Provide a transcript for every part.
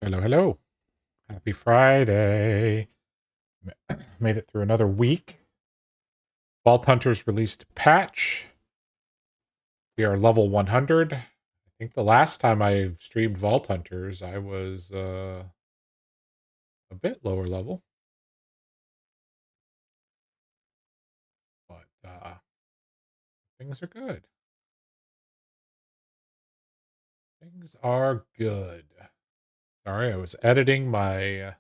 Hello, hello. Happy Friday. Made it through another week. Vault Hunters released a patch. We are level 100. I think the last time I streamed Vault Hunters, I was a bit lower level. But things are good. Things are good. Sorry, I was editing my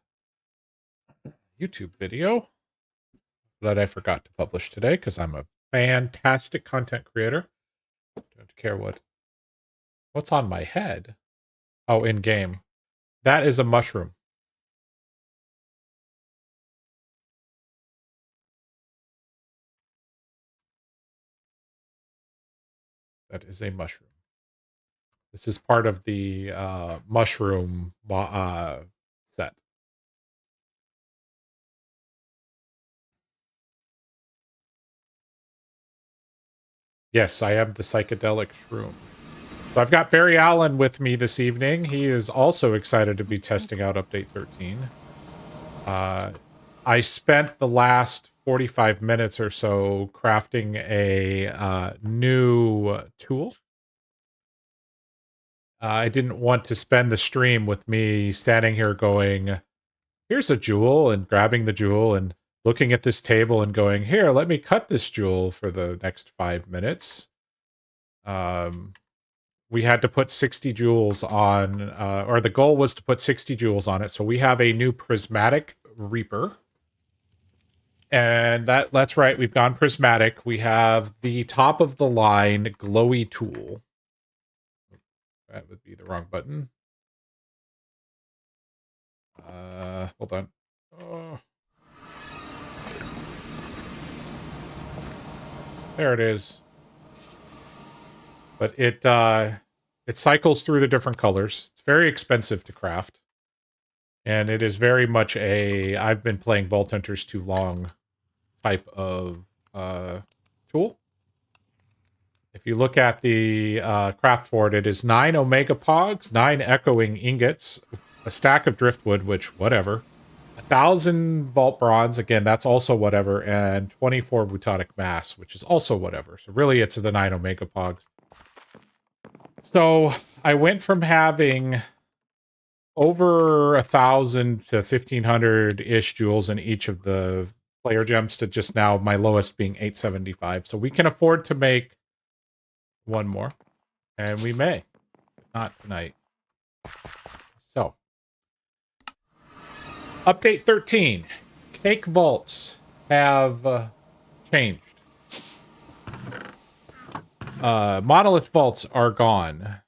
YouTube video that I forgot to publish today because I'm a fantastic content creator. Don't care what's on my head. Oh, in game. That is a mushroom. That is a mushroom. This is part of the mushroom set. Yes, I am the psychedelic shroom. So I've got Barry Allen with me this evening. He is also excited to be testing out Update 13. I spent the last 45 minutes or so crafting a new tool. I didn't want to spend the stream with me standing here going, here's a jewel, and grabbing the jewel and looking at this table and going, here, let me cut this jewel for the next 5 minutes. We had to put 60 jewels on, or the goal was to put 60 jewels on it. So we have a new prismatic reaper. And that's right, we've gone prismatic. We have the top of the line glowy tool. That would be the wrong button. Hold on. Oh. There it is. But it cycles through the different colors. It's very expensive to craft. And it is very much a I've been playing Vault Hunters too long type of tool. If you look at the craft board, it is 9 Omega Pogs, 9 Echoing Ingots, a stack of Driftwood, which, whatever, 1,000 Vault Bronze, again, that's also whatever, and 24 Butotic Mass, which is also whatever. So really, it's the 9 Omega Pogs. So I went from having over 1,000 to 1,500-ish jewels in each of the player gems to just now my lowest being 875. So we can afford to make one more, and we may, but not tonight. So, update 13. Cake vaults have changed. Monolith vaults are gone.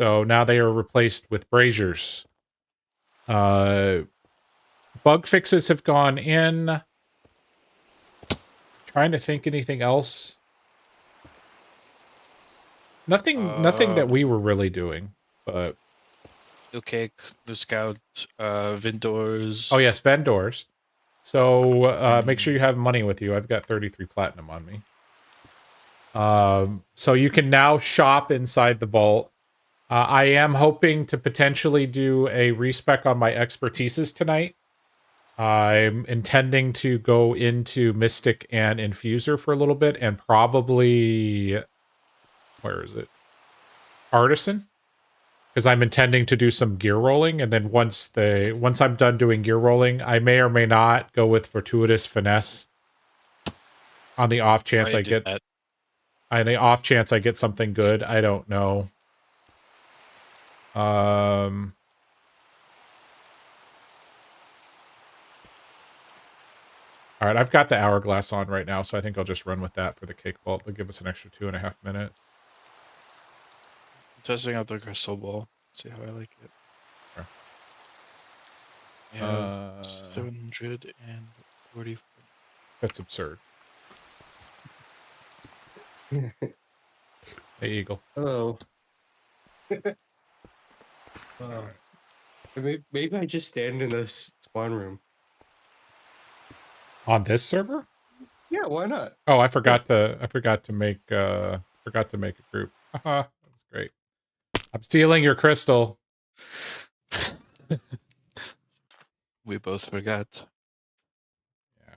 So now they are replaced with braziers. Bug fixes have gone in. Trying to think anything else. Nothing that we were really doing, but new cake, new scout, vendors. oh yes, vendors. So make sure you have money with you. I've got 33 platinum on me. So you can now shop inside the vault. I am hoping to potentially do a respec on my expertises tonight. I'm intending to go into Mystic and Infuser for a little bit, and probably, where is it? Artisan, because I'm intending to do some gear rolling, and then once I'm done doing gear rolling, I may or may not go with Fortuitous Finesse. On the off chance I get that. On the off chance I get something good, I don't know. All right, I've got the hourglass on right now, so I think I'll just run with that for the cake vault. They'll give us an extra 2.5 minutes. I'm testing out the crystal ball. See how I like it. Okay. I have 740. That's absurd. Hey, Eagle. Hello. Maybe I just stand in this spawn room. On this server? Yeah, why not? Oh, I forgot to make a group. Haha, that's great. I'm stealing your crystal. We both forgot. Yeah.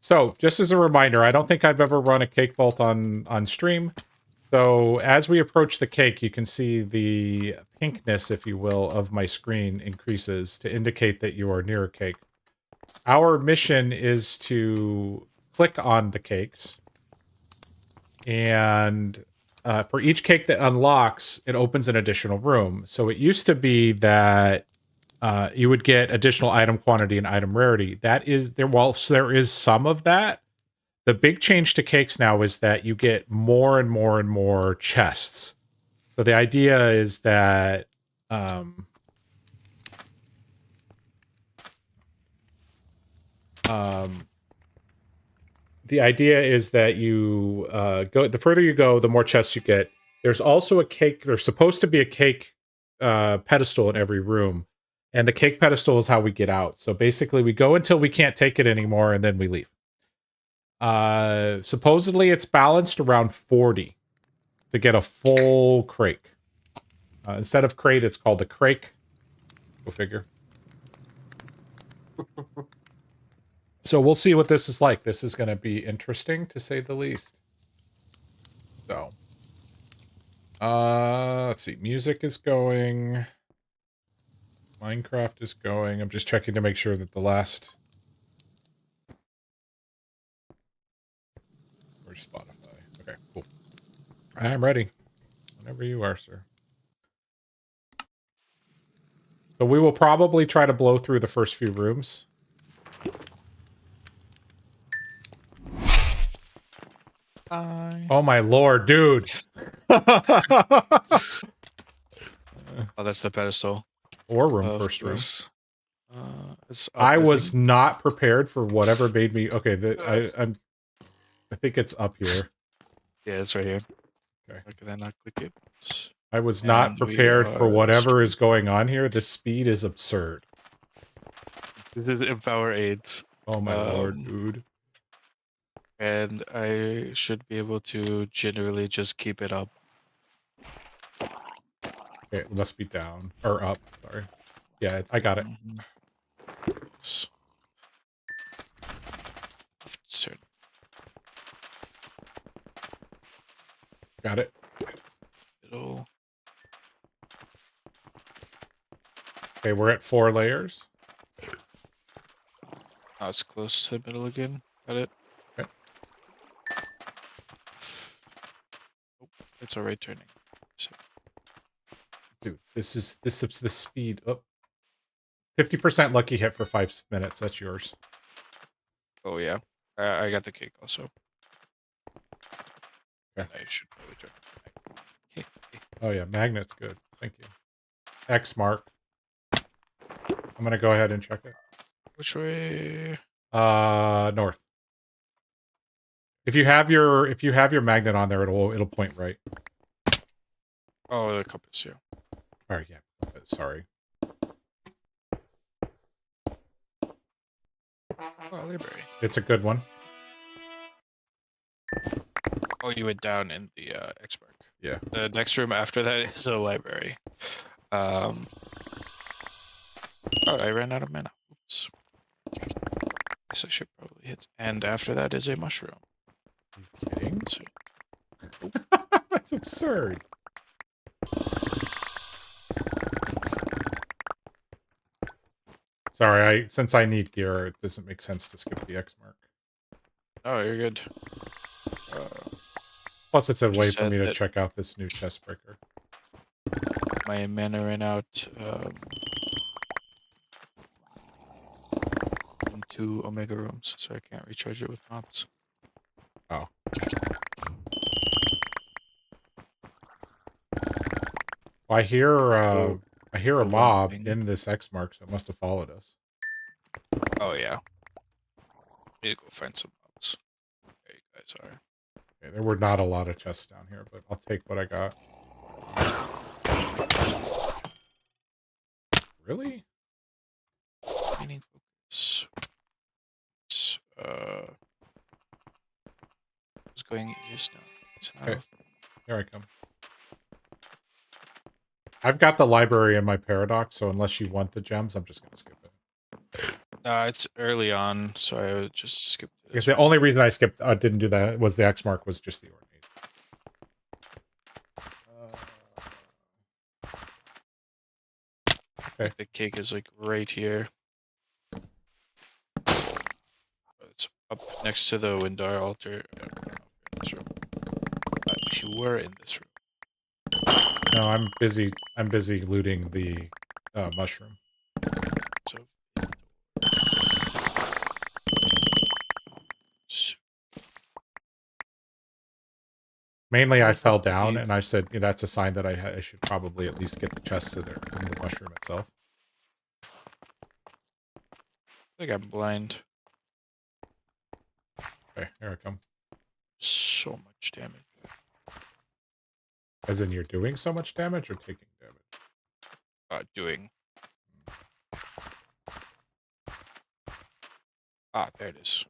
So, just as a reminder, I don't think I've ever run a cake vault on stream. So, as we approach the cake, you can see the pinkness, if you will, of my screen increases to indicate that you are near a cake. Our mission is to click on the cakes, and for each cake that unlocks, it opens an additional room. So it used to be that you would get additional item quantity and item rarity. That is there. Whilst there is some of that, the big change to cakes now is that you get more and more and more chests. So the idea is that um, the idea is that you go the further you go, the more chests you get. There's also a cake. There's supposed to be a cake pedestal in every room, and the cake pedestal is how we get out. So basically, we go until we can't take it anymore, and then we leave. Supposedly, it's balanced around 40 to get a full crate. Instead of crate, it's called a crake. Go figure. So we'll see what this is like. This is going to be interesting, to say the least. So. Let's see. Music is going. Minecraft is going. I'm just checking to make sure that the last. Where's Spotify? Okay, cool. I'm ready. Whenever you are, sir. So we will probably try to blow through the first few rooms. Bye. Oh my lord, dude. Oh, that's the pedestal. Or room, Of first room. course. It's up, I was think. not prepared for whatever made me. Okay, I think it's up here. Yeah, it's right here. Okay. How can I not click it? I was not And we prepared for are whatever is going on here. The speed is absurd. This is Empower AIDS. Oh my lord, dude. And I should be able to generally just keep it up. Okay, it must be down. Or up, sorry. Yeah, I got it. Sure. Got it. It'll... Okay, we're at 4 layers. Oh, it's close to the middle again. Got it. Okay. Oh, it's already turning. So. Dude, this is the speed. Oh. 50% lucky hit for 5 minutes. That's yours. Oh yeah. I got the cake also. Okay. I should probably turn it. Oh yeah, magnet's good. Thank you. X mark. I'm gonna go ahead and check it. Which way? North. If you have your magnet on there, it'll point right. Oh, the compass, yeah. All right, yeah. Sorry. Oh, library. It's a good one. Oh, you went down in the X-Mark. Yeah. The next room after that is a library. Oh, I ran out of mana. Oops. Guess I should probably hit. And after that is a mushroom. Are you kidding? So, That's absurd. Sorry, since I need gear, it doesn't make sense to skip the X mark. oh, you're good. Plus, it's a way Just for me said to that- check out this new chest breaker. My mana ran out in 2 Omega rooms, so I can't recharge it with mobs. Oh. Well, I hear a mob thing. in this X mark, so it must have followed us. Oh yeah. Need to go find some mobs. There you guys are. Okay, there were not a lot of chests down here, but I'll take what I got. Really? Meaning focus. What's going east now? Okay. Here I come. I've got the library in my paradox, so unless you want the gems, I'm just gonna skip it. It's early on, so I would just skip it. Because the only reason I skipped, didn't do that was the X mark was just the ornate. Like the cake is like right here. It's up next to the window altar. I don't know if you're in this room. If you were in this room. No, I'm busy. I'm busy looting the mushroom. So Mainly, I fell down, and I said that's a sign that I should probably at least get the chests that are in the mushroom itself. I think I'm blind. Okay, here I come. So much damage. As in, you're doing so much damage or taking damage? Doing. There it is.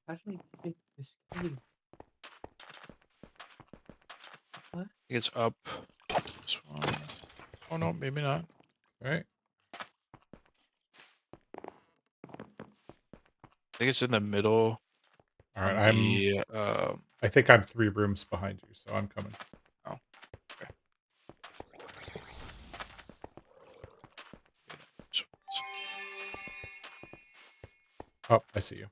How did I get this cave? What? It's up. This one. Oh no, maybe not. All right. I think it's in the middle. All right. I think I'm 3 rooms behind you, so I'm coming. Oh, okay. Oh, I see you.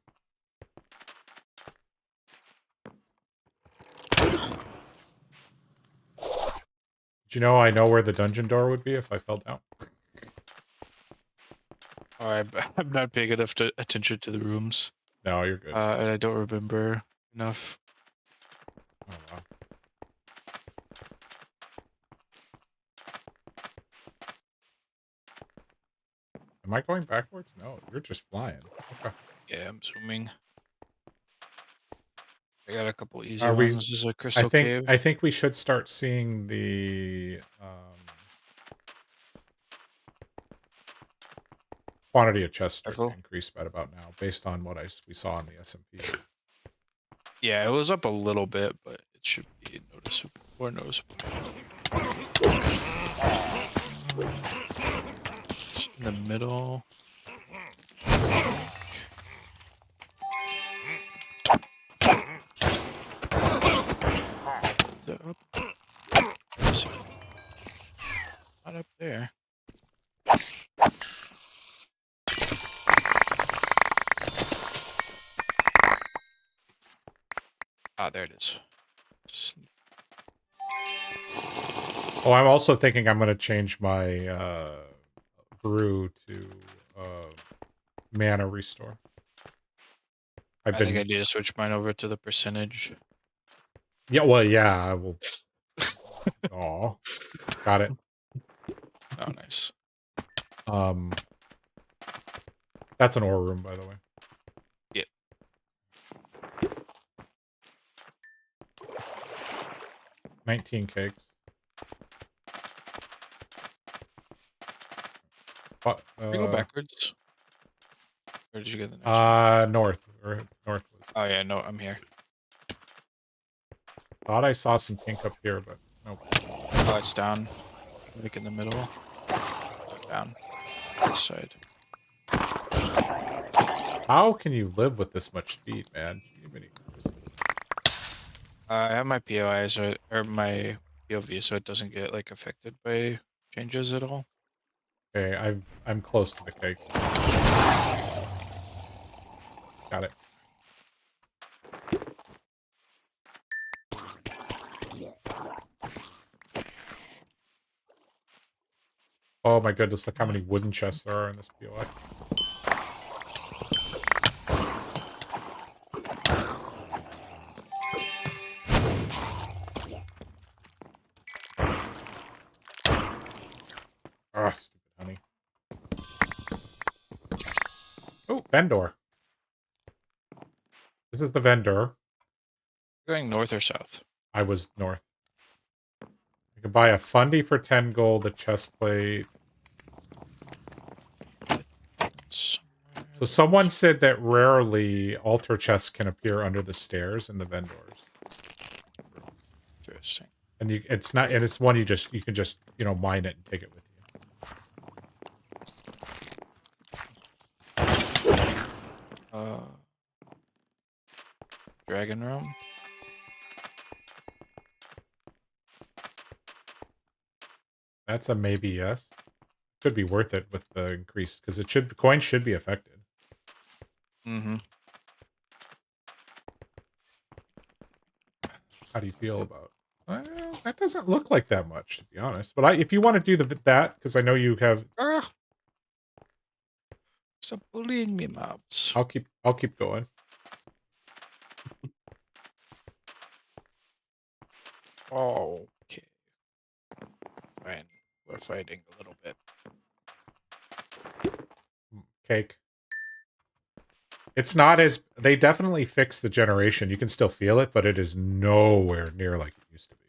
Did you know I know where the dungeon door would be if I fell down? Oh, I'm not paying enough attention to the rooms. No, you're good. And I don't remember enough. Oh, wow. Am I going backwards? No, you're just flying. Okay. Yeah, I'm zooming. I got a couple easy Are we? ones. This is a crystal cave. I think we should start seeing the quantity of chests start to increase right about now, based on what we saw in the SMP. Yeah, it was up a little bit, but it should be noticeable, more noticeable. It's in the middle. Not up there. There it is. Oh, I'm also thinking I'm going to change my brew to mana restore. I think I need to switch mine over to the percentage. Yeah, well, yeah, I will. Oh, got it. Oh, nice. That's an ore room, by the way. Yep. 19 cakes. What? Did you go backwards? Or did you get the next one? North. Or north. Oh, yeah, no, I'm here. Thought I saw some pink up here, but nope. Oh, it's down. Like in the middle. Down. This side. How can you live with this much speed, man? I have my POI, or my POV, so it doesn't get like affected by changes at all. Okay, I'm close to the cake. Got it. Oh my goodness, look how many wooden chests there are in this POI. Ah, stupid honey. Oh, vendor. This is the vendor. Going north or south? I was north. I can buy a fundy for 10 gold, a chest plate. So someone said that rarely altar chests can appear under the stairs in the vendors. Interesting. And it's not, and it's one you can just, mine it and take it with you. Dragon room. That's a maybe yes. Could be worth it with the increase because coins should be affected. Mm-hmm. How do you feel about? That doesn't look like that much, to be honest. But if you want to do that, because I know you have, Stop bullying me, mobs. I'll keep going. Oh, okay. Fine. We're fighting a little bit. Cake. It's not as they definitely fixed the generation. You can still feel it, but it is nowhere near like it used to be.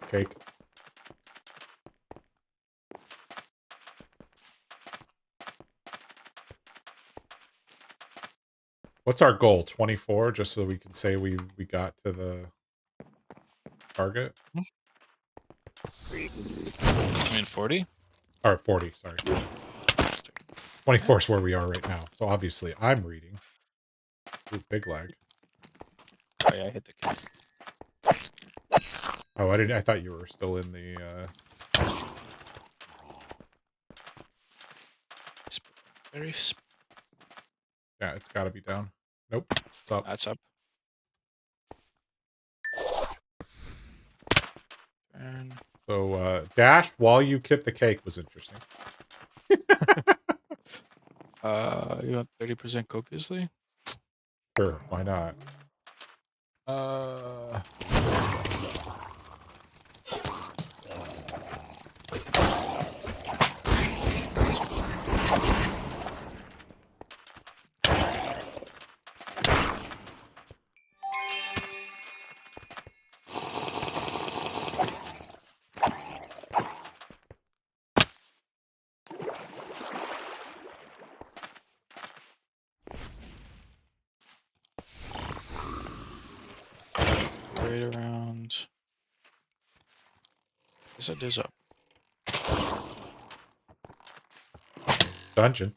Cake. What's our goal? 24, just so we can say we got to the target. I mean 40? Or 40, sorry. 24 is where we are right now. So obviously I'm reading. Ooh, big lag. Oh yeah, I hit the key. Oh, I thought you were still in the yeah, it's gotta be down. Nope. It's up. That's up. And So dash while you kit the cake was interesting. you want 30% copiously? Sure, why not? Right around. Guess it is up. Dungeon.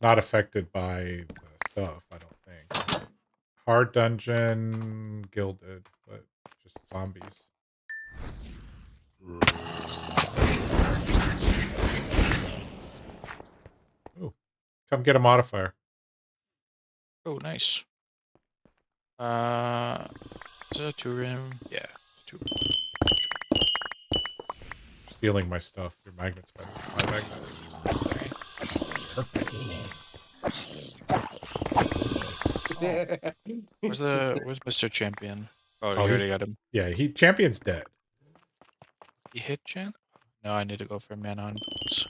Not affected by the stuff, I don't think. Hard dungeon, gilded, but just zombies. Ooh. Come get a modifier. Oh, nice. Is it a 2-room? Yeah, 2-room. Stealing my stuff. Your magnet's better than my magnet. Where's Mr. Champion? Oh, you Oh, already got him. Yeah, champion's dead. He hit Champ? No, I need to go for mana on boots.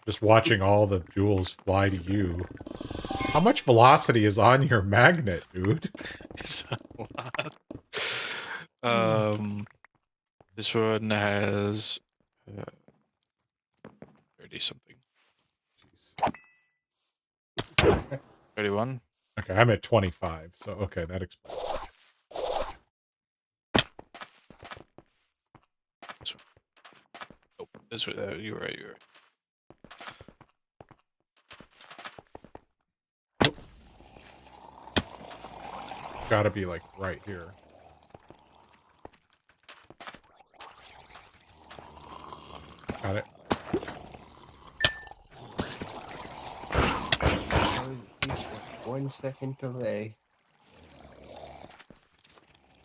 Just watching all the jewels fly to you. How much velocity is on your magnet, dude? It's a lot. This one has 30 something. Jeez. 31. Okay, I'm at 25, so okay, that explains. This one. Oh, this one. You were right. You were right. Gotta be like right here. Got it. That was at least a 1 second delay.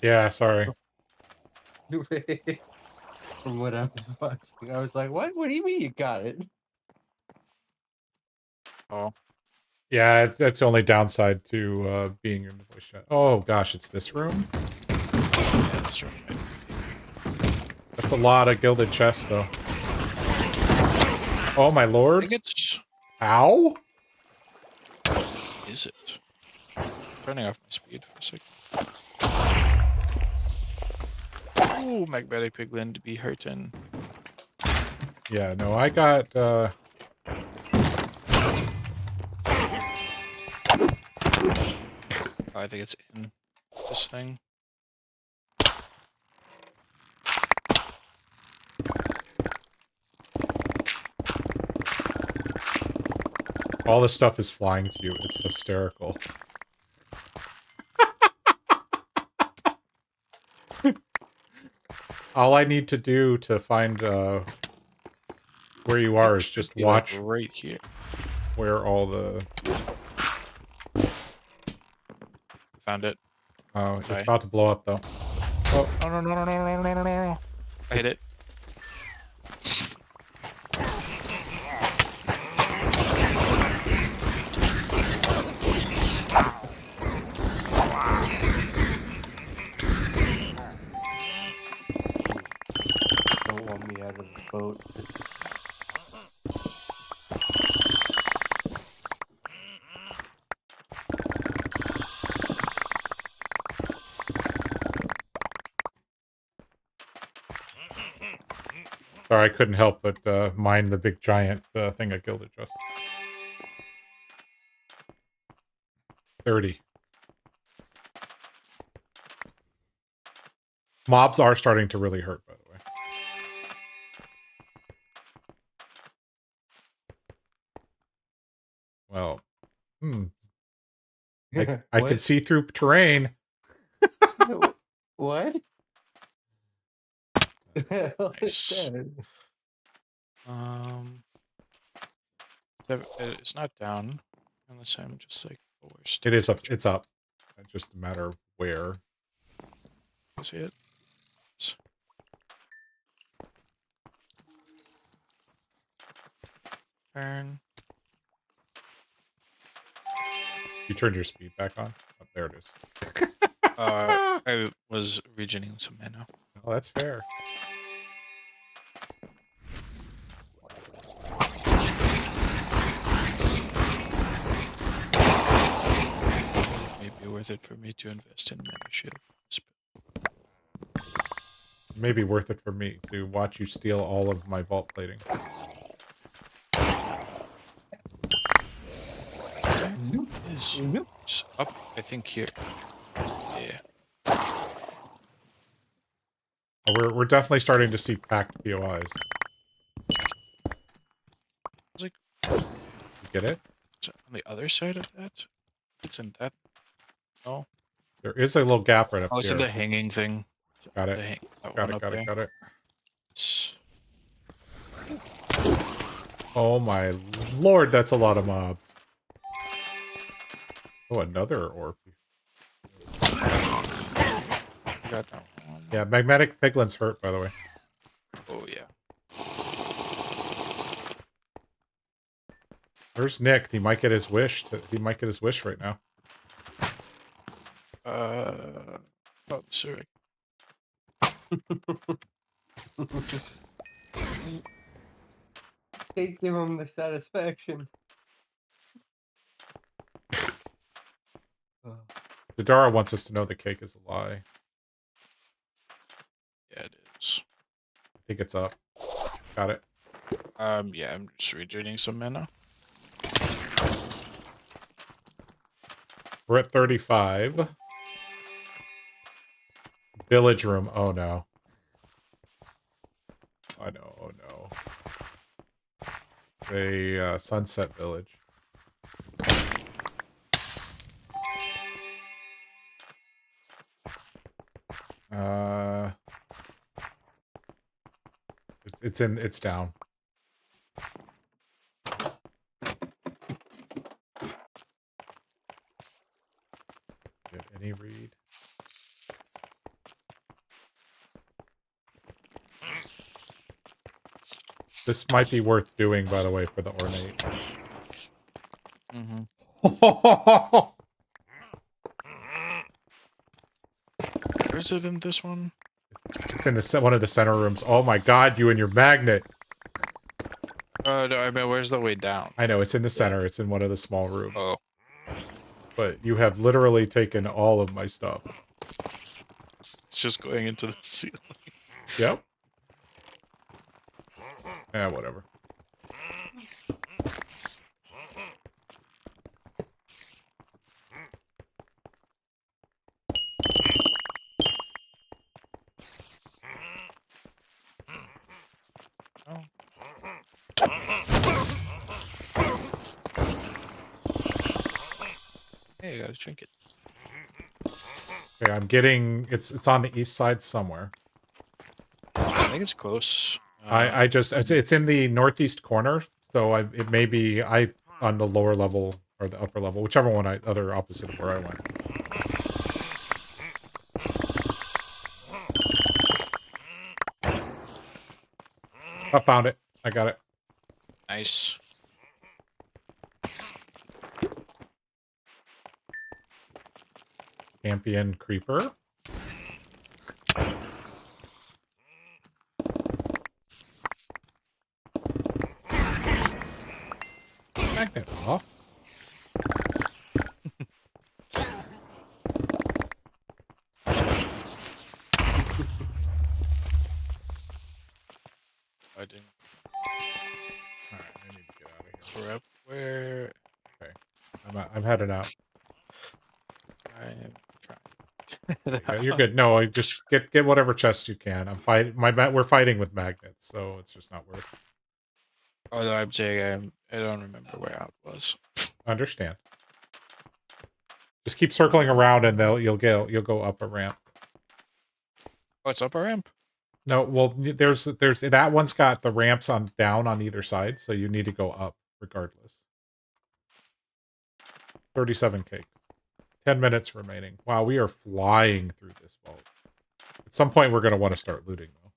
Yeah, sorry. From what I was watching, I was like, "What? What do you mean you got it?" Oh, Yeah, that's the only downside to being in the voice chat. Oh gosh, it's this room? yeah, that's right. That's a lot of gilded chests, though. Oh my I lord. think it's. How? Is it? Turning off my speed for a second. Ooh, magmatic piglin to be hurting. Yeah, no, I got, Oh, I think it's in this thing. all this stuff is flying to you. It's hysterical. All I need to do to find where you are is just Be, like, watch right here. where all the... Found it. Oh, it's Okay. about to blow up, though. Oh, No, no, no, no, no, no, no, no, no. I hit it. Don't want me out of the boat. sorry, I couldn't help but mine the big giant thing I killed it just. 30. Mobs are starting to really hurt, by the way. Well, I can What? see through terrain. What? Nice. It's not down unless I'm just like the worst. It is up. It's up. It's just a matter of where. See it? Turn. You turned your speed back on? Oh, there it is. I was regening some mana. Oh, that's fair. Maybe worth it for me to invest in mana shield. Maybe worth it for me to watch you steal all of my vault plating. Zoop. Is Zoop. up, I think here. Yeah. Oh, we're definitely starting to see packed POIs. It's like, You get it? is it on the other side of that? It's in that. Oh, There is a little gap right up oh, it's here. in the hanging thing. Got it. That Got one it, up got there. it, got it. It's- Oh my lord, that's a lot of mobs. Oh, another orb. Got that one. Yeah, magmatic piglin's hurt, by the way. Oh yeah. There's Nick. He might get his wish. He might get his wish right now. Oh, sorry. Can't give him the satisfaction. Oh. Dadara wants us to know the cake is a lie. Yeah, it is. I think it's up. Got it. Yeah, I'm just regenerating some mana. We're at 35. Village room. Oh no. I know. Oh no. A sunset village. It's down. Get any read? This might be worth doing, by the way, for the ornate. Mm-hmm. Where is it in this one? It's in one of the center rooms. Oh my god, you and your magnet. No, I mean, where's the way down? I know, it's in the center. It's in one of the small rooms. Oh, But you have literally taken all of my stuff. it's just going into the ceiling. Yep. Yeah, whatever. Oh. Hey, I got a trinket. Okay, I'm getting... It's on the east side somewhere. I think it's close. I just... It's in the northeast corner, so it may be on the lower level or the upper level, whichever one other opposite of where I went. I found it. I got it. Nice. Champion creeper. Magnet off. I didn't. Alright, I need to get out of here. We're up where I'm heading out. I am trying. Yeah, you're good. No, I just get whatever chests you can. I'm fighting. We're fighting with magnets, so it's just not worth it. Although I'm saying I don't remember where I was. Understand. Just keep circling around, and you'll go up a ramp. Oh, it's up a ramp. No, well, there's that one's got the ramps down on either side, so you need to go up regardless. 37 cake. 10 minutes remaining. Wow, we are flying through this vault. At some point, we're going to want to start looting, though.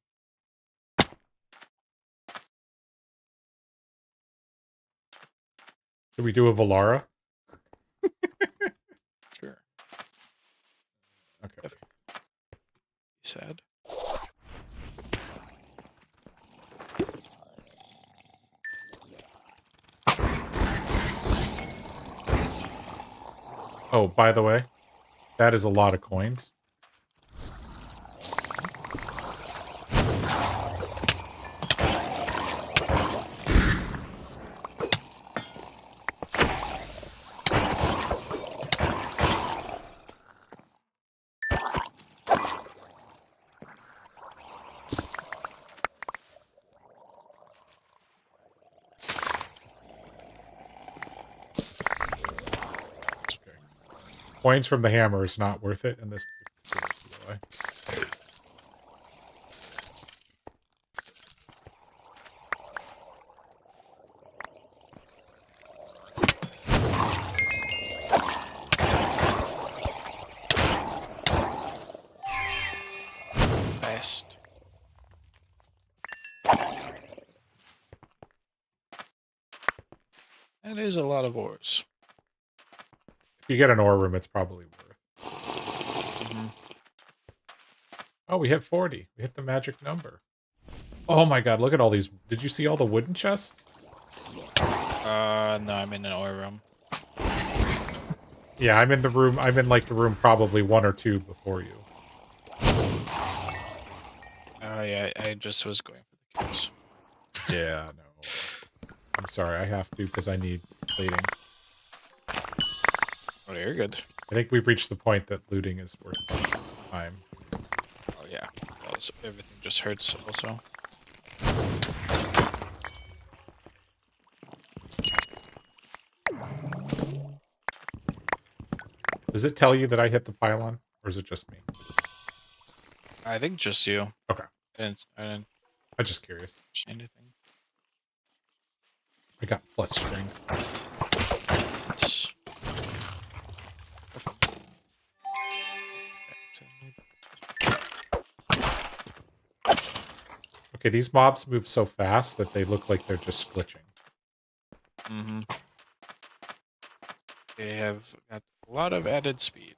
Should we do a Valara? Sure. Okay. You said. Oh, by the way, that is a lot of coins. Coins from the hammer is not worth it in this particular way. Best. That is a lot of ores. If you get an ore room, it's probably worth. Oh, we hit 40. We hit the magic number. Oh my god, look at all these. Did you see all the wooden chests? No, I'm in an ore room. Yeah, I'm in the room. I'm in, like, the room probably 1 or 2 before you. Oh, yeah, I just was going for the kills. Yeah, no. I'm sorry, I have to because I need plating. Oh, you're good. I think we've reached the point that looting is worth time. Oh, yeah. Everything just hurts also. Does it tell you that I hit the pylon? Or is it just me? I think just you. Okay. I didn't I'm just curious. see anything. I got plus strength. Yes. Okay, these mobs move so fast that they look like they're just glitching. Mm-hmm. They have got a lot of added speed.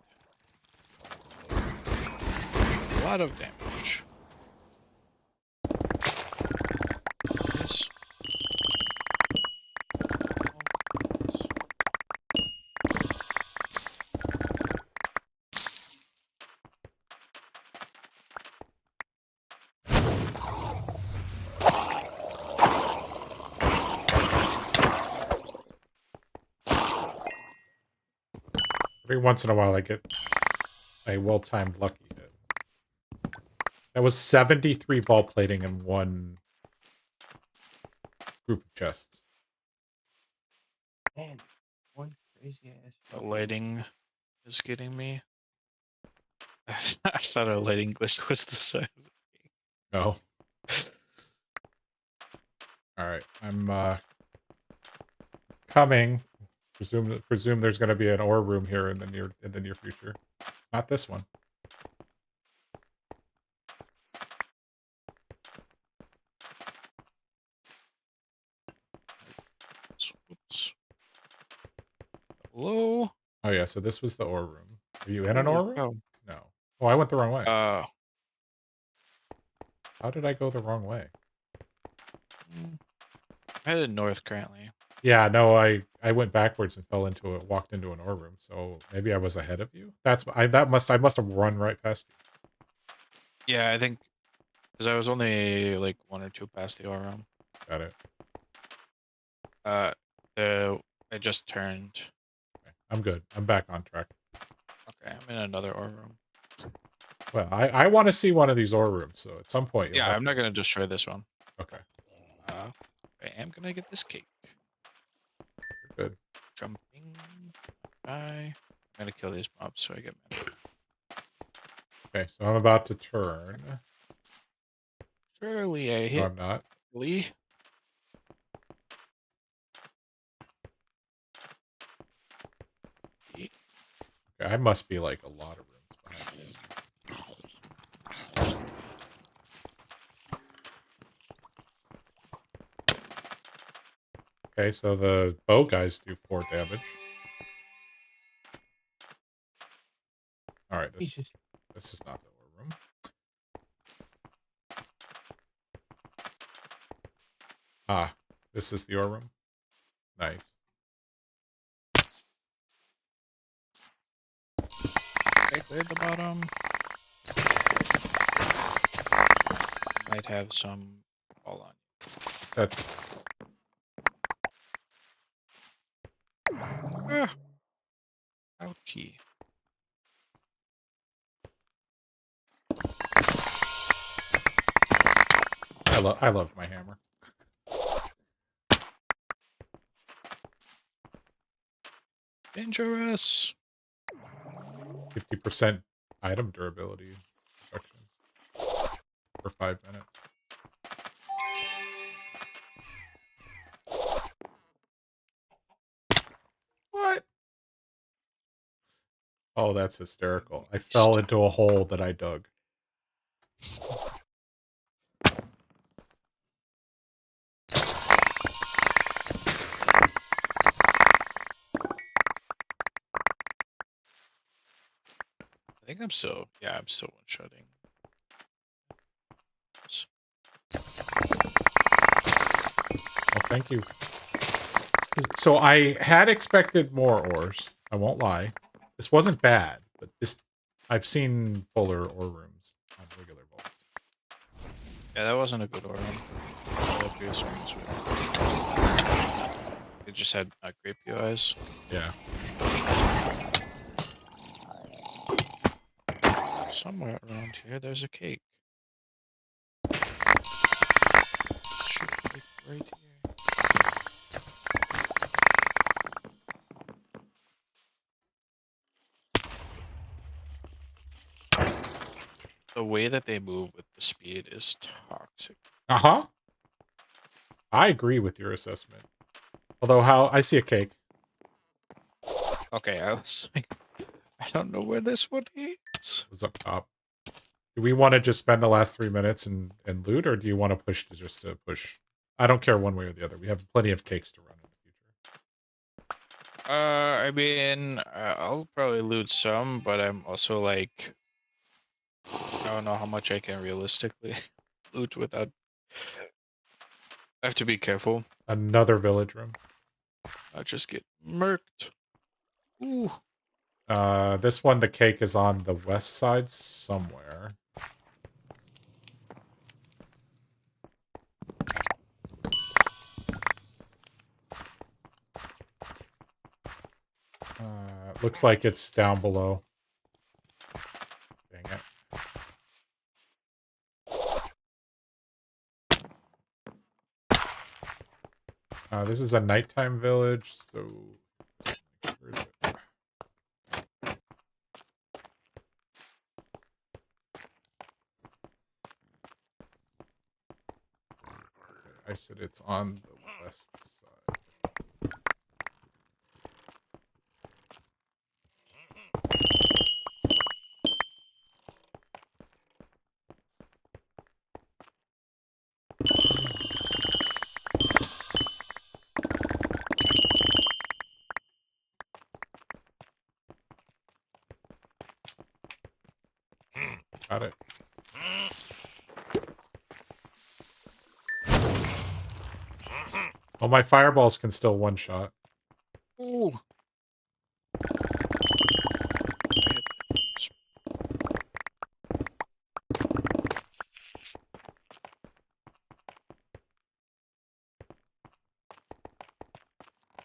A lot of damage. Yes. Every once in a while I get a well-timed lucky hit. That was 73 ball plating in one group of chests. Man, one crazy ass. The lighting is getting me. I thought a lighting glitch was the side of it. No. Alright, I'm coming. Presume there's gonna be an ore room here in the near future. Not this one. Whoops. Hello? Oh yeah, so this was the ore room. Are you in an ore room? Oh. No. Oh, I went the wrong way. How did I go the wrong way? I'm headed north currently. Yeah, no, I went backwards and walked into an ore room. So maybe I was ahead of you. I must have run right past you. Yeah, I think because I was only like 1 or 2 past the ore room. Got it. I just turned. Okay, I'm good. I'm back on track. Okay, I'm in another ore room. Well, I want to see one of these ore rooms, so at some point you'll Yeah, have I'm to... not gonna destroy this one. Okay, I am gonna get this cake. you're good. Jumping. I'm gonna kill these mobs so I get mana. Okay, so I'm about to turn. Surely I No, hit I'm not. Lee. Okay, I must be like a lot of rooms behind me. Okay, so the bow guys do 4 damage. All right, this is not the ore room. Ah, this is the ore room. Nice. Right there at the bottom. Might have some fall on That's you. Ah. Ouchie. I love my hammer. Dangerous. 50% item durability reduction for 5 minutes. What? Oh, that's hysterical. I fell into a hole that I dug. I think I'm still one-shotting. Well, thank you. So I had expected more ores. I won't lie. This wasn't bad, but I've seen fuller ore rooms on regular vaults. Yeah, that wasn't a good ore run. The previous ones were. They just had great POIs. Yeah. Somewhere around here, there's a cake. Should be right here. The way that they move with the speed is toxic. Uh-huh. I agree with your assessment. Although I see a cake. Okay, I was like, I don't know where this one is. It was up top. Do we want to just spend the last 3 minutes and loot, or do you want to push to push? I don't care one way or the other. We have plenty of cakes to run in the future. I mean, I'll probably loot some, but I'm also like, I don't know how much I can realistically loot without. I have to be careful. Another village room. Not just get murked. Ooh. This one, the cake is on the west side somewhere. Looks like it's down below. Dang it. This is a nighttime village, so where is it? I said it's on the west side. Got it. Well, my fireballs can still one-shot. Ooh.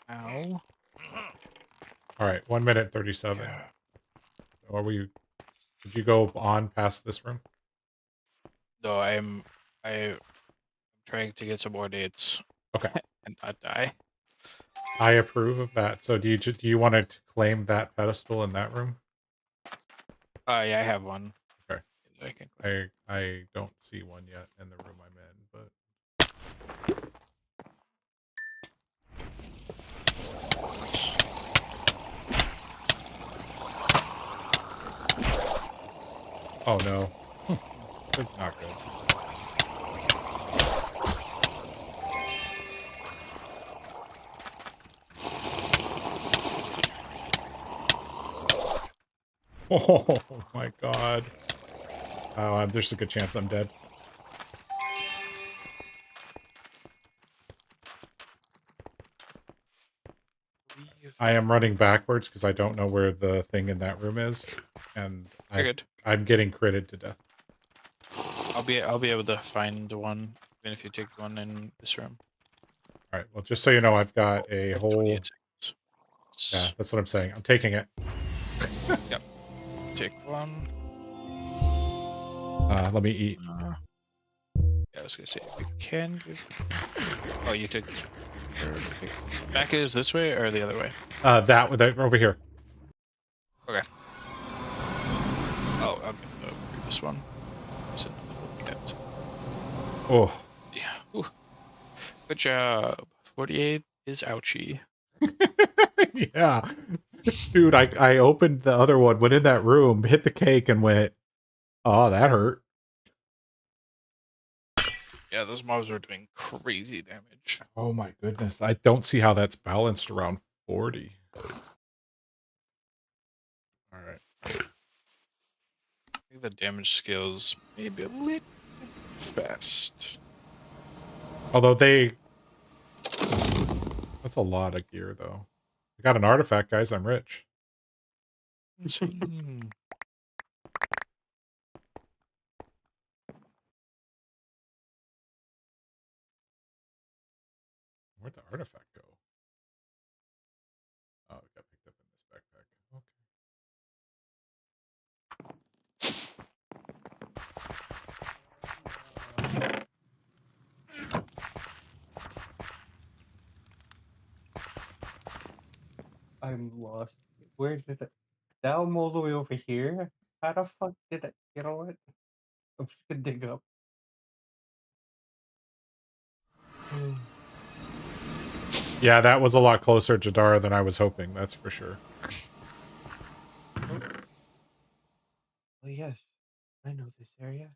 Ow. All right, 1 minute 37. Yeah. Are we? Did you go on past this room? No, I'm trying to get some more dates Okay, and not die. I approve of that. So do you want to claim that pedestal in that room? Yeah, I have one. Okay. I can click. I don't see one yet in the room I'm in, but oh no, it's not good. Oh my god! Oh, there's a good chance I'm dead. I am running backwards because I don't know where the thing in that room is, and You're good. I'm getting critted to death. I'll be able to find one even if you take one in this room. All right. Well, just so you know, I've got a whole. 28 seconds. Yeah, that's what I'm saying. I'm taking it. Yep. Take one. Let me eat. Yeah, I was gonna say we can do. Oh, you took. Perfect. Back is this way or the other way? That over here. Okay. Oh, I'll get the previous one. So looking at. Oh. Yeah. Ooh. Good job. 48 is ouchie. Yeah. Dude, I opened the other one, went in that room, hit the cake, and went, oh, that hurt. Yeah, those mobs were doing crazy damage. Oh my goodness. I don't see how that's balanced around 40. All right. I think the damage skills maybe a little fast. Although that's a lot of gear, though. I got an artifact, guys. I'm rich. Hmm. Where'd the artifact go? Oh, it got picked up in this backpack. I'm lost. Where did it? Now I'm all the way over here. How the fuck did it? You know what? I'm just gonna dig up. Yeah, that was a lot closer to Jadara than I was hoping, that's for sure. Oh yes, I know this area.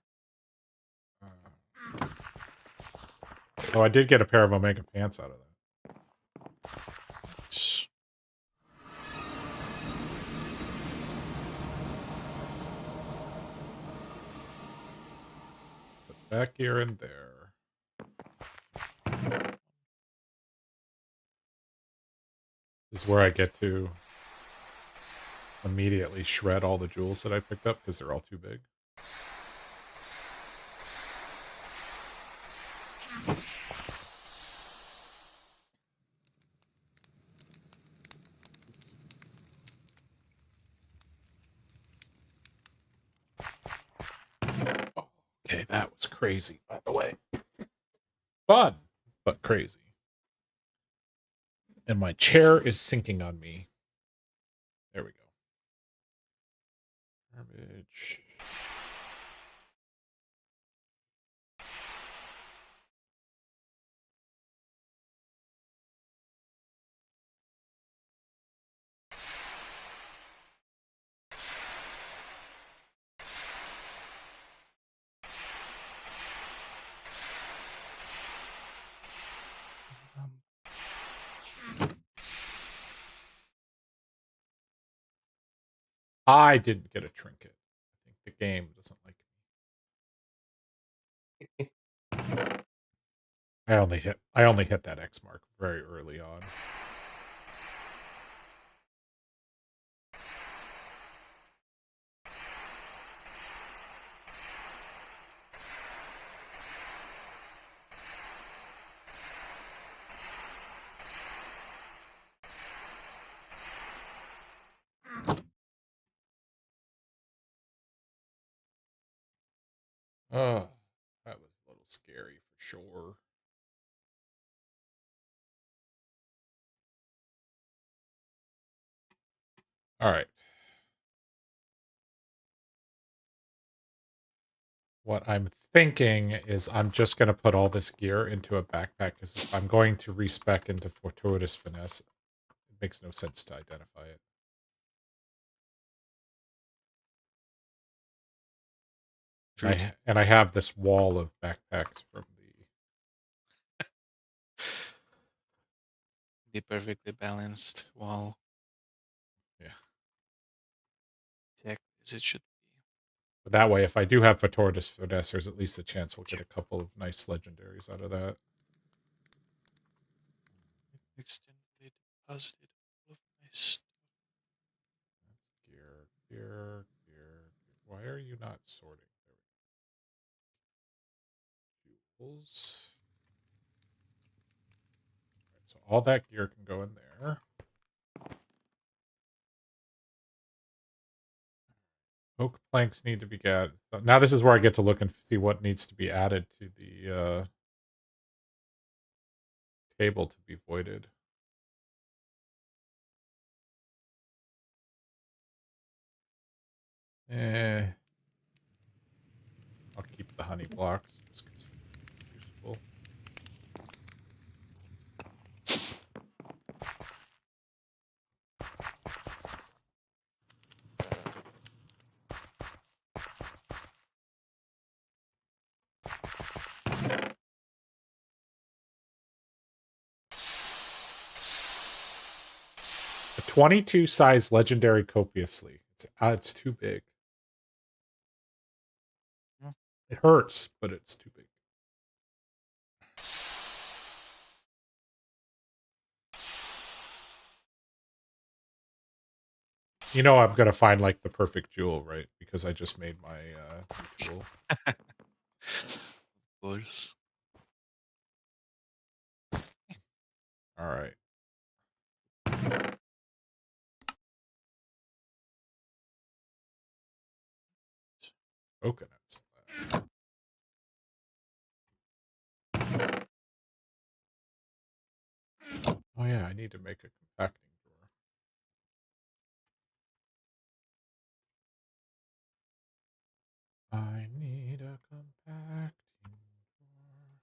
Oh, I did get a pair of Omega pants out of that. Put that gear in there. This is where I get to immediately shred all the jewels that I picked up because they're all too big. Okay, that was crazy, by the way. Fun, but crazy. And my chair is sinking on me. There we go. Garbage. I didn't get a trinket. I think the game doesn't like me. I only hit that X mark very early on. Oh, that was a little scary for sure. All right. What I'm thinking is I'm just going to put all this gear into a backpack because if I'm going to respec into Fortuitous Finesse, it makes no sense to identify it. And I have this wall of backpacks from The perfectly balanced wall. Yeah. Exactly as it should be. But that way, if I do have Fortuitous Finesse, there's at least a chance we'll get a couple of nice legendaries out of that. Extended deposited all of my stuff. Gear. Why are you not sorting? Jewels. Right, so all that gear can go in there. Oak planks need to be added. Now this is where I get to look and see what needs to be added to the table to be voided. I'll keep the honey blocks just because they're useful. A 22 size legendary copiously. It's too big. It hurts, but it's too big. You know I'm gonna find like the perfect jewel, right? Because I just made my jewel. Of course. All right. Coconuts. Oh yeah, I need to make a compacting drawer. I need a compacting drawer.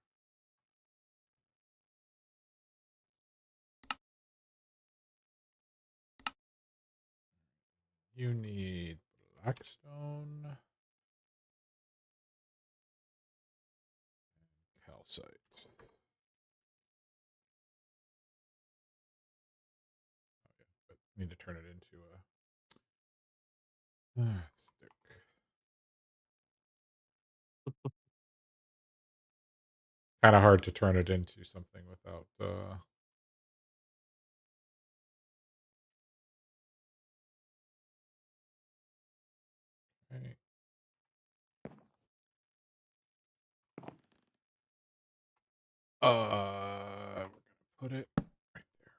You need blackstone. Calcite. Okay, but need to turn it into a stick. Kind of hard to turn it into something without okay. We're gonna put it right there.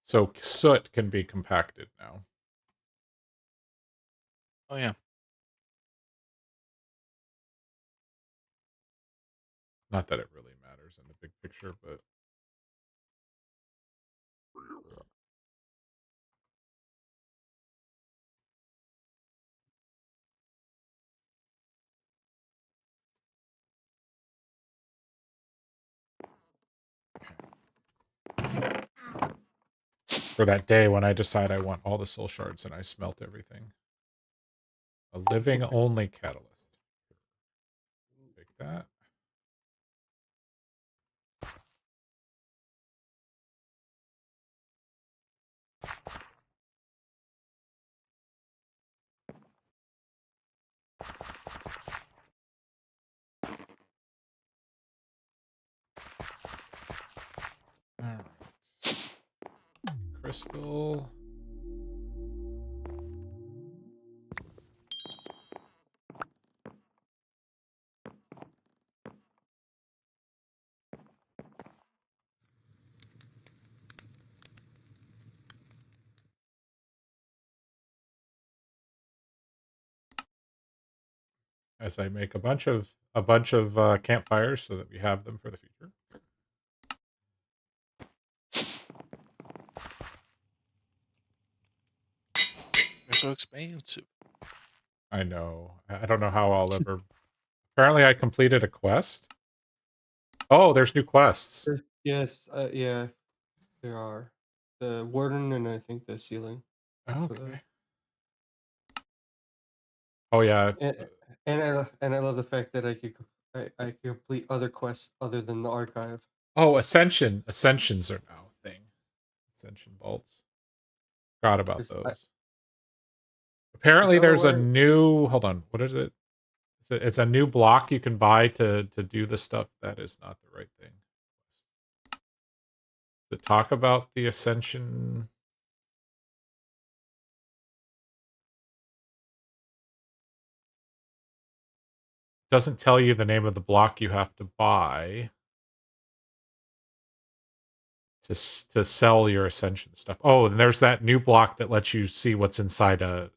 So soot can be compacted now. Oh yeah. Not that it really matters in the big picture, but for that day when I decide I want all the soul shards and I smelt everything. A living only catalyst. Take that. All right. Crystal. As I make a bunch of campfires so that we have them for the future. They're so expensive. I know. I don't know how I'll ever. Apparently, I completed a quest. Oh, there's new quests. Yes, yeah, there are. The warden and I think the ceiling. Okay. Oh yeah. And I love the fact that I can complete other quests other than the archive. Oh, Ascensions are now a thing. Ascension vaults. Forgot about 'Cause those. Apparently, there's a otherwise, new. Hold on. What is it? It's a new block you can buy to do the stuff. That is not the right thing. To talk about the Ascension. Doesn't tell you the name of the block you have to buy to sell your Ascension stuff. Oh, and there's that new block that lets you see what's inside a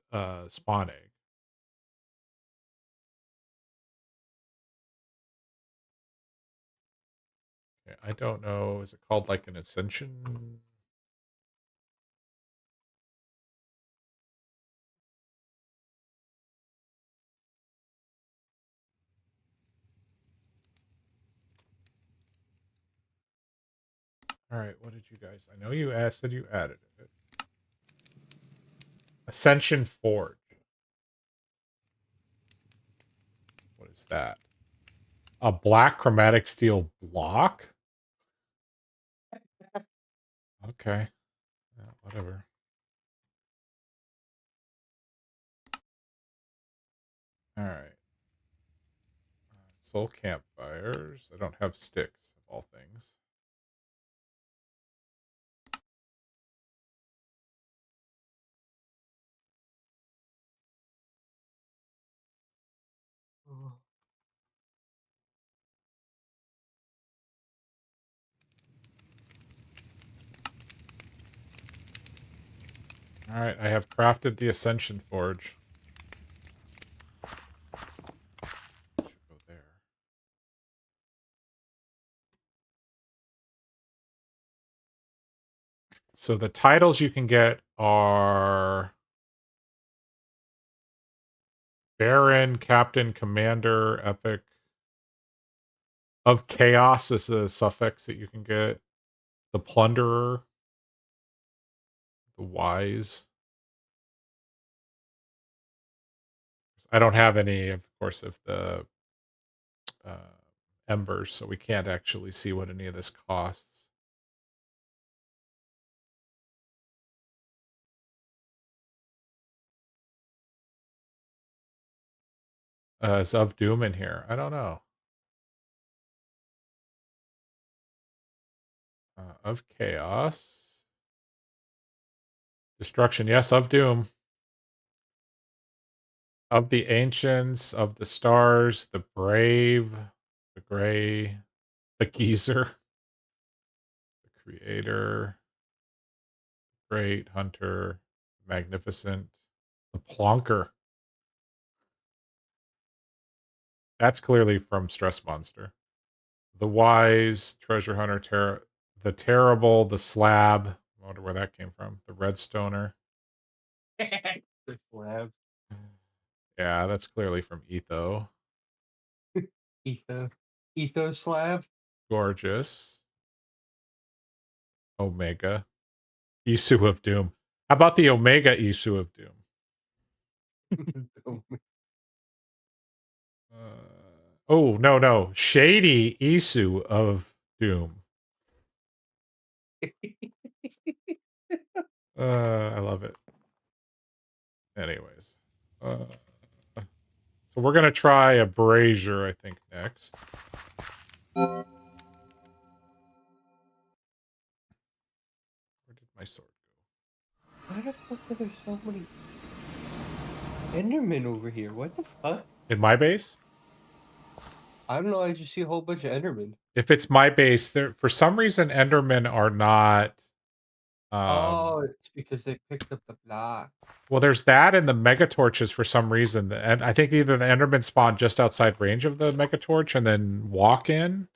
spawn egg. Okay, I don't know. Is it called like an Ascension? All right, what did you guys? I know you said you added it. Ascension Forge. What is that? A black chromatic steel block? Okay. Yeah, whatever. All right. Soul campfires. I don't have sticks, of all things. All right, I have crafted the Ascension Forge. Should go there. So the titles you can get are Baron, Captain, Commander, Epic. Of Chaos is a suffix that you can get. The Plunderer. The Wise. I don't have any, of course, of the embers, so we can't actually see what any of this costs. Is of Doom in here? I don't know. Of Chaos. Destruction, yes, of Doom. Of the Ancients, of the Stars, the Brave, the Gray, the Geezer, the Creator. Great, Hunter, Magnificent, the Plonker. That's clearly from Stress Monster. The Wise, Treasure Hunter, the Terrible, the Slab. I wonder where that came from. The Redstoner. The slab. Yeah, that's clearly from Etho. Etho slab. Gorgeous. Omega. Isu of Doom. How about the Omega Isu of Doom? Oh, no. Shady Isu of Doom. I love it. Anyways. So we're going to try a Brazier, I think, next. Where did my sword go? Why the fuck are there so many Endermen over here? What the fuck? In my base? I don't know. I just see a whole bunch of Endermen. If it's my base, there for some reason Endermen are not. Oh, it's because they picked up the block. Well, there's that and the mega torches for some reason, and I think either the Enderman spawn just outside range of the mega torch and then walk in.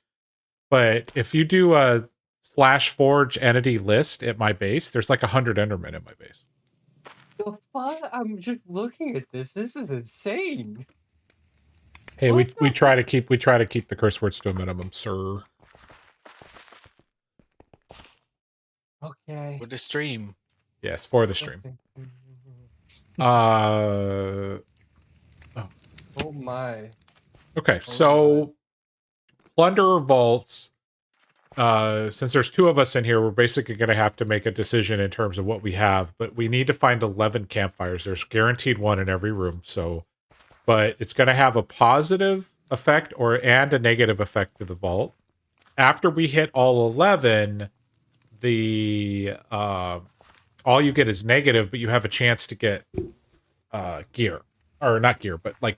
But if you do a /forge entity list at my base, there's like 100 Endermen in my base. The fuck? I'm just looking at this. This is insane. Hey, What we the try to keep the curse words to a minimum, sir. Okay. For the stream. Yes, for the stream. Oh my. Okay, Oh so Plunderer Vaults. Since there's two of us in here, we're basically going to have to make a decision in terms of what we have. But we need to find 11 campfires. There's guaranteed one in every room. So, but it's going to have a positive effect and a negative effect to the vault. After we hit all 11, the all you get is negative, but you have a chance to get gear, or not gear, but like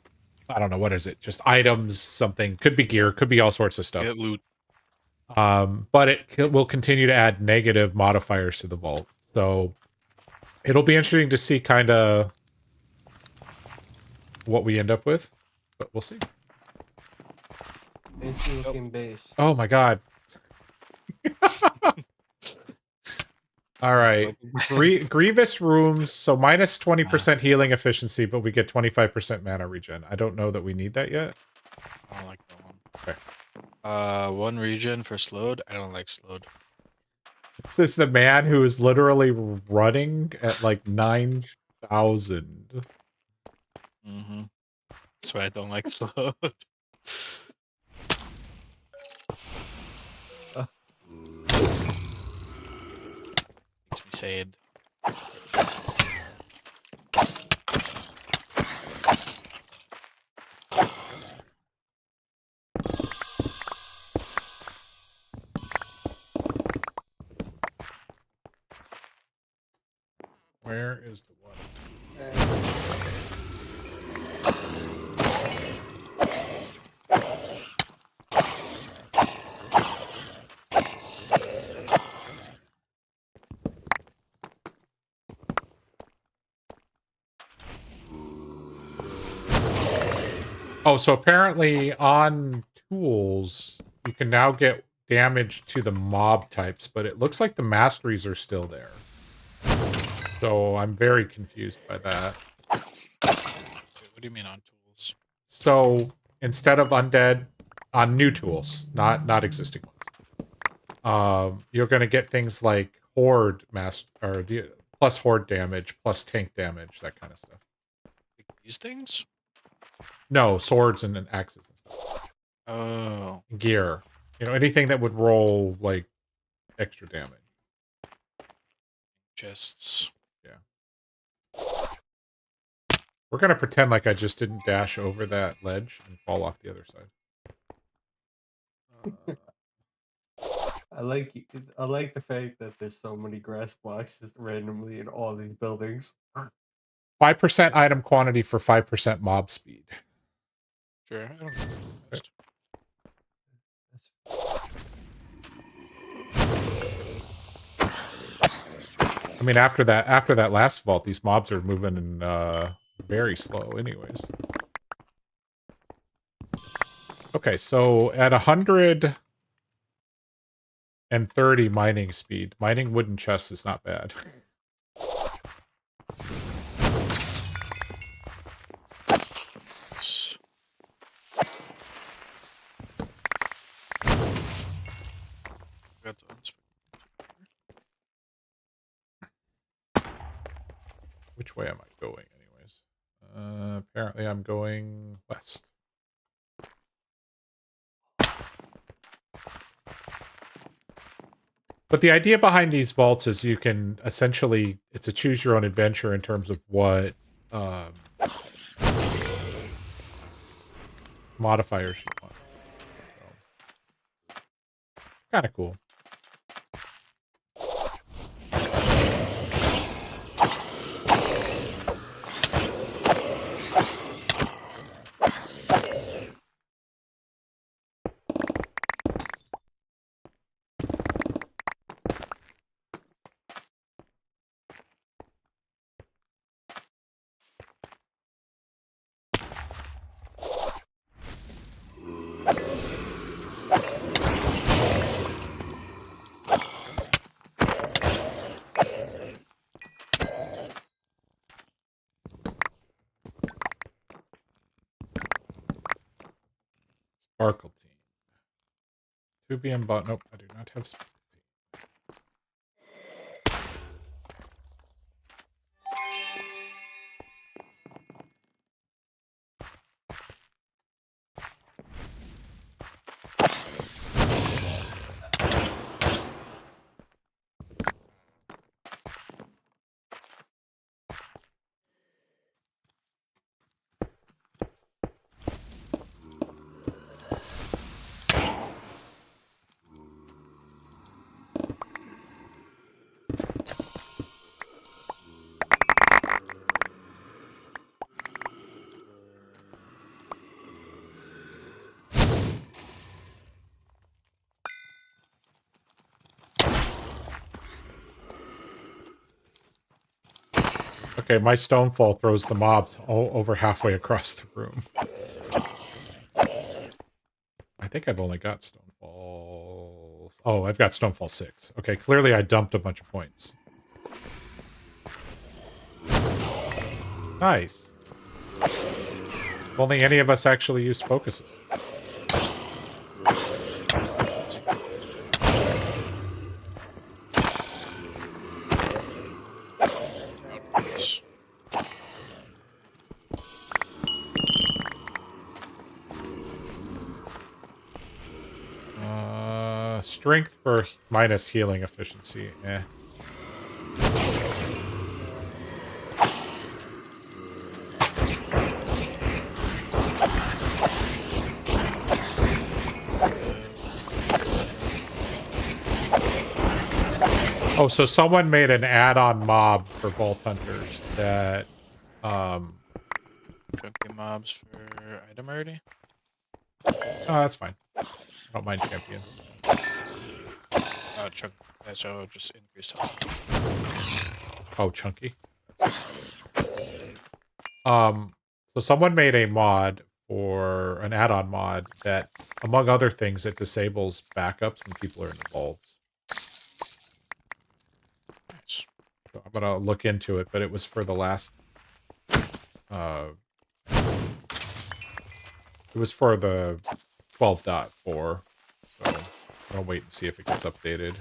I don't know, what is it? Just items, something. Could be gear, could be all sorts of stuff. Get loot. But it will continue to add negative modifiers to the vault. So it'll be interesting to see kind of what we end up with, but we'll see. Fancy looking base. Oh my god. All right. Grievous rooms, so minus 20% healing efficiency, but we get 25% mana regen. I don't know that we need that yet. I don't like that one. Okay. One regen for slowed. I don't like slowed. This is the man who is literally running at like 9,000. Mm-hmm. That's why I don't like slowed. Makes me sad. Where is the one? Oh, so apparently on tools, you can now get damage to the mob types, but it looks like the masteries are still there. So I'm very confused by that. Wait, what do you mean on tools? So instead of undead, on new tools, not existing ones, you're going to get things like horde or the plus horde damage, plus tank damage, that kind of stuff. Like these things? No, swords and axes and stuff. Oh. Gear. You know, anything that would roll like extra damage. Chests. Yeah. We're gonna pretend like I just didn't dash over that ledge and fall off the other side. I like the fact that there's so many grass blocks just randomly in all these buildings. 5% item quantity for 5% mob speed. Sure. I don't know. That's- I mean, after that last vault, these mobs are moving very slow anyways. Okay, so at 130 mining speed, mining wooden chests is not bad. Got the unspe- Which way am I going anyways? Apparently I'm going west. But the idea behind these vaults is you can essentially, it's a choose your own adventure in terms of what modifiers you want. So, kind of cool. Sparkle team. 2 PM bot. Nope, I do not have sparkle team. Okay, my stonefall throws the mobs all over halfway across the room. I think I've only got stonefalls. Oh, I've got stonefall 6. Okay, clearly I dumped a bunch of points. Nice. If only any of us actually used focuses. Strength for minus healing efficiency. Eh. Oh, so someone made an add-on mob for Vault Hunters that chunky mobs for item already. Oh, that's fine. I don't mind champions. Chunk. So just increased health. Oh, chunky. So someone made a mod for an add-on mod that, among other things, it disables backups when people are in the vaults. Nice. So I'm gonna look into it, but it was for the last. It was for the 12.4. So I'll wait and see if it gets updated.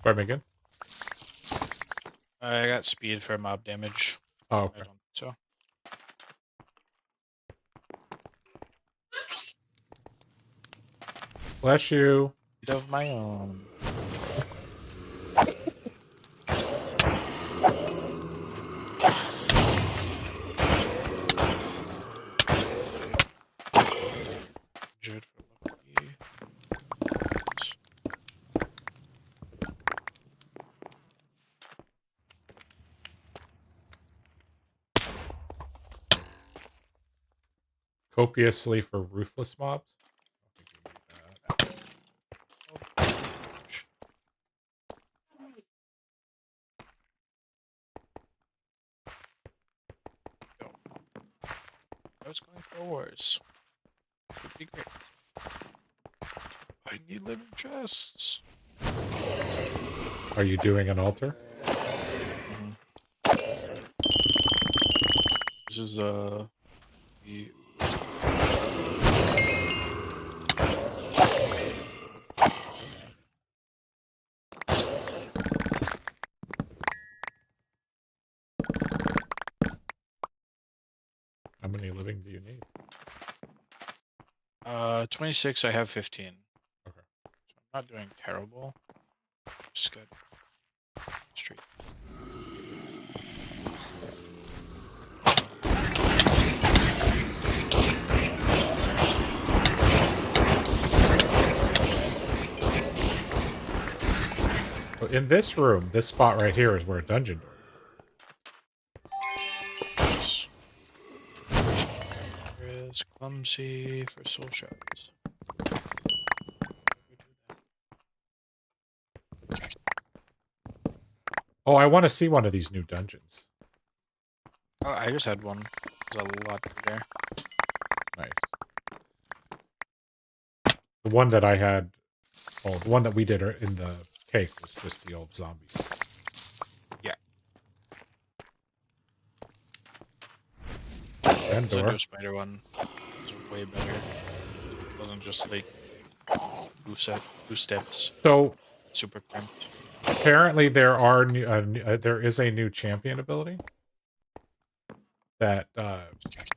Sorry, Megan. I got speed for mob damage. Oh, I okay. don't think so. Bless you. Speed of my own. Injured for lucky. Copiously for ruthless mobs. I don't think we need that. Go. I was going for wars. Would be great. I need living chests. Are you doing an altar? This is the How many living do you need? 26. I have 15. Okay. So I'm not doing terrible. Just good. Street. So in this room, this spot right here is where a dungeon door. Yes. There is clumsy for soul shards. Oh, I want to see one of these new dungeons. Oh, I just had one. There's a lot bigger. Nice. The one that I had, well, the one that we did in the cake was just the old zombies. Yeah. And There's a door. new spider one. It's way better. It wasn't just like two steps. So Super cramped. apparently there are new, there is a new champion ability that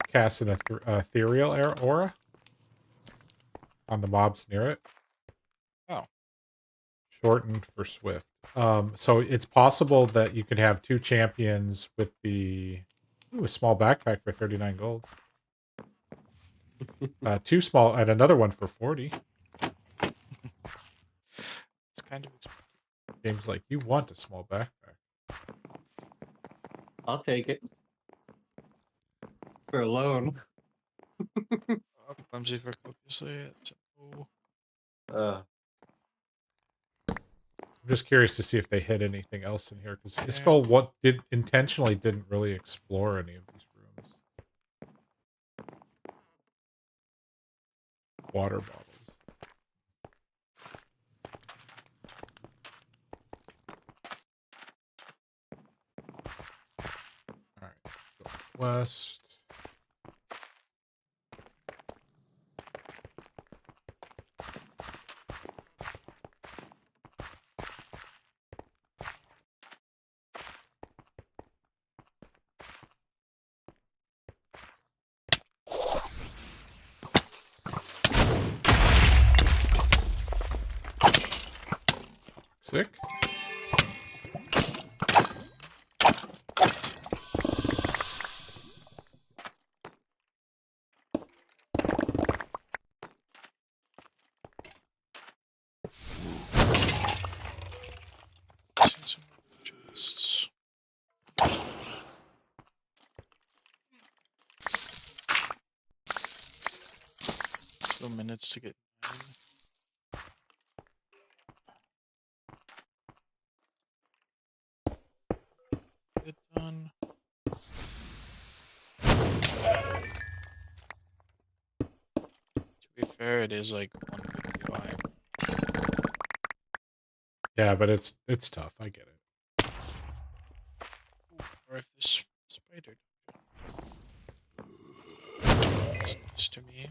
casts an ethereal aura on the mobs near it. Oh. Shortened for swift. So it's possible that you could have two champions with the a small backpack for 39 gold. Two small and another one for 40. It's kind of expensive. Game's like, you want a small backpack. I'll take it. For a loan. Oh, clumsy for copiously. Uh, I'm just curious to see if they hit anything else in here because Iskall intentionally didn't really explore any of these rooms. Water bottles. All right, go west. Sick. Some chests. 2 minutes to get 9. Get done. To be fair, it is like 155. Yeah, but it's tough. I get it. Or if this spider is nice to me.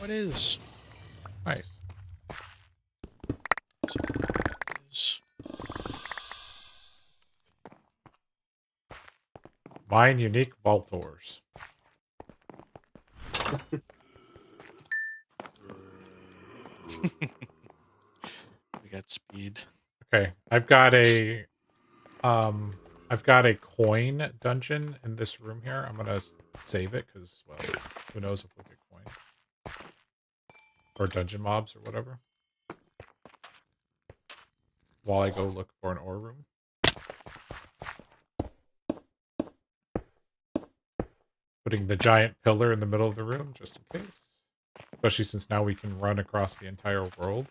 What is? Nice. Is Mine unique vault doors. we got speed. Okay, I've got a coin dungeon in this room here. I'm gonna save it because, well, who knows if we'll get coin or dungeon mobs or whatever. While I go look for an ore room. Putting the giant pillar in the middle of the room just in case. Especially since now we can run across the entire world.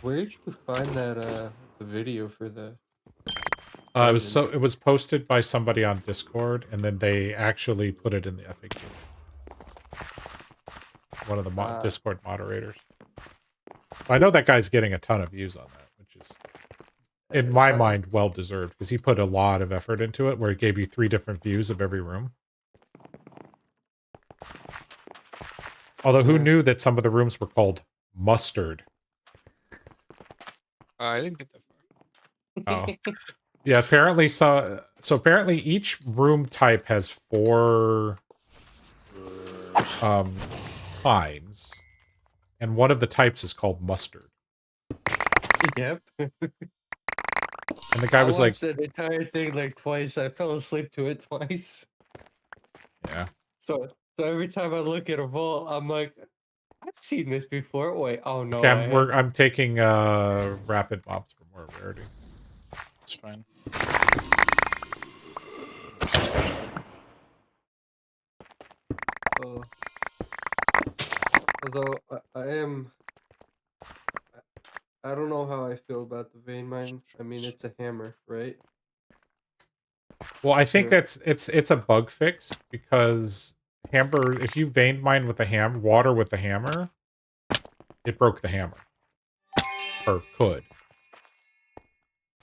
Where did you find that the video for the It was posted by somebody on Discord, and then they actually put it in the FAQ. One of the Discord moderators. I know that guy's getting a ton of views on that, which is, in my mind, well deserved because he put a lot of effort into it, where he gave you 3 different views of every room. Although, who knew that some of the rooms were called mustard? I didn't get that far. Oh. Yeah, apparently so apparently each room type has 4 pines, and one of the types is called mustard. Yep. And the guy was I like, watched that entire thing like twice. I fell asleep to it twice. yeah. So every time I look at a vault, I'm like, I've seen this before. Wait, oh no, Okay, I haven't. I'm taking rapid mobs for more rarity. It's fine. Although I don't know how I feel about the vein mine. I mean, it's a hammer, right? Well, I think Sure. it's a bug fix because if you vein mine with the water with the hammer, it broke the hammer. Or could.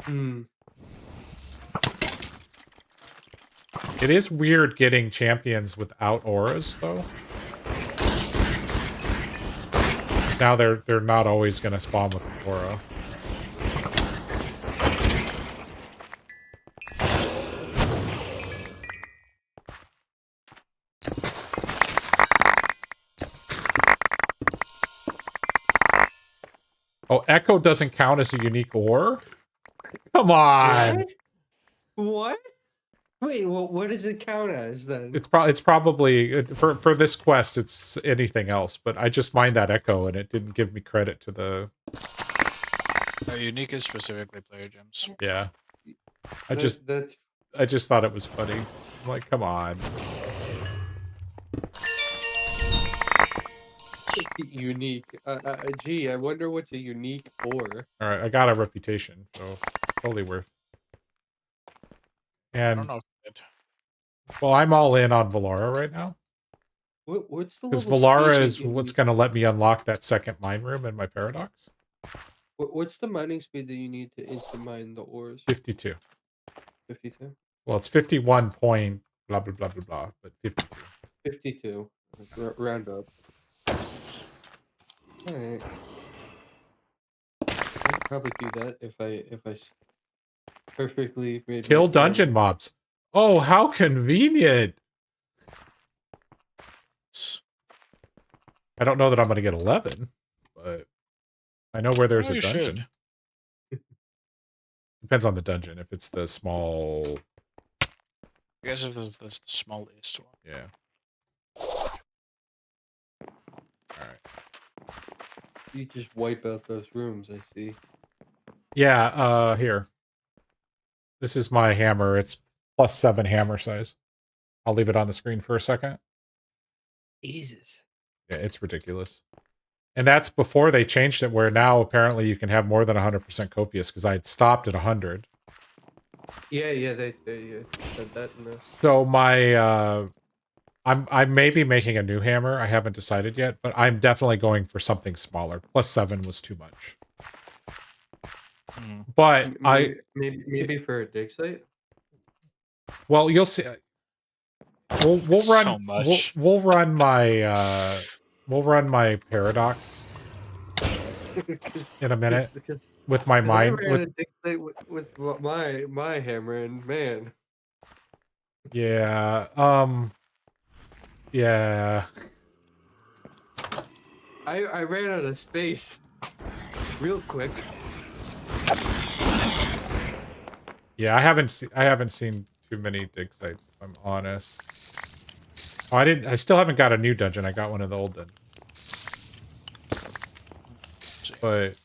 Hmm. It is weird getting champions without auras, though. Now they're not always going to spawn with an aura. Oh, Echo doesn't count as a unique ore? Come on! What? Wait, what does it count as then? It's probably for this quest. It's anything else, but I just mined that Echo and it didn't give me credit to the. Unique is specifically player gems. Yeah, I That's just thought it was funny. I'm like, come on. unique. Gee, I wonder what's a unique ore. All right, I got a reputation, so totally worth. I And don't know if it did. well, I'm all in on Valara right now What's the because level Valara spacing is you what's need? going to let me unlock that second mine room in my paradox. What's the mining speed that you need to instant mine the ores? 52. 52. Well, it's 51 point blah blah blah blah blah, but 52. 52. Round up. Alright. I'd probably do that if I perfectly made Kill my dungeon camera. mobs. Oh, how convenient! I don't know that I'm going to get 11, but I know where there's Oh, a you dungeon. should. Depends on the dungeon. If it's the small, I guess if that's the smallest one. yeah. All right. You just wipe out those rooms, I see. Yeah. Here. This is my hammer. It's +7 hammer size. I'll leave it on the screen for a second. Jesus. Yeah, it's ridiculous. And that's before they changed it, where now apparently you can have more than 100% copious, because I had stopped at 100. Yeah, they said that in the... So my I'm maybe making a new hammer. I haven't decided yet, but I'm definitely going for something smaller. +7 was too much. Mm. But maybe for a dig site. well, you'll see. We'll So run much. we'll run my paradox in a minute with my Because I mind ran with a dig site with my hammer, and man, yeah yeah. I ran out of space real quick. Yeah, I haven't seen too many dig sites, if I'm honest. Oh, I still haven't got a new dungeon. I got one of the old dungeons. But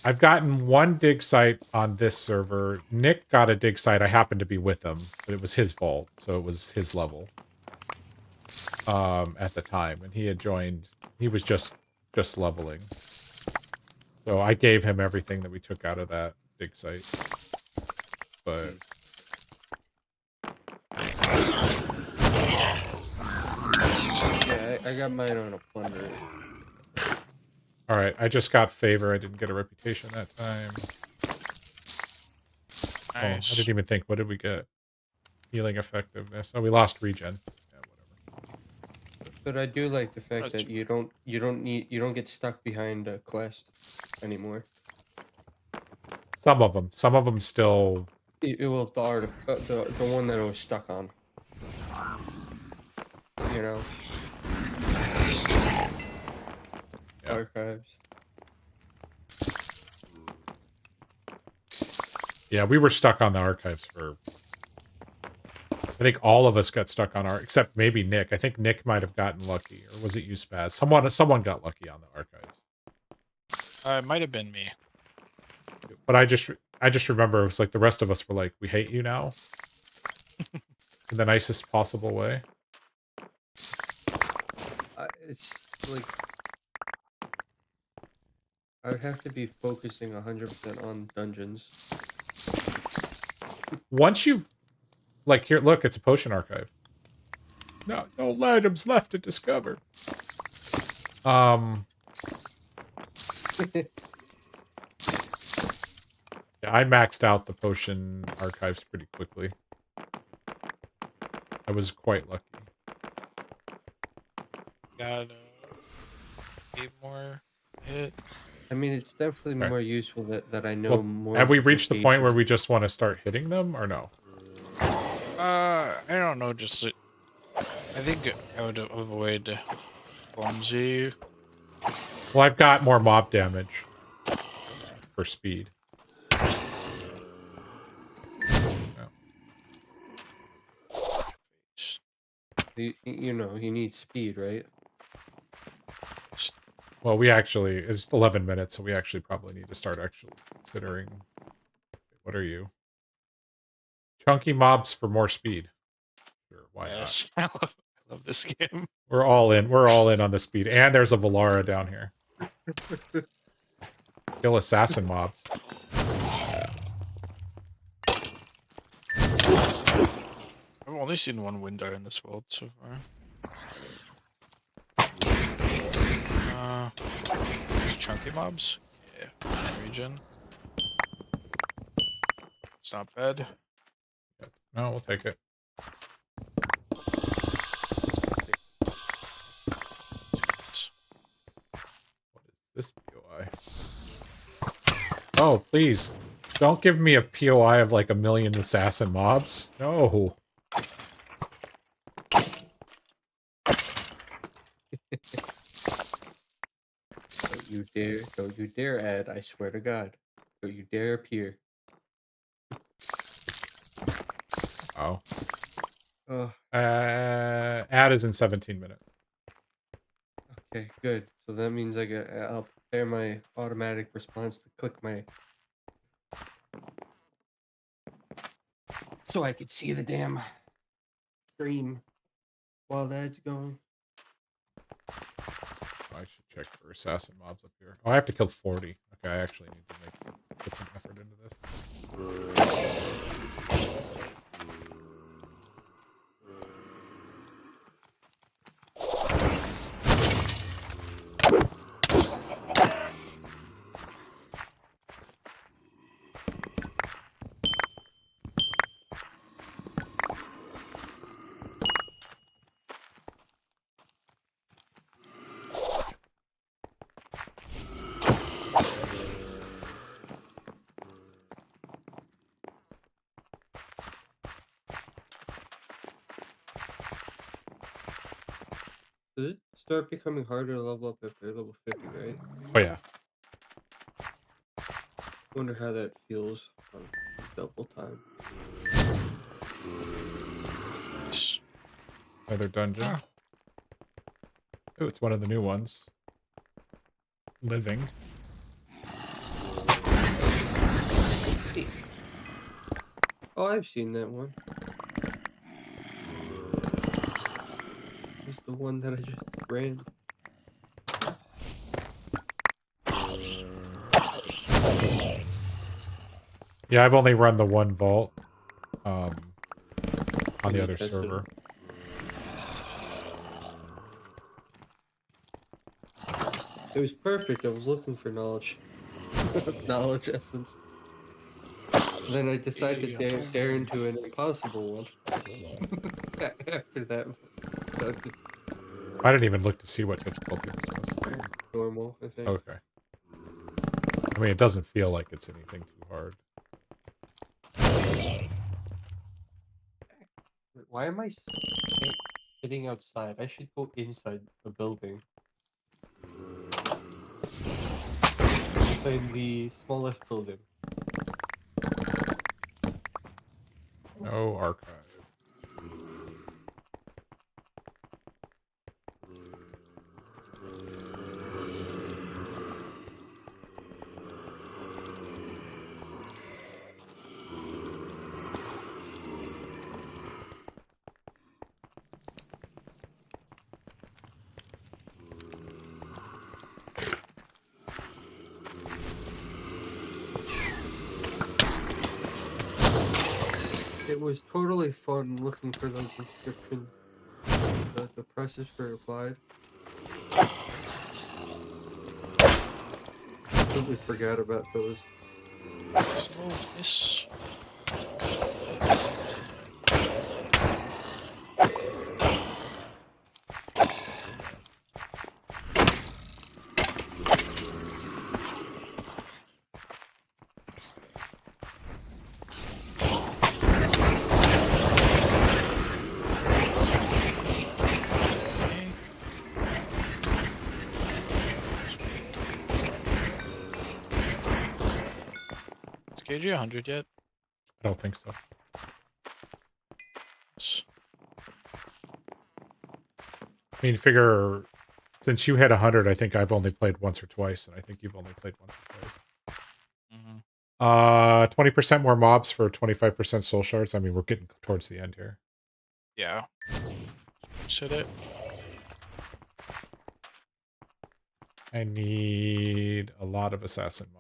I've gotten one dig site on this server. Nick got a dig site. I happened to be with him, but it was his fault, so it was his level. At the time, and he had joined. He was just leveling. So I gave him everything that we took out of that dig site. But Yeah, I got mine on a plunder. all right, I just got favor. I didn't get a reputation that time. Oh, I Nice. didn't even think. What did we get? Healing effectiveness. Oh, we lost regen. Yeah, whatever. But I do like the fact That's- that you don't get stuck behind a quest anymore. Some of them still. It will the one that I was stuck on. You know, Yeah. archives. Yeah, we were stuck on the archives for. I think all of us got stuck on except maybe Nick. I think Nick might have gotten lucky, or was it you, Spaz? Someone got lucky on the archives. it might have been me. But I just remember it was like the rest of us were like, we hate you now. In the nicest possible way. It's like I would have to be focusing 100% on dungeons. Once you like here, look, it's a potion archive. No items left to discover. Yeah, I maxed out the potion archives pretty quickly. I was quite lucky. Got 8 more hit. I mean, it's definitely Okay. more useful that I know Well, more. have we reached the point where locations. we just want to start hitting them, or no? I don't know. Just I think I would avoid clumsy. Well, I've got more mob damage for speed. You know, you need speed, right? Well, it's 11 minutes, so we actually probably need to start actually considering. What are you? Chunky mobs for more speed. Sure, why Yes, I love this game. not? We're all in. We're all in on the speed. And there's a Valara down here. Kill assassin mobs. I've only seen one window in this vault so far. These chunky mobs? Yeah, region. It's not bad. Yep. No, we'll take it. What is this POI? Oh, please. Don't give me a POI of like 1,000,000 assassin mobs. No. Don't you dare add, I swear to God. Don't you dare appear. Oh. Oh, Ad is in 17 minutes. okay, good. So that means I'll prepare my automatic response to click my so I could see the damn stream while that's going. Oh, I should check for assassin mobs up here. Oh, I have to kill 40. Okay, I actually need to put some effort into this. Does it start becoming harder to level up after level 50, right? Oh yeah. Wonder how that feels on double time. Nice. Another dungeon. Ah, Oh, it's one of the new ones. Living. Hey. Oh, I've seen that one. It's the one that I just ran. Yeah, I've only run the one vault. On Can the you other test it? server. It was perfect. I was looking for knowledge. Knowledge essence. Then I decided to dare into an impossible one. After that, I didn't even look to see what difficulty this was. normal, I think. Okay. I mean, it doesn't feel like it's anything too hard. Why am I sitting outside? I should go inside the building. In the smallest building. No archive. It was totally fun looking for those inscriptions. The presses for applied. Completely forgot about those. slowness. Okay. Is KG 100 yet? I don't think so. Yes. I mean, figure since you had 100, I think I've only played once or twice, and I think you've only played once or twice. 20% more mobs for 25% soul shards. I mean, we're getting towards the end here. Yeah. Should it? I need a lot of assassin mobs.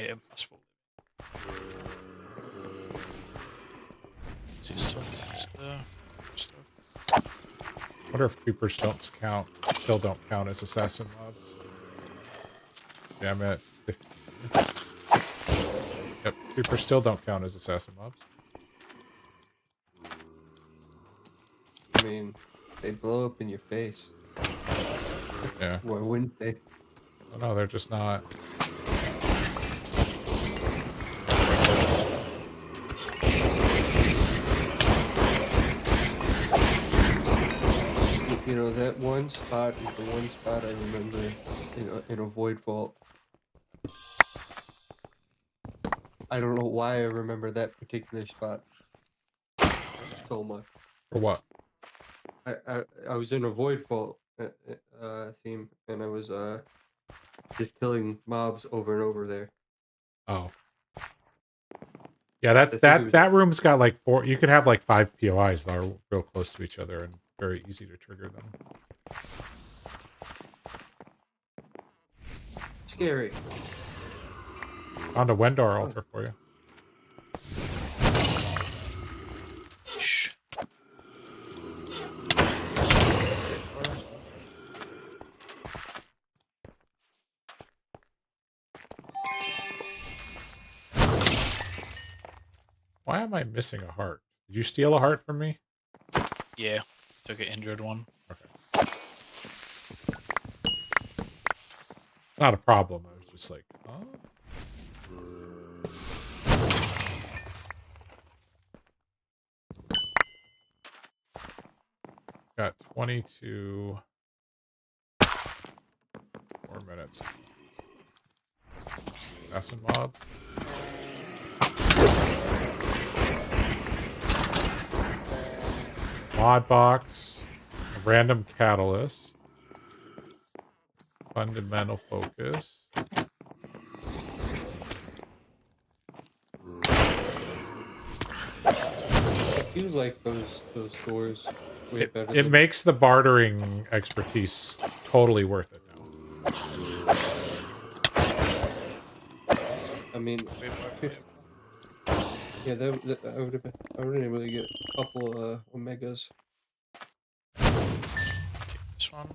Impossible. Is he still needs the stuff? Wonder if creepers still don't count as assassin mobs. Yeah, I'm at 50. Yep, creepers still don't count as assassin mobs. I mean, they blow up in your face. Yeah. Why wouldn't they? Oh, no, they're just not. You know, that one spot is the one spot I remember in a void vault. I don't know why I remember that particular spot so much. For what? I was in a void vault theme, and I was just killing mobs over and over there. Oh. Yeah, that's I think it was that room's got like 4. You can have like 5 POIs that are real close to each other and very easy to trigger them. scary. Found a Wendar altar for you. Shh. Why am I missing a heart? Did you steal a heart from me? Yeah. Took an injured one. Okay. Not a problem. I was just like, oh. Got 22 more minutes. Assassin mobs. Mod box. A random catalyst. Fundamental focus. I do like those doors way better It than makes the bartering expertise totally worth it now. I mean, Way more yeah, that I would have been. I would able to get a couple omegas. this one.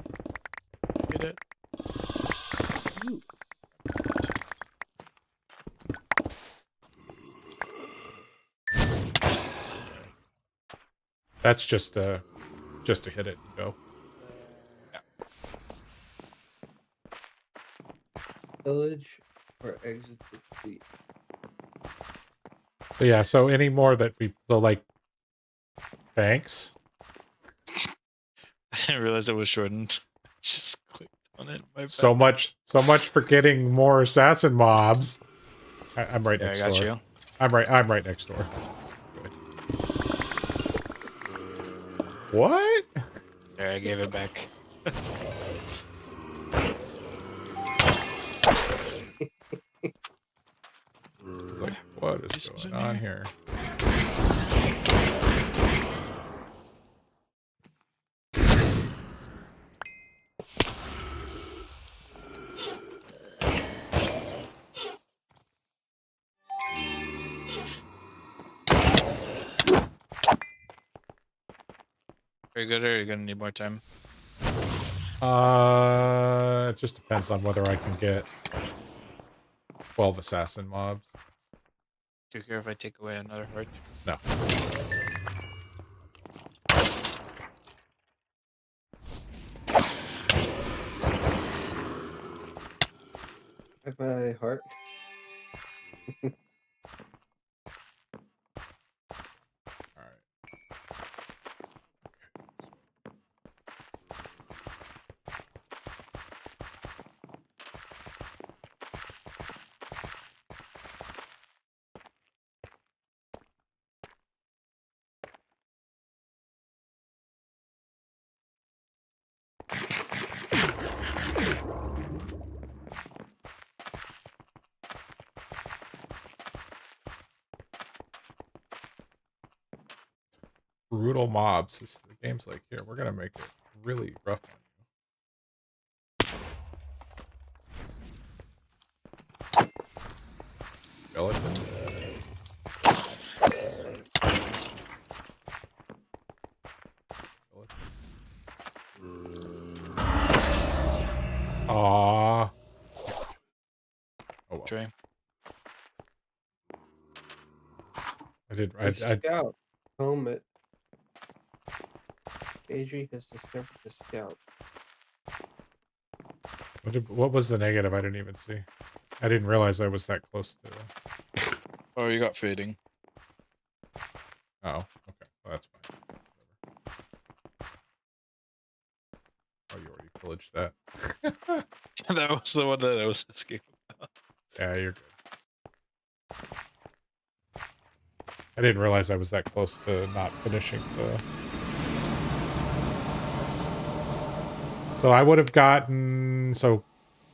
Get it? Ooh. That's just to hit it and go. Village or exit the fleet. But yeah, so any more that like, thanks. I didn't realize it was shortened. Just clicked on it. My So bad. much for getting more assassin mobs. I'm right Yeah, I next got door. you. I'm right next door. Good. What? There, I gave it back. Like, what is Pieces going in on here. here? Very good, or are you gonna need more time? It just depends on whether I can get 12 assassin mobs. Do you care if I take away another heart? No. Bye, heart. All right. Brutal mobs. The game's like, here, we're gonna make it really rough on you. Skeleton. Aww. Oh well. Trey. A scout helmet. AG has discovered the scout. What was the negative? I didn't even see. I didn't realize I was that close to. Oh, you got fading. Oh, okay. Well, that's fine. Whatever. Oh, you already pillaged that. That was the one that I was asking about. Yeah, you're good. I didn't realize I was that close to not finishing the. So I would have gotten. So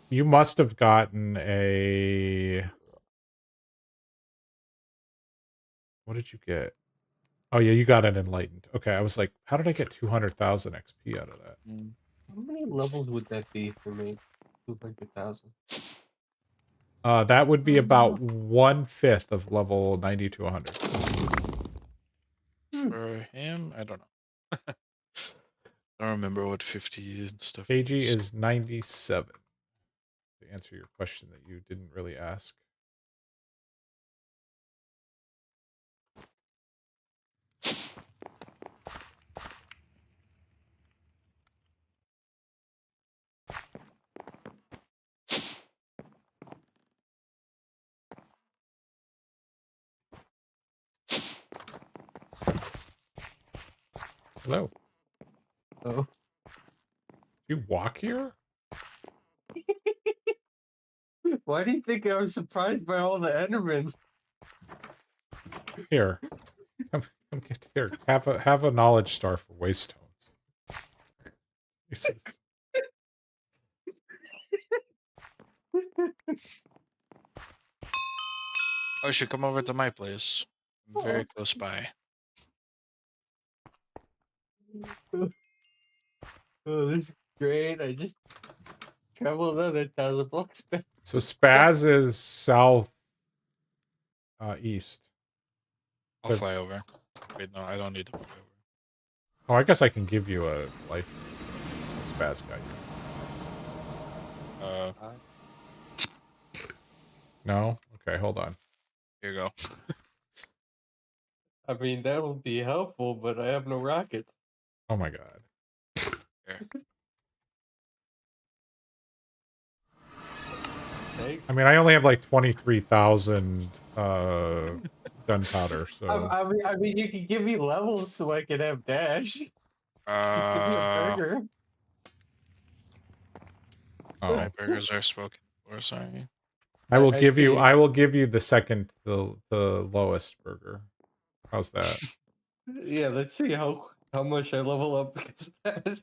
you must have gotten a. What did you get? Oh yeah, you got an enlightened. Okay, I was like, how did I get 200,000 XP out of that? How many levels would that be for me? 200,000. That would be about 1/5 of level 90 to 100. For him, I don't know. I don't remember what 50 and stuff KG is. is 97. To answer your question that you didn't really ask. Hello. Oh. You walk here? Why do you think I was surprised by all the Endermen? Here. Come get here. Have a knowledge star for waste stones. Jesus. Oh, you should come over to my place. I'm very close by. Oh, this is great. I just traveled another 1,000 blocks back. So Spaz is south east. I'll So- fly over. Wait, no, I don't need to fly over. Oh, I guess I can give you a like Spaz guy. No? Okay, hold on. Here you go. I mean, that would be helpful, but I have no rockets. Oh my god. Here. Thanks. I mean, I only have like 23,000 gunpowder, so I mean, you can give me levels so I can have dash. Just give me a burger. oh. My burgers are spoken for. Sorry. I will I give you see. I will give you the second the lowest burger. How's that? Yeah, let's see how much I level up because of that.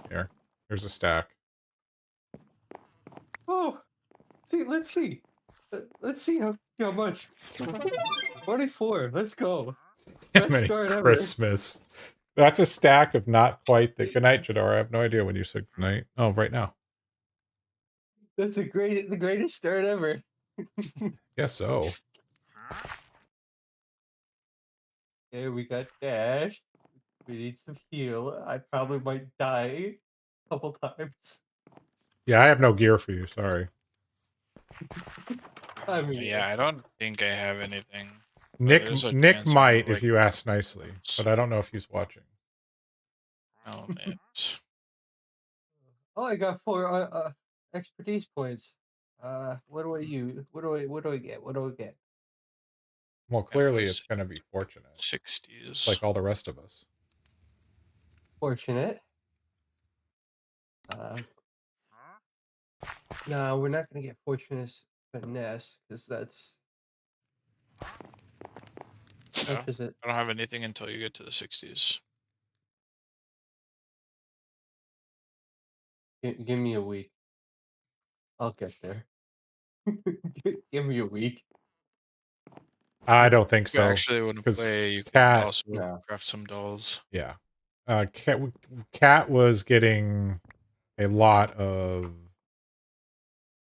Here. Here's a stack. Oh, see, let's see. Let's see how much. 24. Let's go. Best Merry start ever. Christmas. That's a stack of not quite the good night, Jadar. I have no idea when you said good night. Oh, right now. That's the greatest start ever. Guess so. Okay, we got dash. We need some heal. I probably might die a couple times. Yeah, I have no gear for you, sorry. I mean, Yeah, I don't think I have anything. Nick there's a Nick chance I might have, if like, you ask nicely, but I don't know if he's watching. elements. oh, I got 4 expertise points. What do I use? What do I get? What do I get? Well, Yeah, clearly those it's going to be fortunate, 60s. like all the rest of us. Fortunate. No, we're not gonna get fortunate finesse because that's Yeah, much is it? I don't have anything until you get to the 60s. Give me a week. I'll get there. Give me a week. I don't think If you so. actually want to 'Cause play, you can Cat, also No. craft some dolls. yeah. Cat was getting a lot of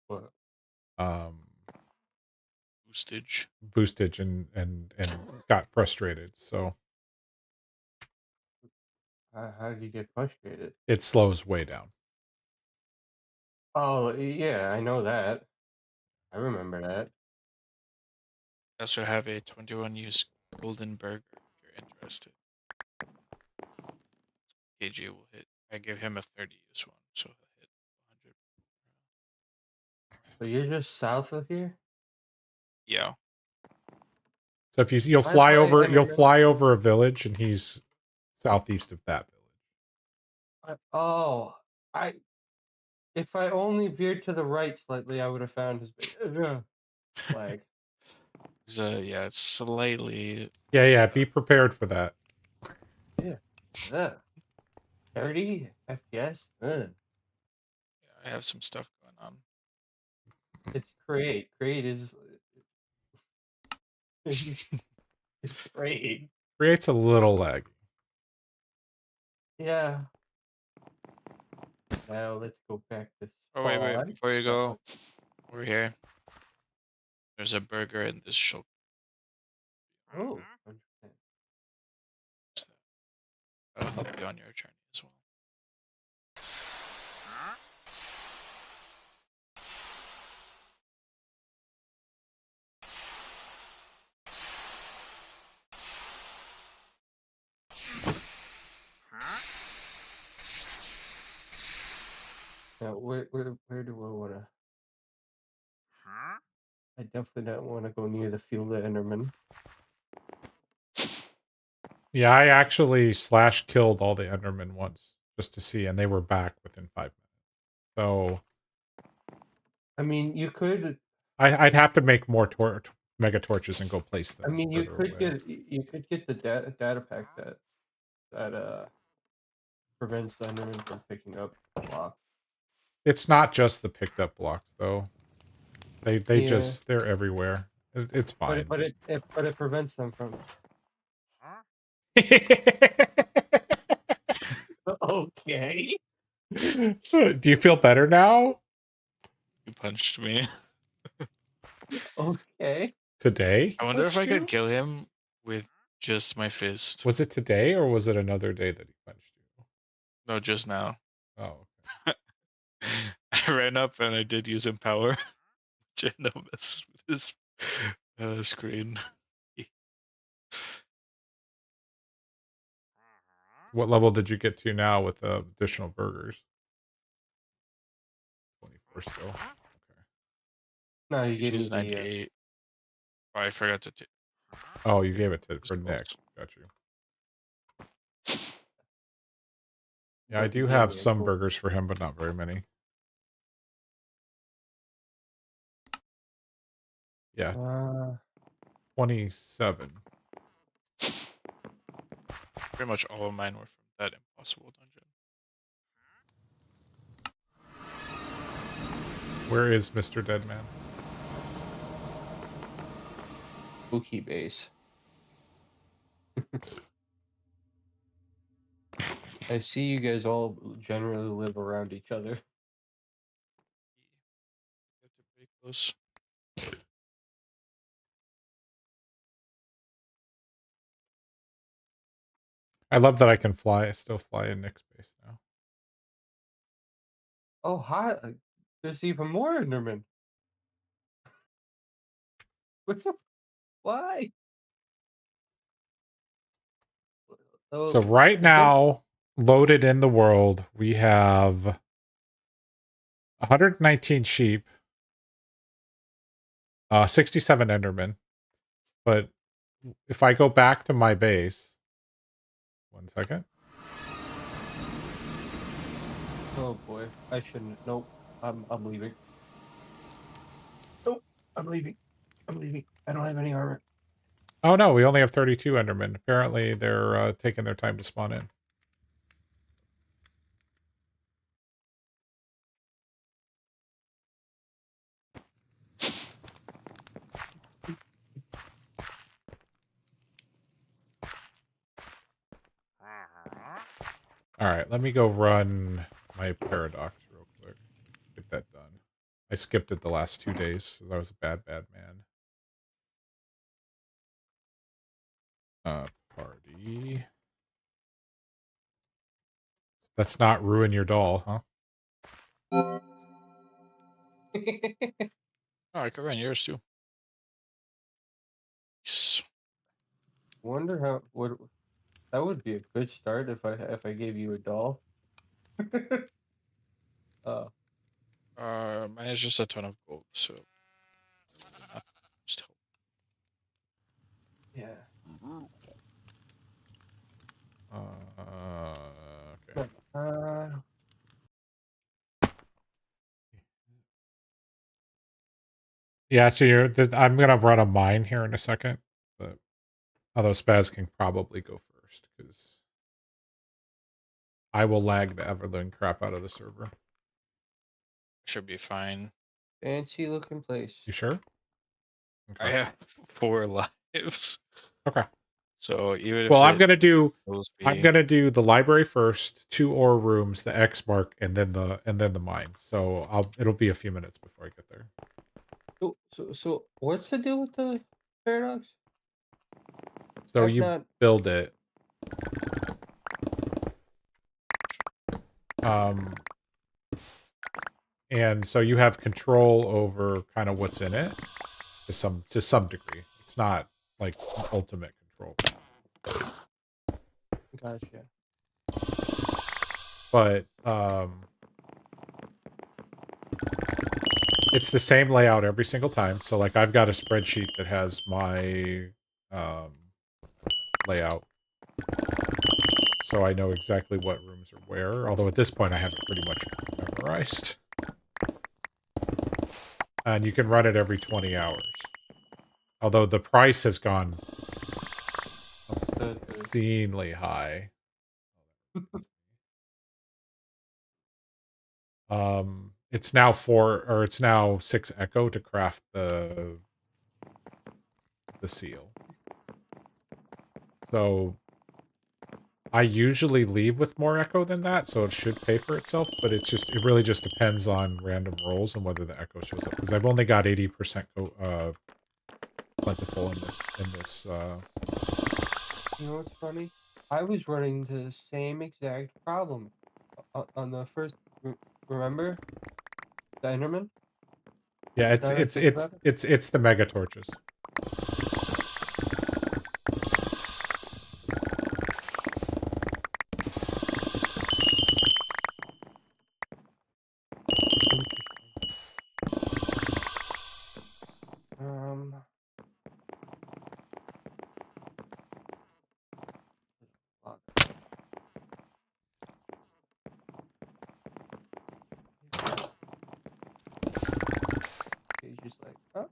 What? Boostage. boostage and got frustrated. So How did you get frustrated? it slows way down. Oh yeah, I know that. I remember that. I also have a 21 use golden burger if you're interested. KG will hit. I give him a 30 use one, so he'll hit 100. So you're just south of here? Yeah. So if you'll I play you'll Enderman. fly over a village and he's southeast of that village. I if I only veered to the right slightly, I would have found his flag. Yeah, it's slightly. Yeah, be prepared for that. Yeah. 30 FPS. Yeah, I have some stuff going on. It's create. Create is it's great. Creates a little lag. Yeah. Now let's go back to Oh wait, spawn. before you go, over here. There's a burger in this shop. Oh. That'll help you on your journey as well. Now where do I wanna I definitely don't wanna go near the field of Enderman. Yeah, I actually slash killed all the Endermen once just to see, and they were back within 5 minutes. So I mean, you could. I'd have to make more mega torches and go place them I mean, further away. you could get the data pack that prevents the Enderman from picking up blocks. It's not just the picked up blocks though. They Yeah, they're everywhere. It's fine. but it prevents them from. Okay. Do you feel better now? You punched me. Okay. Today? I wonder if I Punched you? could kill him with just my fist. Was it today or was it another day that he punched you? No, just now. Oh, I ran up and I did use Empower, which ended up mess with his screen. what level did you get to now with the additional burgers? 24 still. Okay. No, you gave me She's the 98. Oh, I forgot to take. Oh, you gave it to It's for Nick. close. Got you. Yeah, I you do gave have me a some gold. burgers for him, but not very many. Yeah, Uh, 27. Pretty much all of mine were from that impossible dungeon. Where is Mr. Deadman? spooky base. I see you guys all generally live around each other. Pretty close. I love that I can fly. I still fly in Nick's base now. Oh, hi. There's even more Enderman. What's up? Why? So Oh, right now, loaded in the world, we have 119 sheep, 67 Endermen. But if I go back to my base, 1 second. oh boy, I shouldn't. Nope, I'm leaving. Nope, I'm leaving. I'm leaving. I don't have any armor. Oh no, we only have 32 Endermen. Apparently, they're taking their time to spawn in. All right, let me go run my paradox real quick. Get that done. I skipped it the last 2 days, so I was a bad man. Party. Let's not ruin your doll, huh? Oh, I could run yours too. Nice. Wonder how would that would be a good start if I gave you a doll. uh, Mine is just a ton of gold, so not just help. yeah. Okay. Yeah, so I'm gonna run a mine here in a second, but although Spaz can probably go first because I will lag the everling crap out of the server. Should be fine. Fancy looking place. You sure? I Okay. have 4 lives, Okay. so even if Well, I'm it gonna do kills I'm me, gonna do the library first, 2 ore rooms, the X mark, and then the mine. So it'll be a few minutes before I get there. So what's the deal with the paradox? So I've you not. build it. Um, and so you have control over kind of what's in it to some degree. It's not like ultimate control, Gotcha. but it's the same layout every single time. So like I've got a spreadsheet that has my layout, so I know exactly what rooms are where. Although at this point I have it pretty much memorized. And you can run it every 20 hours. Although the price has gone obscenely high. It's now 6 echo to craft the seal. So I usually leave with more echo than that, so it should pay for itself, but it really just depends on random rolls and whether the echo shows up. Because I've only got 80% plentiful in this You know what's funny? I was running into the same exact problem on the first. Remember, the Enderman? yeah, Now that I think about it? it's the mega torches. He's just like, oh,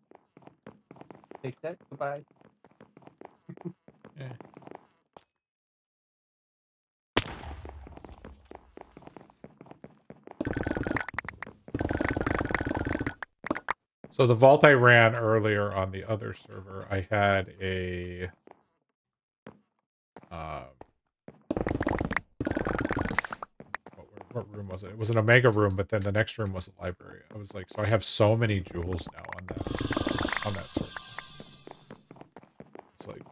take that, goodbye. Yeah. So the vault I ran earlier on the other server, I had a what room was it? It was an Omega room, but then the next room was a library. I was like, so I have so many jewels now on that server. It's like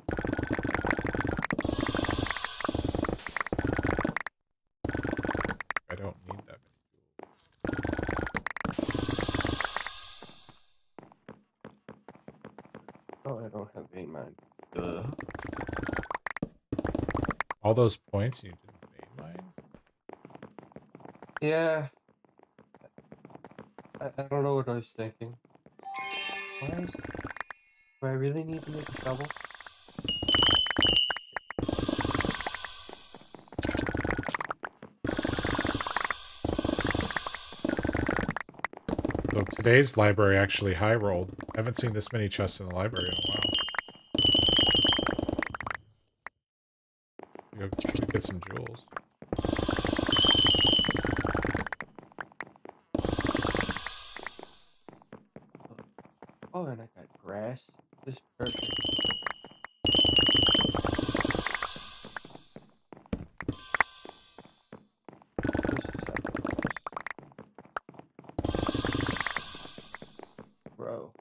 I don't need that many jewels. Oh, I don't have vein mine. All those points you didn't vein mine? Yeah. I don't know what I was thinking. Do I really need to make a shovel? So today's library actually high rolled. I haven't seen this many chests in the library in a while. You should get some jewels. Oh, and I got grass. This is perfect. Bro.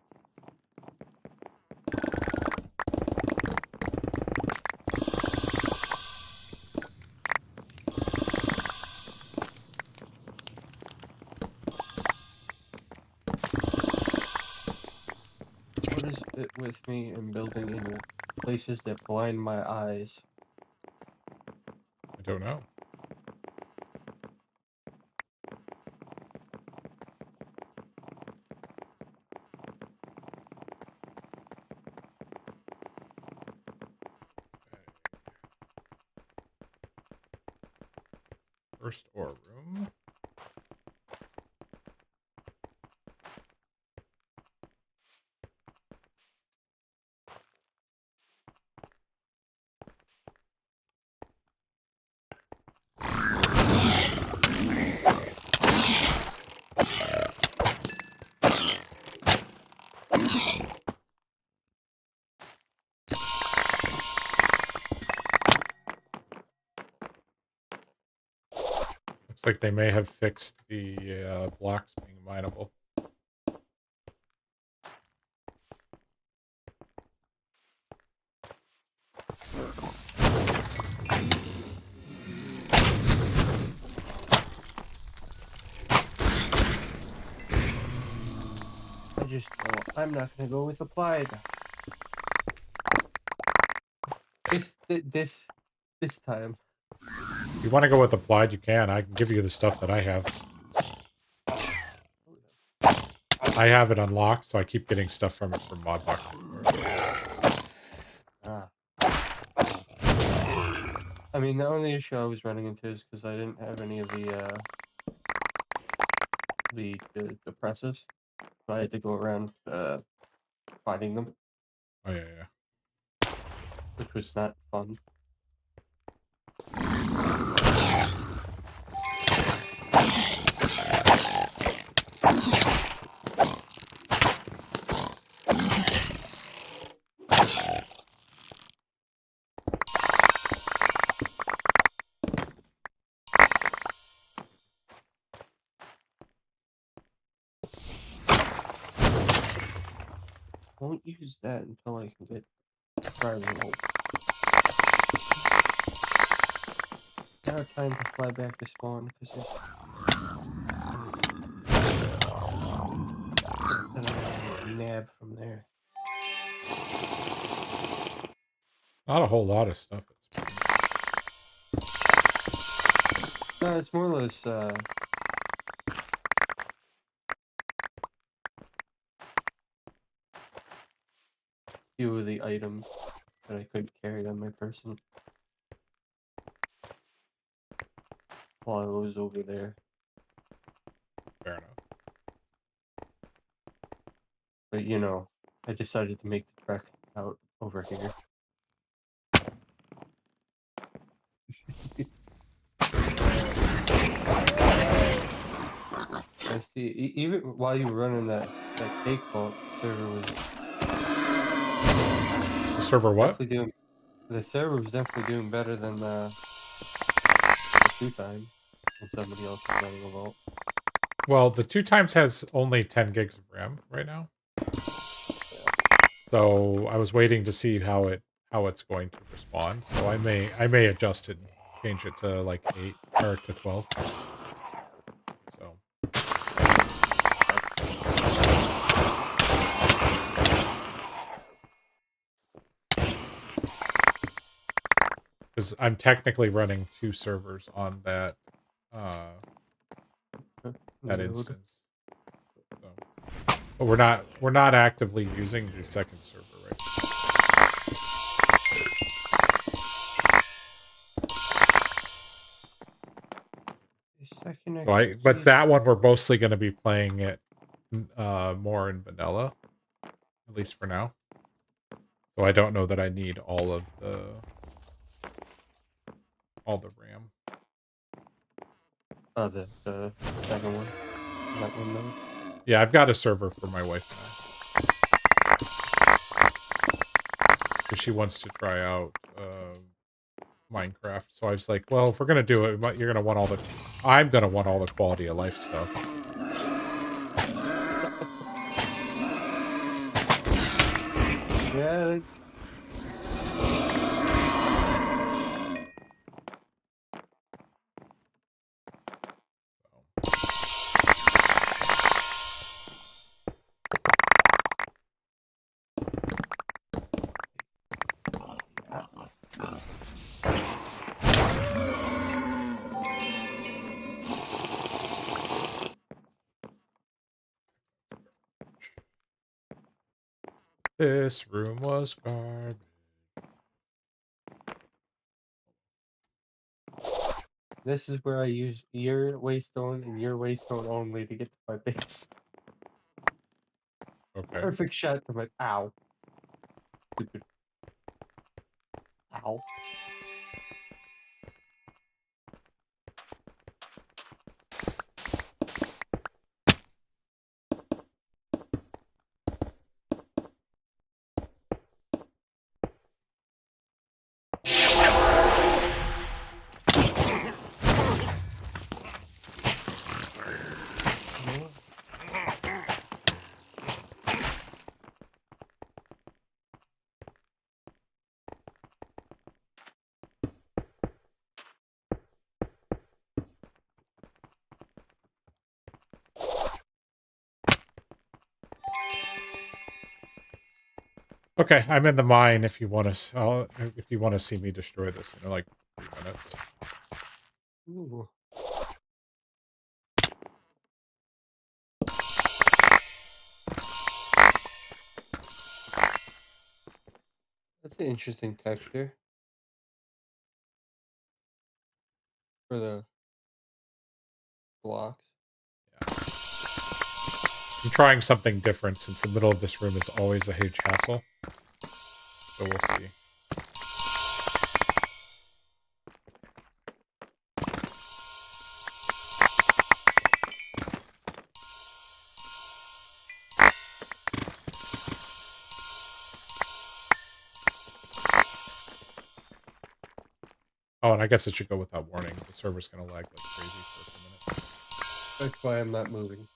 What is it with me and building in places that blind my eyes? I don't know. First ore room. Looks like they may have fixed the blocks being mineable. I'm not gonna go with applied. This time. If you want to go with applied, you can. I can give you the stuff that I have. I have it unlocked, so I keep getting stuff from it from Modbox. I mean, the only issue I was running into is because I didn't have any of the presses. So I had to go around finding them, Oh yeah. which was not fun. Won't use that until I can get driving roll. Now time to fly back to spawn because there's something I want to nab from there. Not a whole lot of stuff. No, it's more or less few of the items that I couldn't carry on my person while I was over there. Fair enough. But you know, I decided to make the trek out over here. I see. Even while you were running that cake vault, server was The server what? definitely doing. The server was definitely doing better than the 2 times when somebody else was running a vault. Well, the 2 times has only 10 gigs of RAM right now. So I was waiting to see how it's going to respond. So I may adjust it and change it to like 8 or to 12. So because I'm technically running 2 servers on that Node. instance. So, but we're not actively using the second server right now. So but that one we're mostly going to be playing it more in vanilla, at least for now. So I don't know that I need all the RAM. Oh, the second one. That one though. Yeah, I've got a server for my wife and I. Because she wants to try out Minecraft. So I was like, well, if we're gonna do it, you're gonna want I'm gonna want all the quality of life stuff. Yeah. This room was garbage. This is where I use your waystone and your waystone only to get to my base. Okay. Perfect shot to my ow. Stupid. Ow. Okay, I'm in the mine if you want to see me destroy this in like 3 minutes. Ooh. That's an interesting texture. For the blocks. I'm trying something different since the middle of this room is always a huge hassle. So we'll see. Oh, and I guess it should go without warning. The server's gonna lag like crazy for a few minutes. That's why I'm not moving.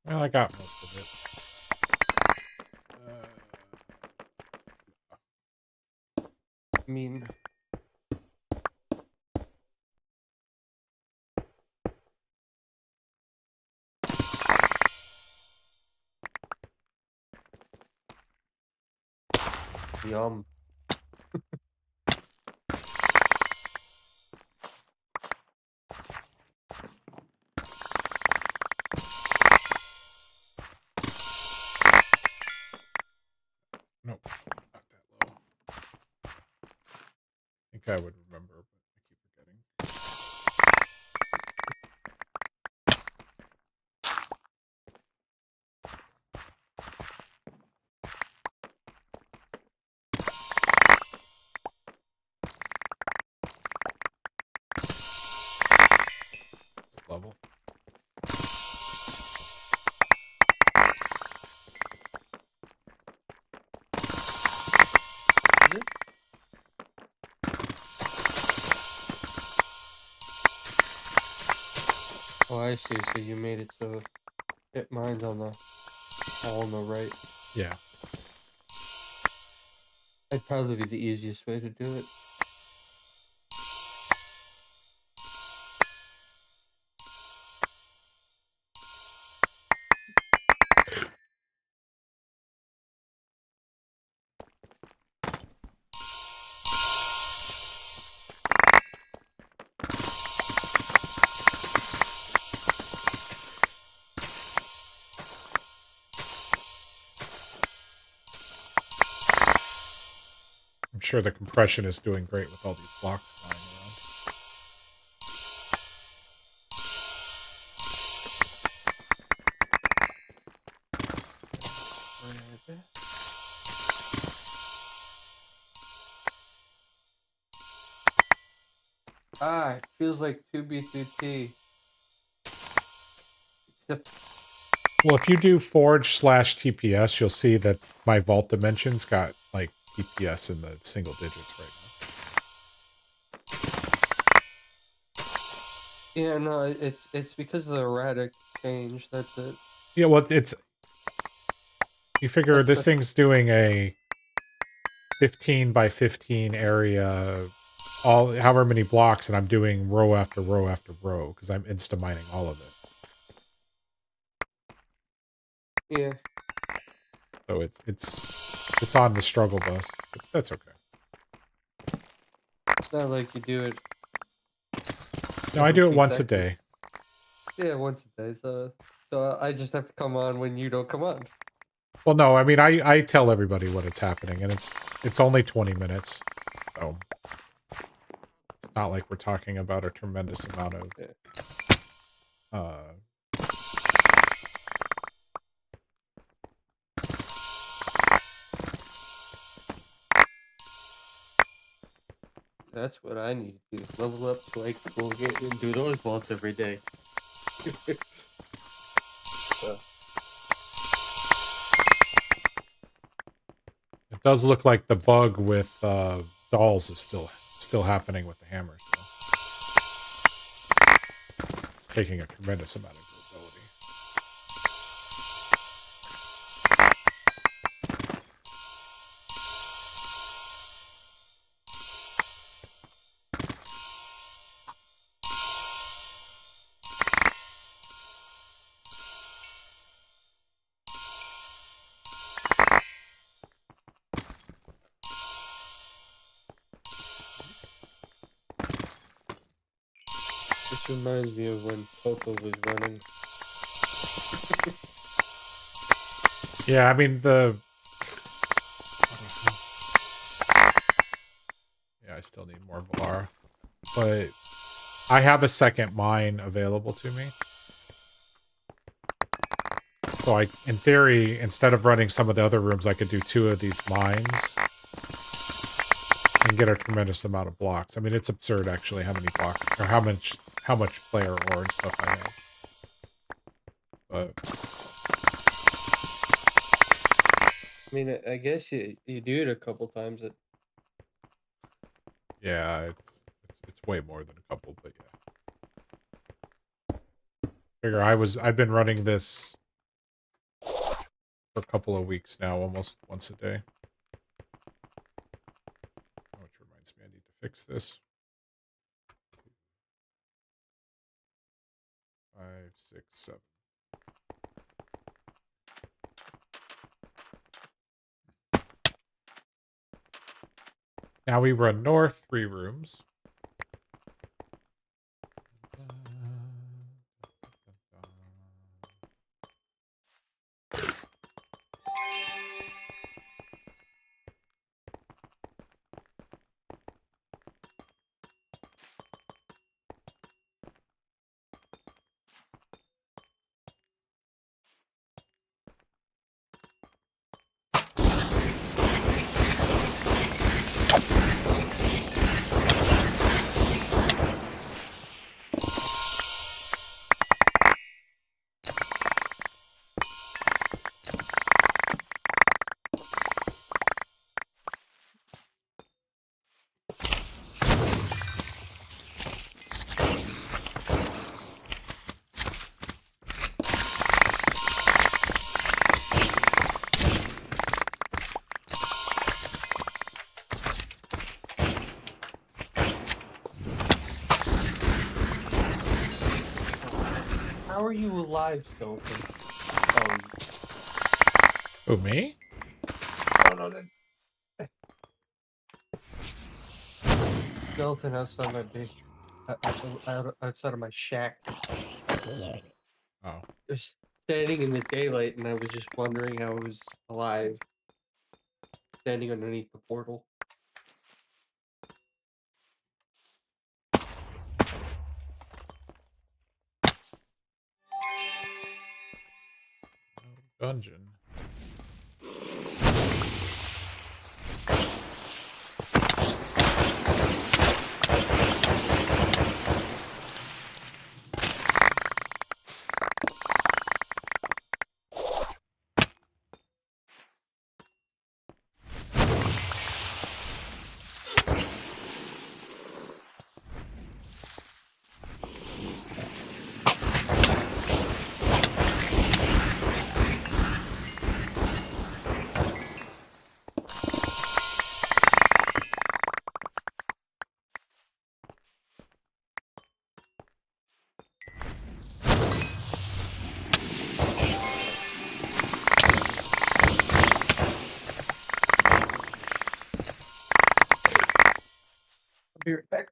Well, I got most of it. I mean, yum. Nope, not that low. I think I would remember, but I keep forgetting. It's level. Is it? Oh, I see. So you made it so mine's on the all on the right. Yeah. That'd probably be the easiest way to do it. I'm sure the compression is doing great with all these blocks flying Right. Ah, it feels like 2B2T. Except Well, if you do forge/TPS, you'll see that my vault dimensions got like TPS in the single digits right now. yeah, no, it's because of the erratic change. That's it. Yeah, well, it's you figure That's this the- thing's doing a 15 by 15 area, all however many blocks, and I'm doing row after row after row because I'm insta mining all of it. Yeah. So it's on the struggle bus. But that's okay. It's not like you do it. No, I every do it 2 once a seconds. day. Yeah, once a day. So I just have to come on when you don't come on. Well, no, I mean I tell everybody when it's happening, and it's only 20 minutes, so it's not like we're talking about a tremendous amount of That's what I need to do. Level up so I can go get and do those vaults every day. It does look like the bug with dolls is still happening with the hammers, though. It's taking a tremendous amount of durability. This reminds me of when Coco was running. Yeah, I mean yeah, I still need more Valara, but I have a second mine available to me. So in theory, instead of running some of the other rooms, I could do 2 of these mines and get a tremendous amount of blocks. I mean, it's absurd actually how many blocks or how much player ore and stuff I have. But I mean, I guess you do it a couple times. yeah, it's way more than a couple, but yeah. Figure I've been running this for a couple of weeks now, almost once a day. Which reminds me, I need to fix this. 5, 6, 7. Now we run north 3 rooms. How are you alive, Skeleton? Oh, me? No. Skeleton outside my base, outside of my shack. Oh. They're standing in the daylight, and I was just wondering how I was alive, standing underneath the portal. Dungeon. I'll be right back.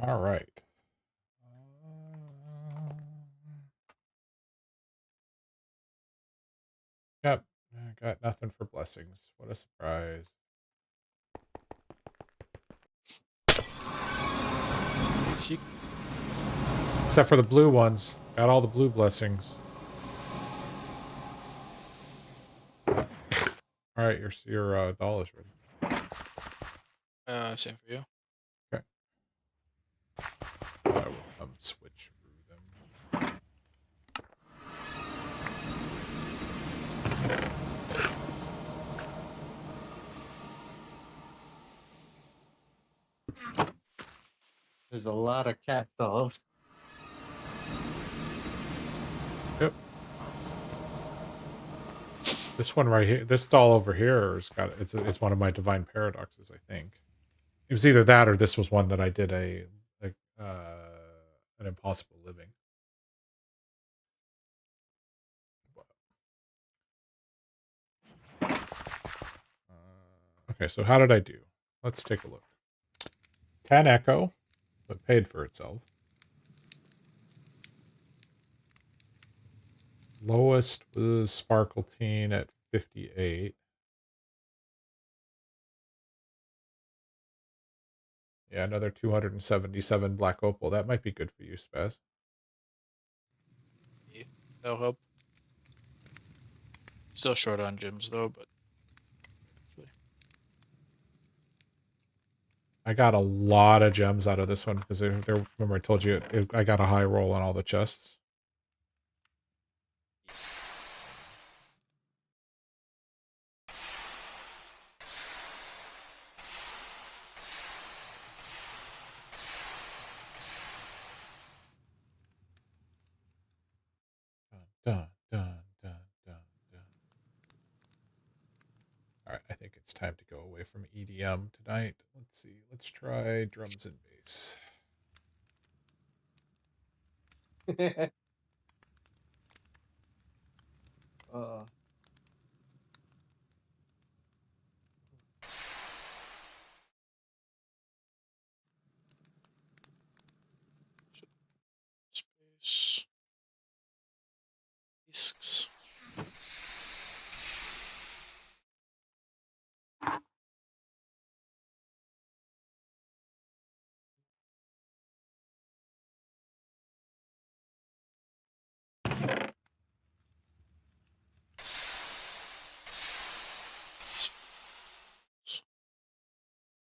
All right. Yep. I got nothing for blessings. What a surprise. See, Except for the blue ones. Got all the blue blessings. All right, your doll is ready. same for you. Okay. I will switch through them. There's a lot of cat dolls. Yep. This one right here, this doll over here has got it's one of my divine paradoxes, I think. It was either that or this was one that I did an impossible living. Okay, so how did I do? Let's take a look. 10 echo, but paid for itself. Lowest was Sparkletine at 58. Yeah, another 277 Black Opal. That might be good for you, Spaz. Yeah, that'll help. Still short on gems though, but I got a lot of gems out of this one because remember I told you I got a high roll on all the chests. Dun, dun, dun, dun, dun. All right, I think it's time to go away from EDM tonight. Let's see. Let's try drums and bass. uh, space discs.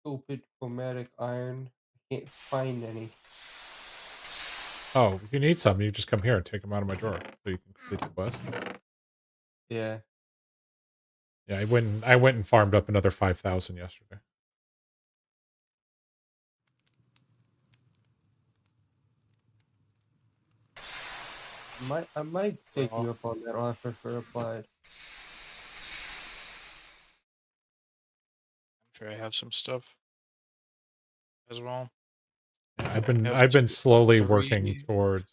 Stupid chromatic iron. I can't find any. Oh, if you need some, you just come here and take them out of my drawer so you can complete the quest. Yeah. Yeah, I went and farmed up another 5,000 yesterday. I might take you up on that offer for applied. I'm sure I have some stuff as well. Yeah, I have I've been slowly working 3. towards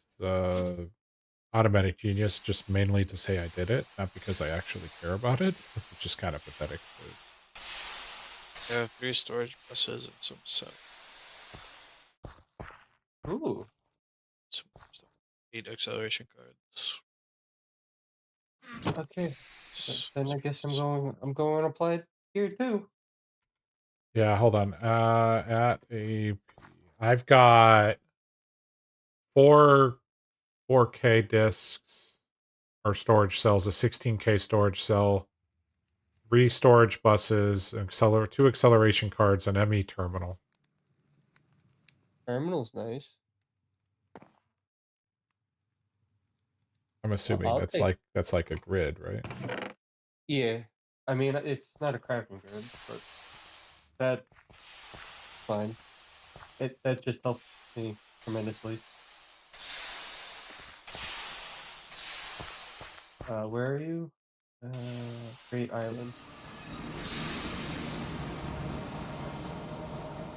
automatic genius, just mainly to say I did it, not because I actually care about it. It's just kind of pathetic. I have 3 storage buses and some set. Ooh. Some stuff. 8 acceleration cards. Okay. Then I guess I'm going applied here too. Yeah, hold on. I've got 4K discs or storage cells, a 16K storage cell, 3 storage buses, 2 acceleration cards, an ME terminal. Terminal's nice. I'm assuming I'll take. that's like a grid, right? Yeah. I mean, it's not a crafting grid, but that's fine. That just helps me tremendously. Where are you? Great Island.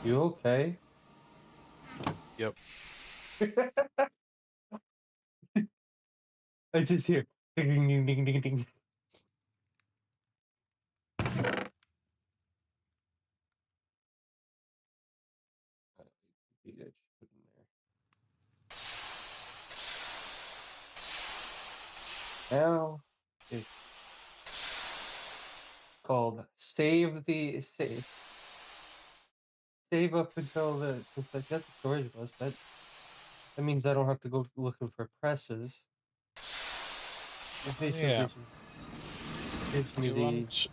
You okay? Yep. I just hear ding ding ding ding ding. Now it's called save up until since I got the storage bus. That means I don't have to go looking for presses. The Oh feature yeah. gives Do me you the want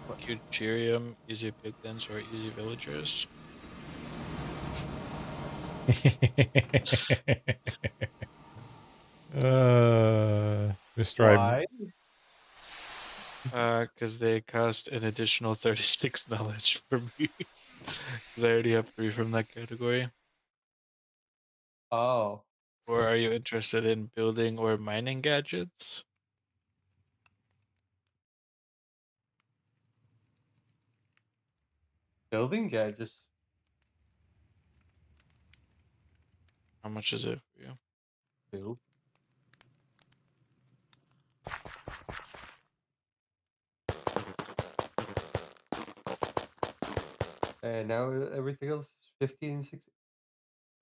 what, Cuturium, Easy Pickens, or Easy Villagers? Mr. I, why? Because they cost an additional 36 knowledge for me. Because I already have 3 from that category. Oh, Or are you interested in building or mining gadgets? building gadgets. How much is it for you? Too. And now everything else is 15 and 16.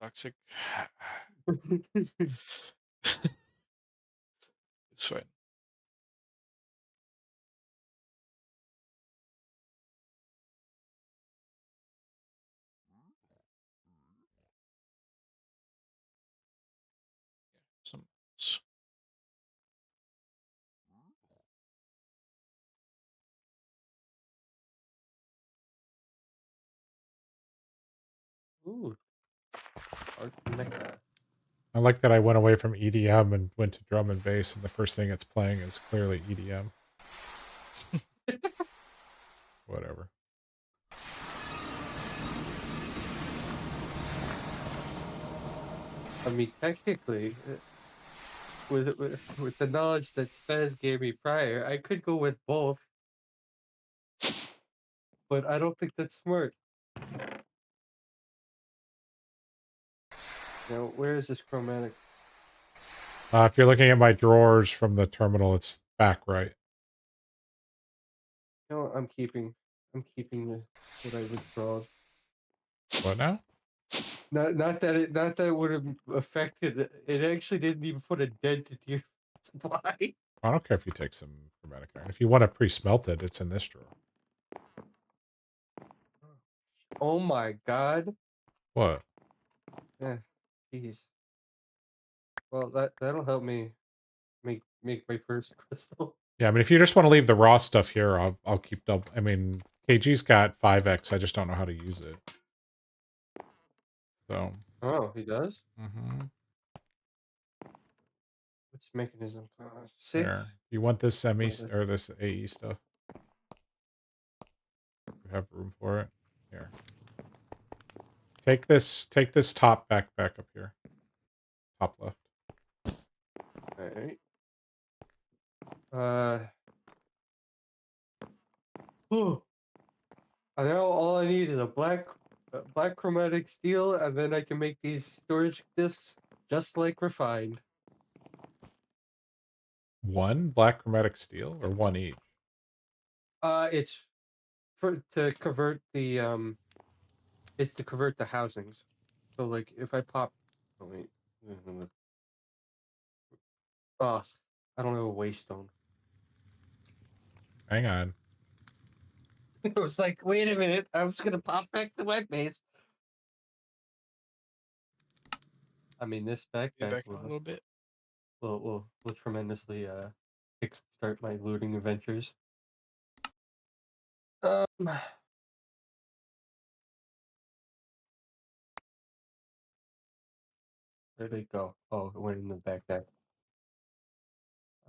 Toxic. It's fine. Some Ooh, hard to connect that. I like that I went away from EDM and went to drum and bass, and the first thing it's playing is clearly EDM. Whatever. I mean, technically, with the knowledge that Spaz gave me prior, I could go with both, but I don't think that's smart. Now, where is this chromatic? If you're looking at my drawers from the terminal, it's back right. No, I'm keeping what I withdraw. What now? Not that it would have affected it. It actually didn't even put a dent into your supply. I don't care if you take some chromatic iron. If you want to pre-smelt it, it's in this drawer. Oh my god. What? Yeah, jeez. Well, that'll help me make my first crystal. Yeah, I mean, if you just want to leave the raw stuff here, I'll keep double. I mean, KG's got 5x. I just don't know how to use it. So. Oh, he does. Mm-hmm. What's mechanism? 6. There. You want this semi No, that's or this AE stuff? You have room for it. Here. Take this top back up here. Top left. all right. Uh, whew. Now all I need is a black chromatic steel, and then I can make these storage discs just like refined. One black chromatic steel or one each? It's for to convert the it's to convert the housings. So like if I pop, oh wait, oh, I don't have a waystone. Hang on. It was like, wait a minute, I was gonna pop back the web base. I mean, this get backpack back in a little bit. will tremendously kickstart my looting adventures. Where would they go? Oh, it went in the backpack.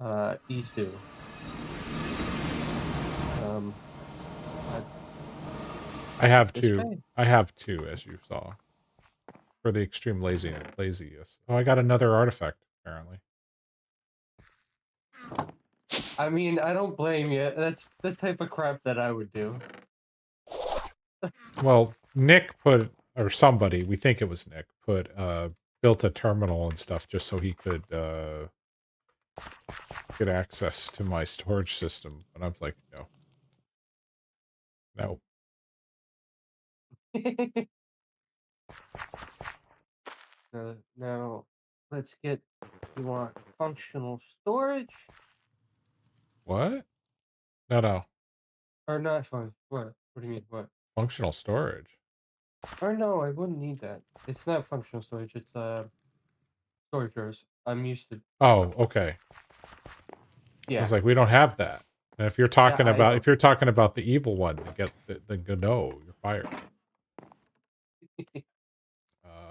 E2. Um, I have this two. way. I have two, as you saw. For the extreme laziest. Oh, I got another artifact, apparently. I mean, I don't blame you. That's the type of crap that I would do. Well, Nick put, or somebody, we think it was Nick, built a terminal and stuff just so he could get access to my storage system. And I was like, no. No. Now, let's get. You want functional storage? What? No. Or not fun. What? What do you mean? What? Functional storage. Or no, I wouldn't need that. It's not functional storage. It's storage drawers. I'm used to. Oh, okay. I Yeah, was like, we don't have that. And if you're yeah, talking I about know. the evil one, then go no, you're fired.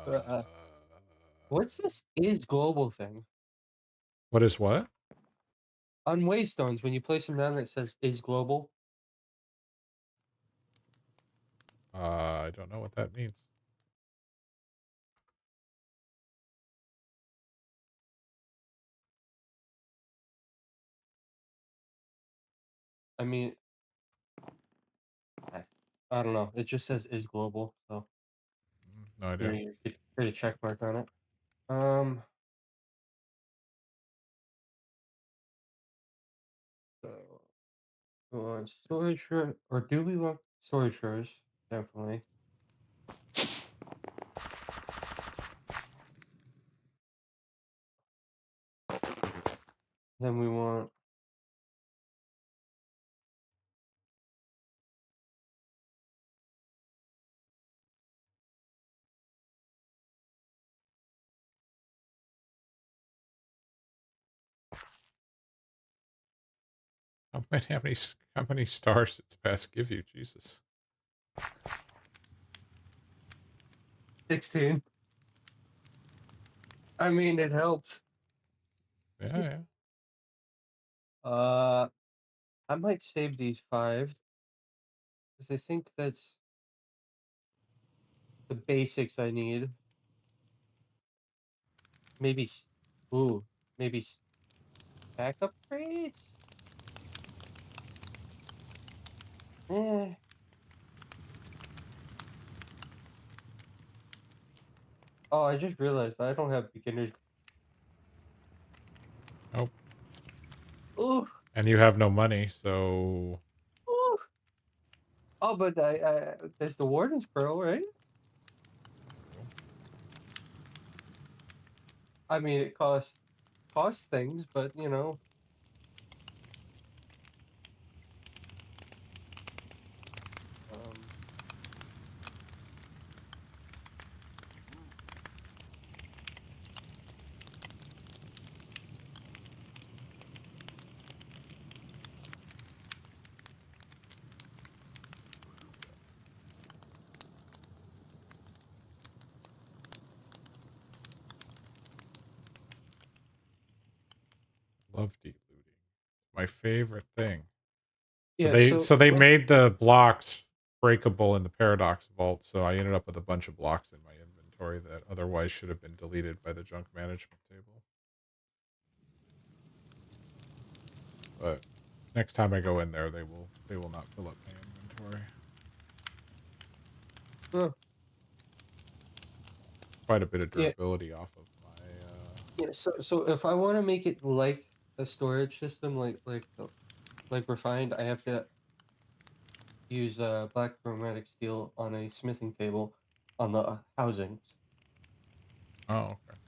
Uh, what's this is global thing What is what? on Waystones? When you place them down, it says is global. I don't know what that means. I mean, I don't know. It just says is global, so No here idea. you could put a check mark on it. Um, so we want storage drawers, or do we want storage drawers? Definitely. Then we want How many stars did Spass give you? Jesus. 16. I mean, it helps. Yeah. Uh, I might save these 5 because I think that's the basics I need. Maybe, ooh, maybe stack upgrades. Eh. Oh, I just realized I don't have beginners. Nope. Ooh, And you have no money, so ooh. Oh, but there's the Warden's Pearl, right? I mean, it costs things, but you know. Um, love deep looting. My favorite thing. yeah. So So they when made the blocks breakable in the paradox vault, so I ended up with a bunch of blocks in my inventory that otherwise should have been deleted by the junk management table. But next time I go in there, they will not fill up my inventory. uh, Quite a bit of yeah, durability off of my yeah. So if I want to make it like a storage system, like refined, I have to use black chromatic steel on a smithing table on the housings, Oh, okay.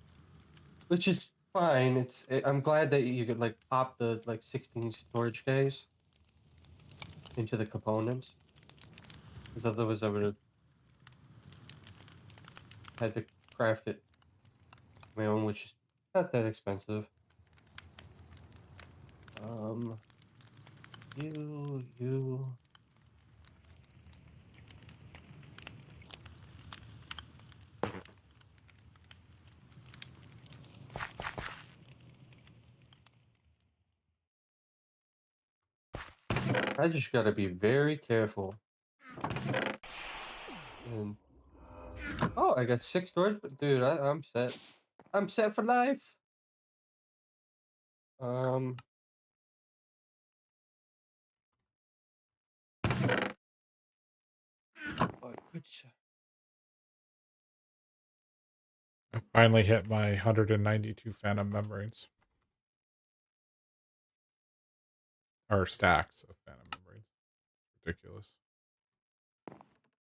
which is fine. I'm glad that you could like pop the like 16 storage case into the components, because otherwise I would have had to craft it my own, which is not that expensive. Um, you. I just gotta be very careful. And oh, I got 6 storage, but dude, I'm set. I'm set for life. Um, which I finally hit my 192 Phantom membranes. Or stacks of Phantom membranes. Ridiculous.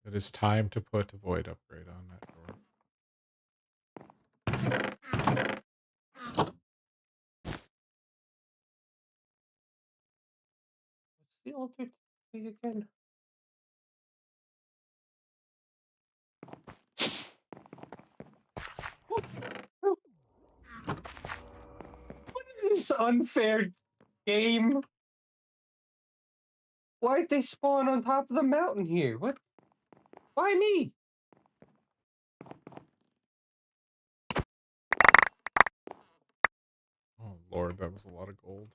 It is time to put a void upgrade on that drawer. altered thing again? What is this unfair game? Why'd they spawn on top of the mountain here? What? Why me? Oh Lord, that was a lot of gold.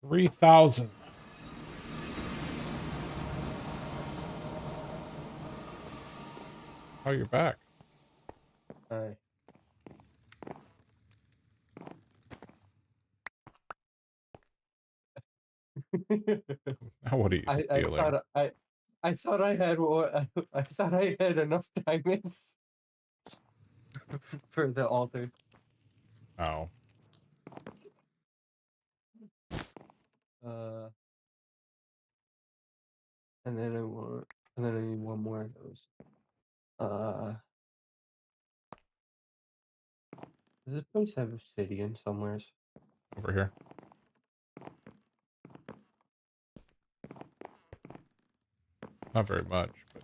3,000. Oh, you're back. Hi. Now what are you I feeling? thought I had I thought I had enough diamonds for the altar. Oh. And then I need one more of those. Does this place have obsidian somewhere? Over here. Not very much, but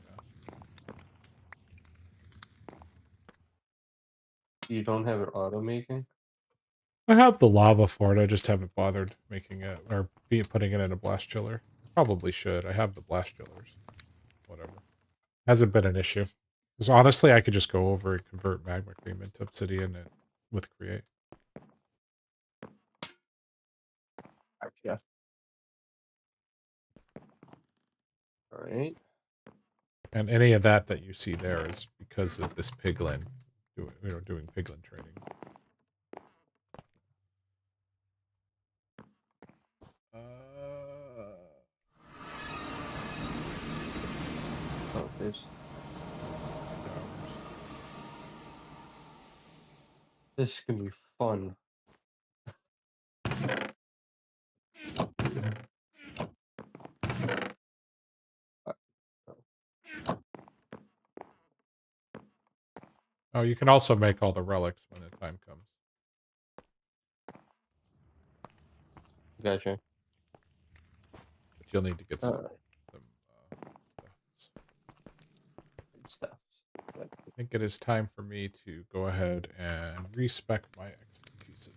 You don't have it auto making? I have the lava for it. I just haven't bothered making it or putting it in a blast chiller. Probably should. I have the blast chillers. Whatever. Hasn't been an issue. Because honestly, I could just go over and convert magma cream into obsidian and with create. Yeah. All right. And any of that you see there is because of this piglin, doing piglin trading. Oh, this is gonna be fun. Oh, you can also make all the relics when the time comes. Gotcha. But you'll need to get some Stuff. I think it is time for me to go ahead and respec my expertise.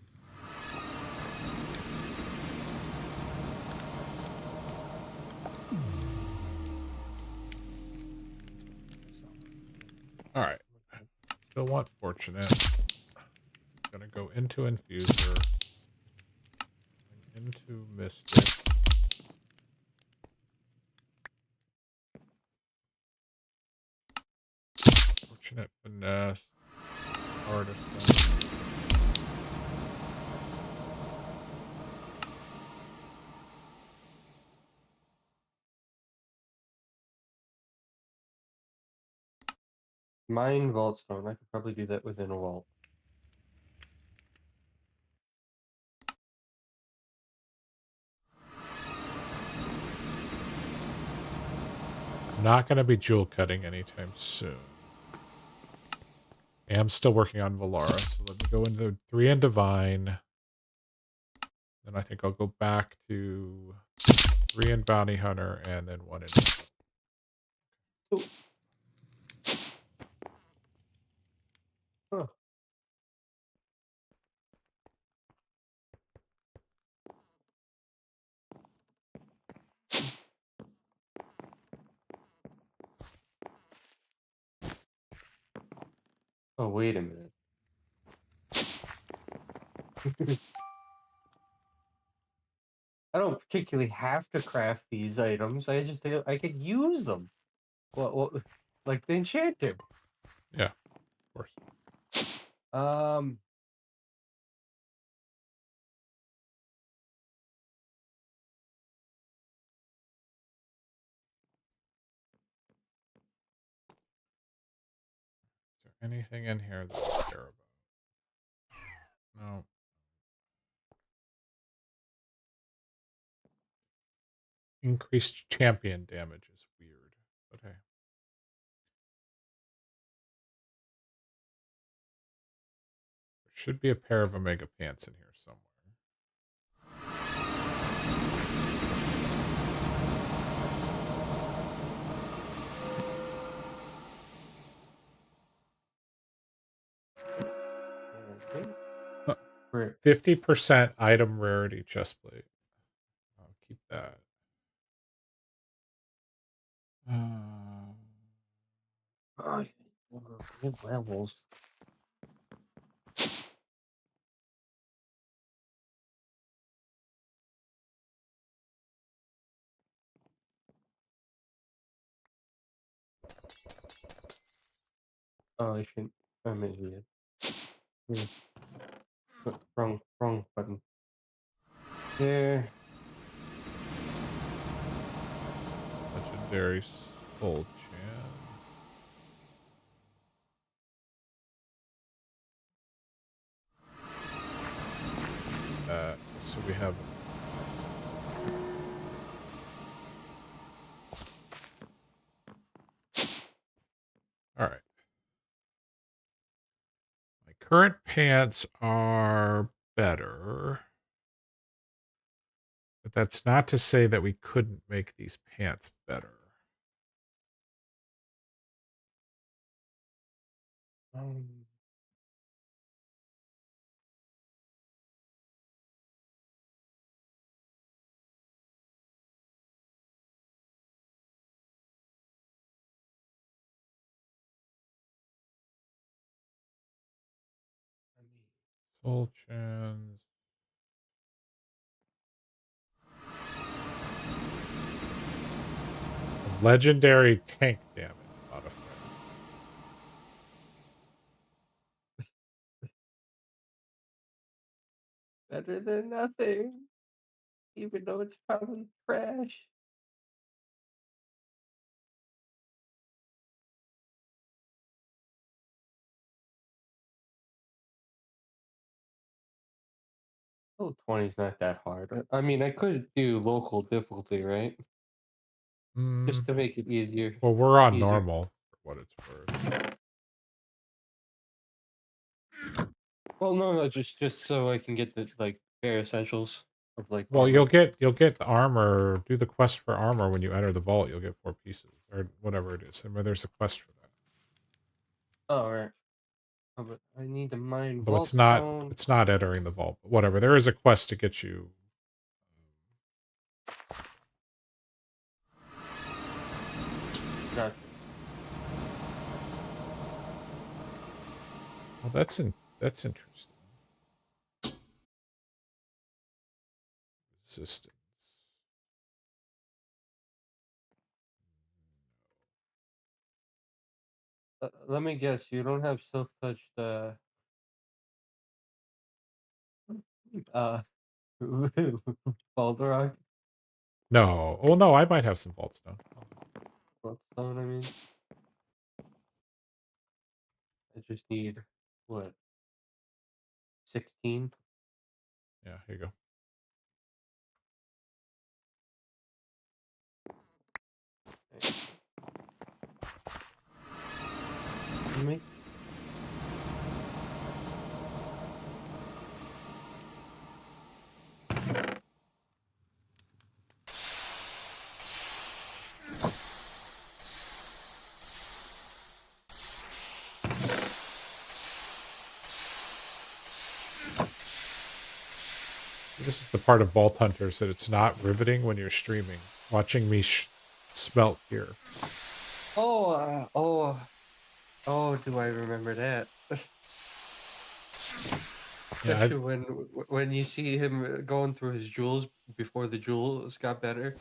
All right. Still want fortunate. Gonna go into infuser. Into mystic. Fortunate finesse. Artisan. Mine vault stone. I could probably do that within a vault. I'm not going to be jewel cutting anytime soon. I am still working on Valara, so let me go into 3 and Divine. Then I think I'll go back to 3 and Bounty Hunter, and then 1 in Angel. Huh. Oh, wait a minute. I don't particularly have to craft these items. I could use them. Well, like the enchanter. Yeah, of course. Is there anything in here that I care about? No. Increased champion damage is weird, but hey. should be a pair of Omega pants in here somewhere. Right. 50% item rarity chestplate. I'll keep that. New levels. Oh, I shouldn't. I'm an idiot. Wrong button. There. Legendary Soul Chance. So we have. All right. My current pants are better. But that's not to say that we couldn't make these pants better. Soul Chance. Legendary tank damage modifier. Better than nothing. Even though it's probably trash. Oh, 20 is not that hard. I mean, I could do local difficulty, right? Just to make it easier. Well, we're on Easier. normal, for what it's worth. Well, no, just so I can get the like bare essentials of like. Well, armor. you'll get the armor. Do the quest for armor when you enter the vault. You'll get 4 pieces or whatever it is. There's a quest for that. Oh, all right. Oh, but I need to mine Though vault stone. it's not entering the vault. But whatever. There is a quest to get you. Gotcha. Well, that's interesting. Resistance. Let me guess. You don't have silk touched uh Balderog? No. Well, no. I might have some vault stone. Vault stone. I mean, I just need what 16. Yeah. Here you go. Me? This is the part of Vault Hunters that it's not riveting when you're streaming. Watching me smelt here. Oh, do I remember that? Yeah, Especially when you see him going through his jewels before the jewels got better.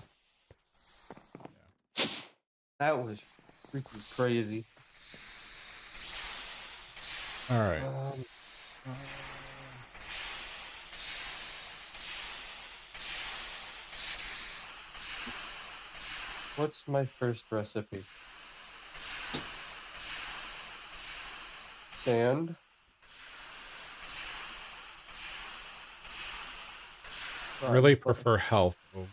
Yeah. That was freaking crazy. All right. What's my first recipe? Sand. Really prefer health over.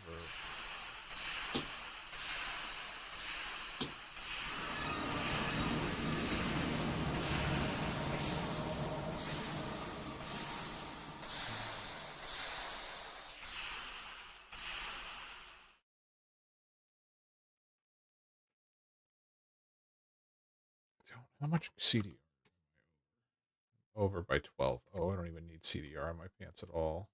How much CDR? Over by 12. Oh, I don't even need CDR on my pants at all.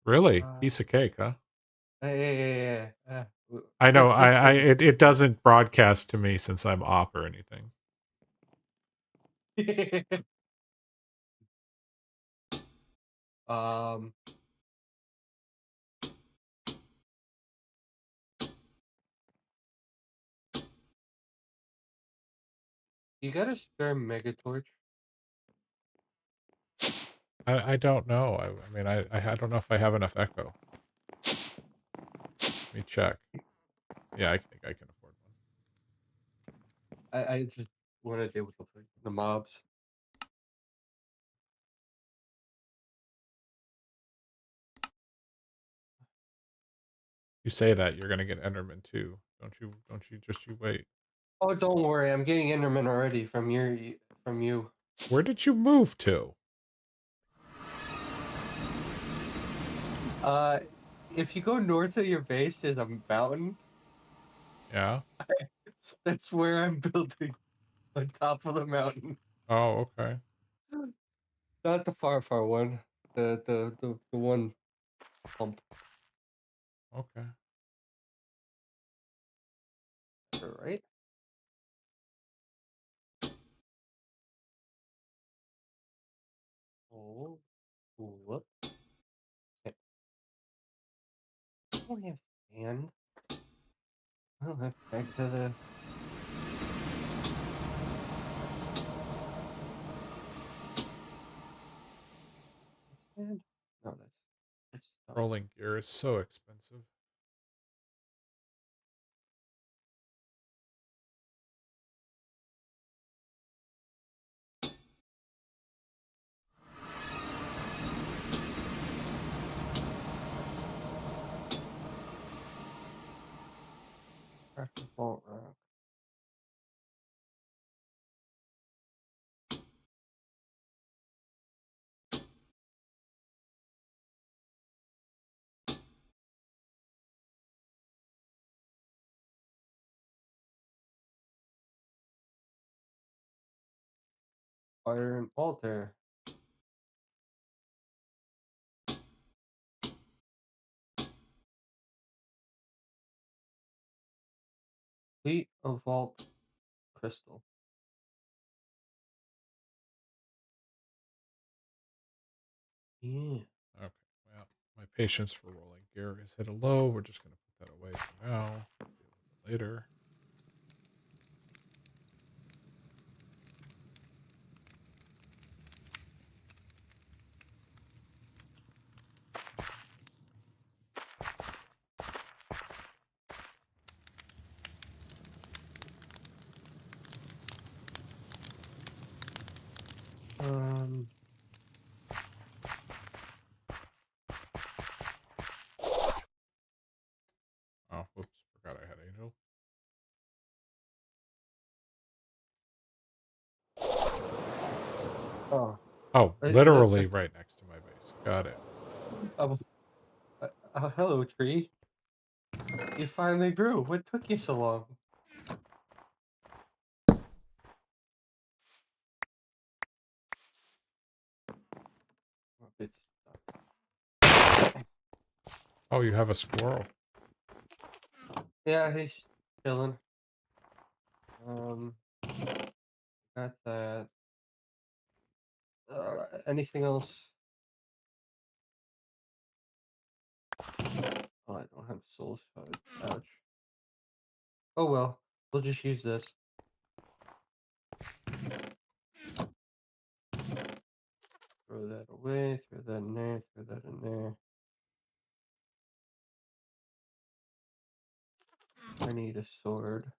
Really? Piece of cake, huh? Yeah. I know. This way. It doesn't broadcast to me since I'm op or anything. um. You got a spare Megatorch? I don't know. I mean, I don't know if I have enough echo. Let me check. Yeah, I think I can afford one. I just want to deal with the mobs. You say that you're gonna get Enderman too, don't you? Don't you? Just you wait. Oh, don't worry. I'm getting Enderman already from you. Where did you move to? Uh, if you go north of your base, there's a mountain. Yeah. That's where I'm building, on top of the mountain. Oh, okay. Not the far one. The one pump. Okay. All right. Oh, whoop. Okay. Oh, yeah, and well, let's back to the. Stand. No, that's not. Rolling gear is so expensive. Pressure fault rock. Iron altar. Fleet of vault crystal. Yeah. Okay. Well, my patience for rolling gear is hit a low. We're just gonna put that away for now. Deal with it later. Um. Oh, whoops! Forgot I had Angel. Oh. Oh, literally right next to my base. Got it. Oh, hello, tree. You finally grew. What took you so long? It's Oh, you have a squirrel. yeah, he's chilling. Got that. Anything else? Oh, I don't have soul pouch. Oh well, we'll just use this. Throw that away. Throw that in there. Throw that in there. I need a sword.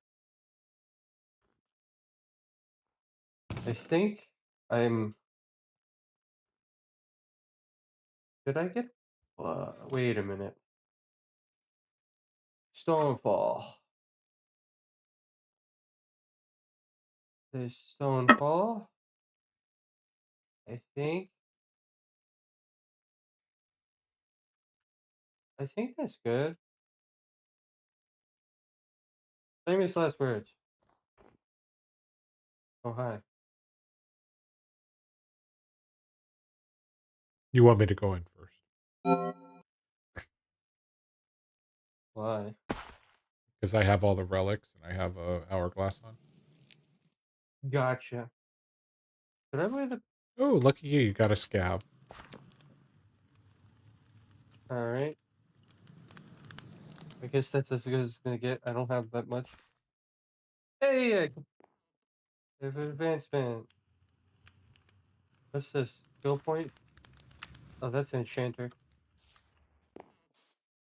I think I'm. Did I get? Wait a minute. Stonefall. There's Stonefall. I think that's good. Famous last words. Oh hi. You want me to go in first? Why? Because I have all the relics and I have a hourglass on. Gotcha. Did I wear the? Oh, lucky you! You got a scab. All right. I guess that's as good as it's gonna get. I don't have that much. Hey, I have an advancement. What's this? Skill point? Oh, that's an enchanter.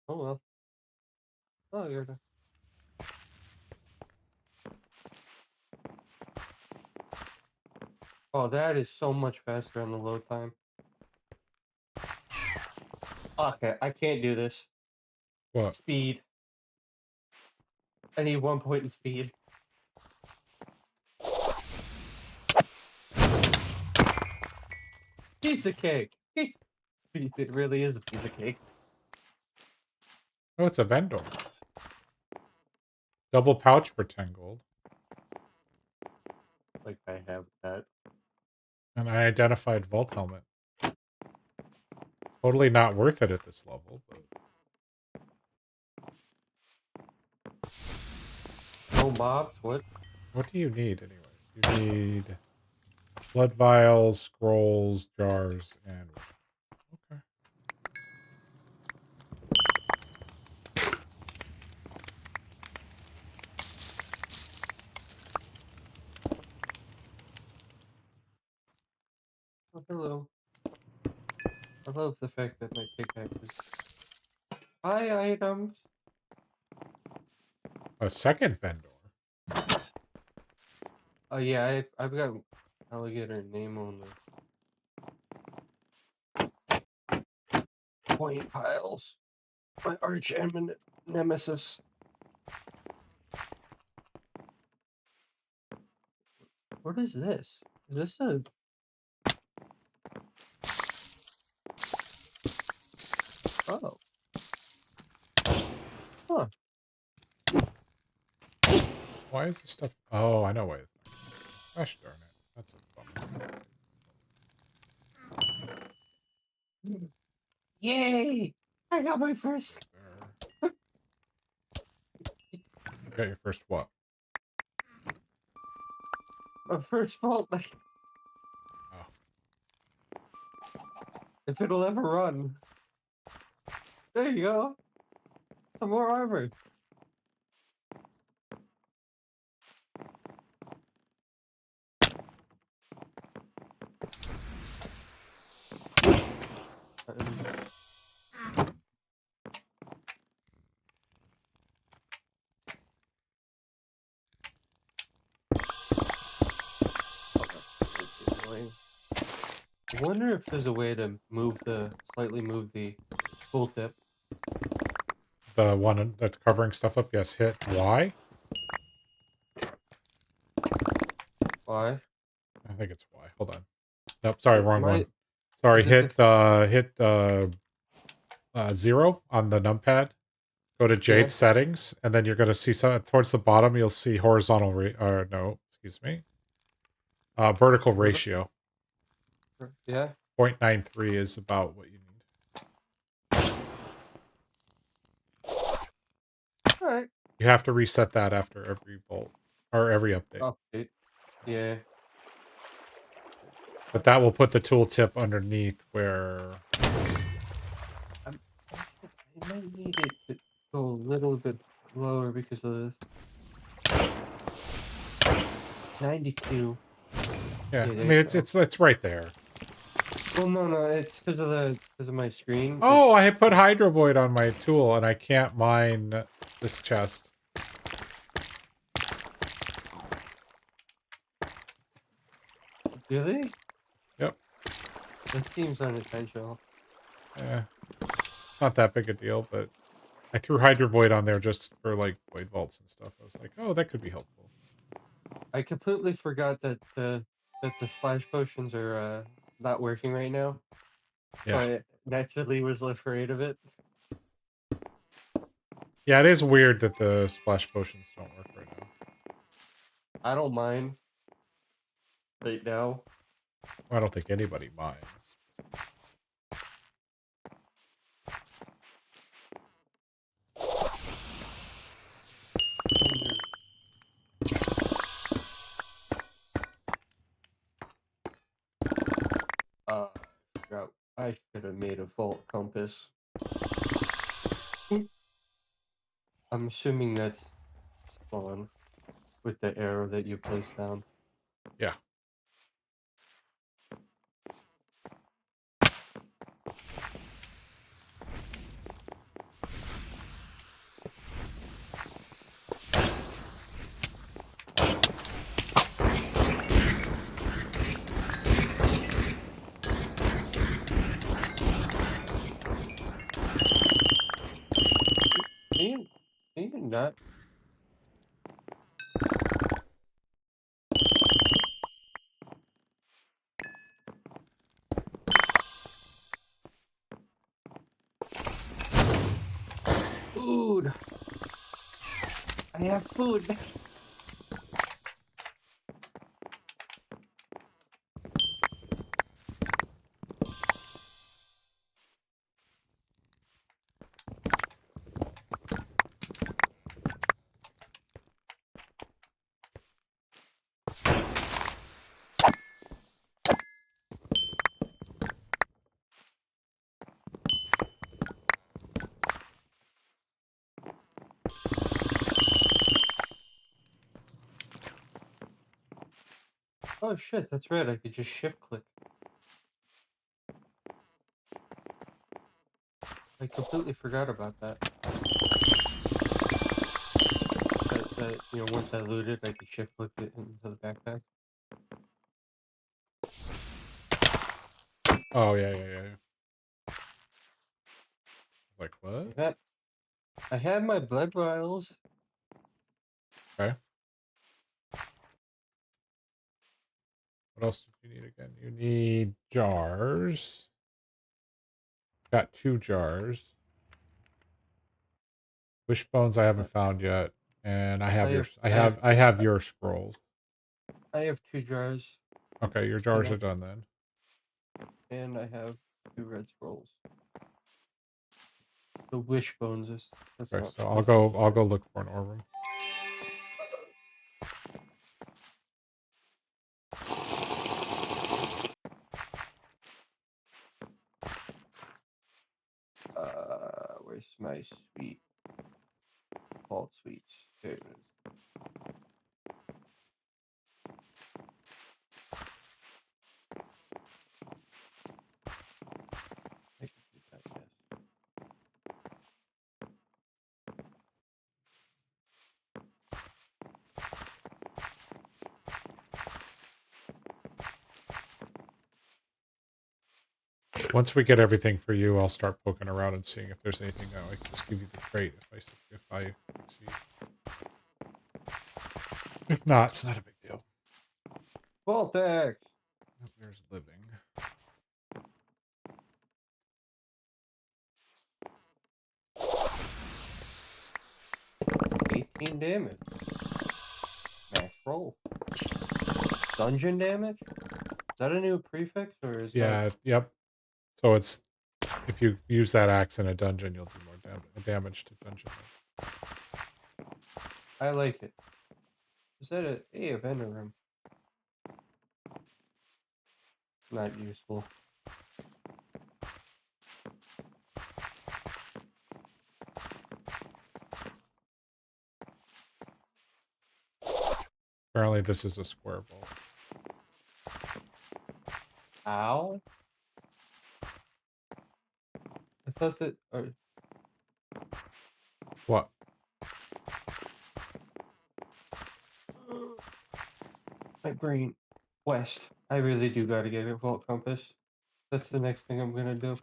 Oh well. Oh, you're done. Oh, that is so much faster on the load time. Okay, I can't do this. What? Speed. I need 1 point in speed. Piece of cake. It really is a piece of cake. Oh, it's a vendor. Double pouch for 10 gold. Like I have that. And I identified vault helmet. Totally not worth it at this level, but No mobs? What? what do you need anyway? You need blood vials, scrolls, jars, and okay. Oh, hello. I love the fact that my pickaxes. Hi, items. A second vendor. Oh yeah, I've got alligator name on the point piles. My arch nemesis. What is this? Is this a? Oh. Huh. Why is this stuff? Oh, I know why it's not. Gosh darn it. That's a bummer. Yay! I got my first. There. You got your first what? My first fault. Like, Oh. if it'll ever run. There you go. Some more armor. I wonder if there's a way to slightly move the tooltip. The one that's covering stuff up? Yes, hit Y. Why? I think it's Y. Hold on. Nope, sorry, wrong one. My Sorry, is it hit 0 on the numpad. Go to Jade yeah? settings, and then you're going to see some towards the bottom. You'll see horizontal. No, excuse me. Vertical ratio. Yeah. 0.93 is about what you need. All right. You have to reset that after every bolt or every update. Update. Yeah. But that will put the tooltip underneath where. I might need it to go a little bit lower because of this. 92. Yeah, I there mean you it's right there. Well, no, it's because of my screen. Oh, I put Hydrovoid on my tool, and I can't mine this chest. Really? Yep. That seems unintentional. Yeah. Not that big a deal, but I threw Hydrovoid on there just for like void vaults and stuff. I was like, oh, that could be helpful. I completely forgot that the splash potions are not working right now. Yeah. So I naturally was afraid of it. Yeah, it is weird that the splash potions don't work right now. I don't mind right now. I don't think anybody minds. I forgot. I should have made a vault compass. I'm assuming that's spawn with the arrow that you place down. Yeah. Can you not? Food. I have food. Oh shit, that's right. I could just shift click. I completely forgot about that. Once I looted, I could shift click it into the backpack. Oh, yeah. Like, what? I had my blood vials. Okay. What else did you need again? You need jars. Got 2 jars. Wishbones I haven't found yet. And I have I have your scrolls. I have 2 jars. Okay, your jars are done then. And I have 2 red scrolls. The wishbones is that's Okay, not so that's- I'll go look for an ore room. Where's my sweet vault sweets? There it is. I can do that, yes. Once we get everything for you, I'll start poking around and seeing if there's anything that I can just give you the crate if I succeed. If not, it's not a big deal. Voltex! Oh, there's living. 18 damage. Max roll. Dungeon damage? Is that a new prefix or is that... Yep. So it's if you use that axe in a dungeon, you'll do more damage to dungeon. I like it. Is that a vendor room? Not useful. Apparently, this is a square vault. Ow? I thought that... What? My brain. West. I really do gotta get a vault compass. That's the next thing I'm gonna do.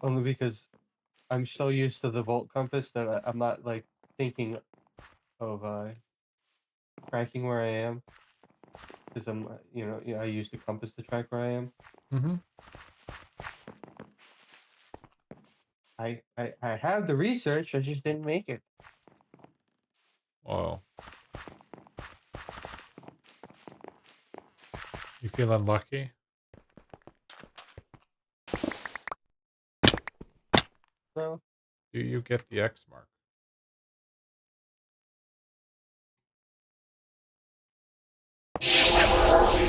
Only because I'm so used to the vault compass that I'm not like thinking of tracking where I am. because I'm, I use the compass to track where I am. Mm-hmm. I have the research. I just didn't make it. Whoa. You feel unlucky? No. Do you get the X mark?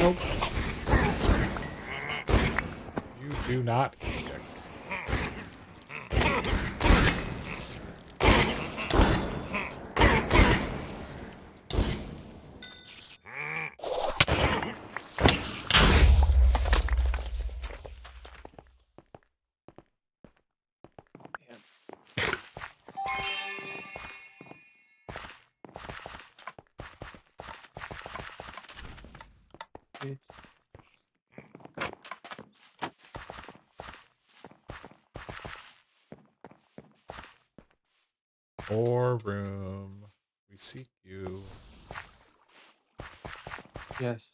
Nope. You do not get the X It's room. We seek you. yes.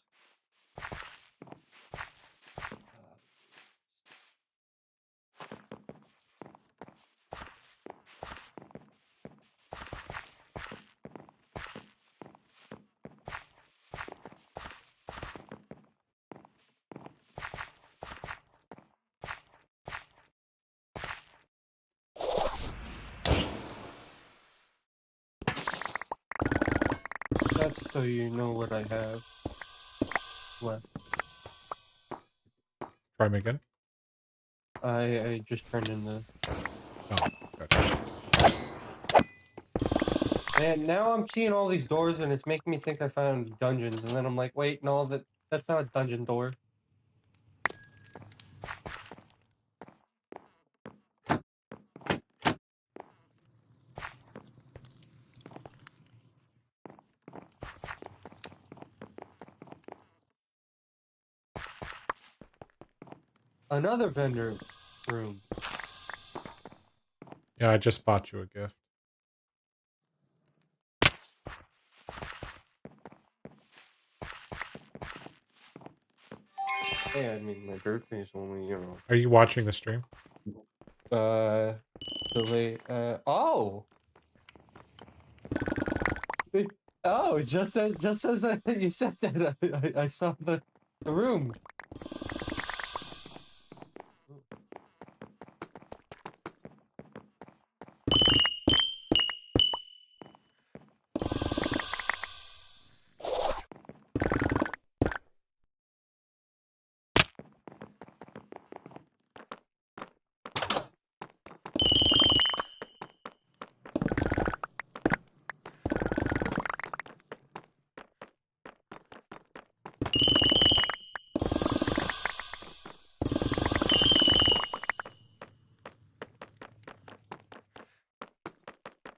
That's so you know what I have left. Try me again. I just turned in the. Oh, gotcha. And now I'm seeing all these doors, and it's making me think I found dungeons. And then I'm like, wait, no, that's not a dungeon door. Another vendor room. Yeah, I just bought you a gift. Yeah, I mean, my birthday's only, Are you watching the stream? delay. Oh! Oh, just as you said that, I saw the room.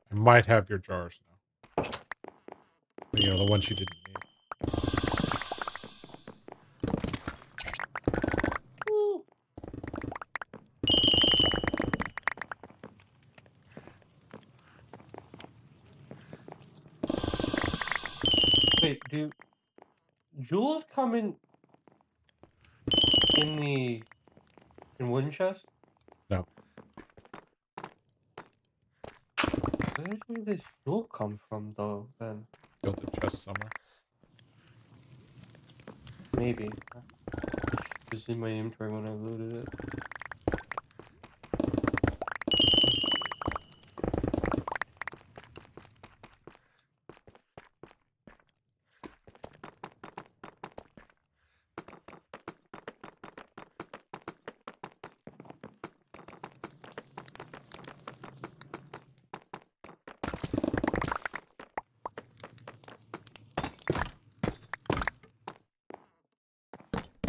I might have your jars now. You know, the ones you didn't need. Ooh. Wait, do jewels come in wooden chest? No, Where did this jewel come from, though? Then gilded chest somewhere. maybe it was in my inventory when I loaded it.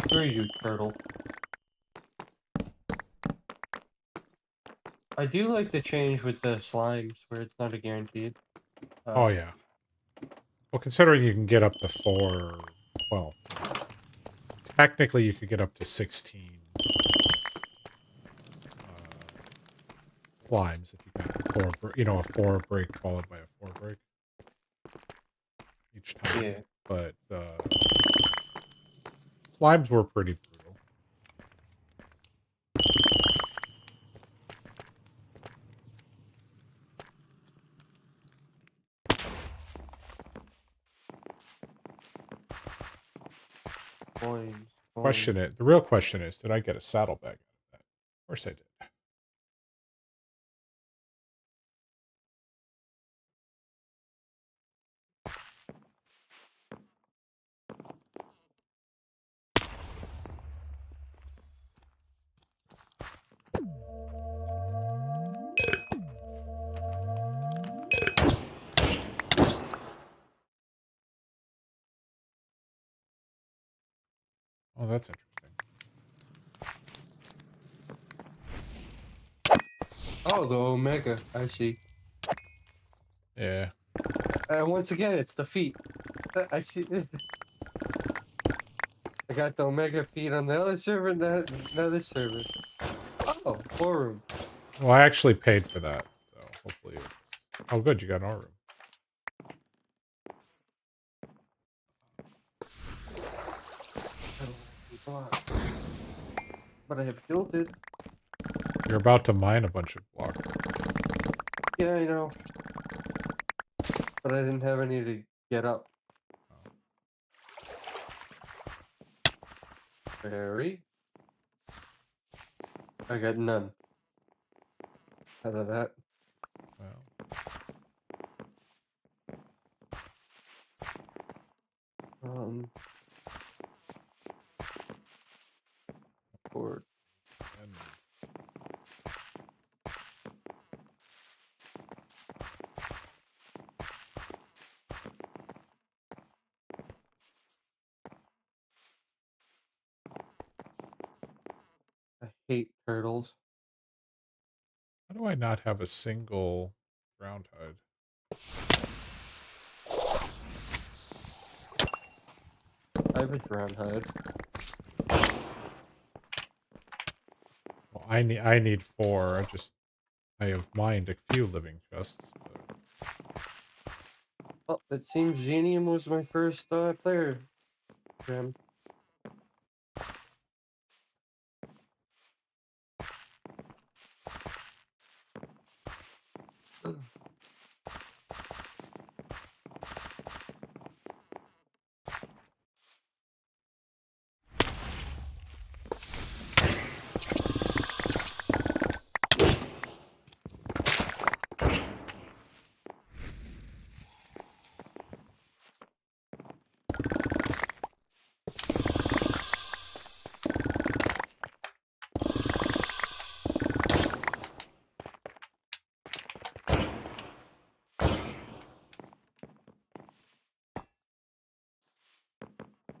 Screw you, turtle. I do like the change with the slimes, where it's not a guaranteed. Oh yeah. Well, considering you can get up to 4, well, technically you could get up to 16 slimes if you got a 4 break followed by a 4 break each time. Yeah. But Slimes were pretty brutal. Coins. The real question is, did I get a saddlebag out of that? Of course I did. Oh, that's interesting. Oh, the Omega. I see. Yeah. Once again, it's the feet. I see. I got the Omega feet on the other server and the other server. Oh, 4-room. Well, I actually paid for that, so hopefully it's... Oh, good, you got an ore room. But I have built it. You're about to mine a bunch of blocks. Yeah, I know. But I didn't have any to get up. Very. I got none out of that. Well, Board. and I hate turtles. how do I not have a single ground hide? I have a ground hide. Well, I need 4. I have mined a few living chests. But... Oh, it seems Xenium was my first player. Gem.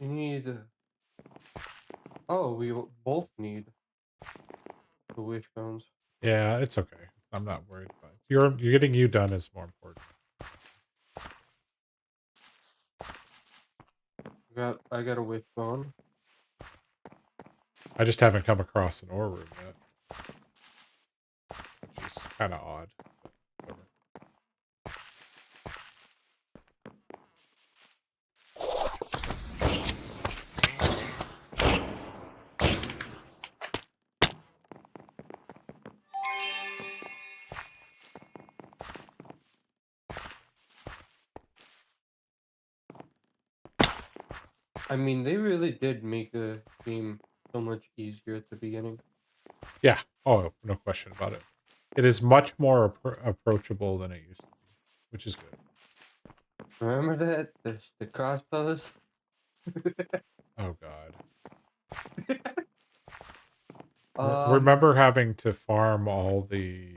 You need. Oh, we both need the wishbones. Yeah, it's okay. I'm not worried about it. You're getting you done is more important. I got a wishbone. I just haven't come across an ore room yet, which is kind of odd. But whatever. I mean, they really did make the game so much easier at the beginning. Yeah. Oh, no question about it. It is much more approachable than it used to be, which is good. Remember that? The crossbows? Oh God. Um, Remember having to farm all the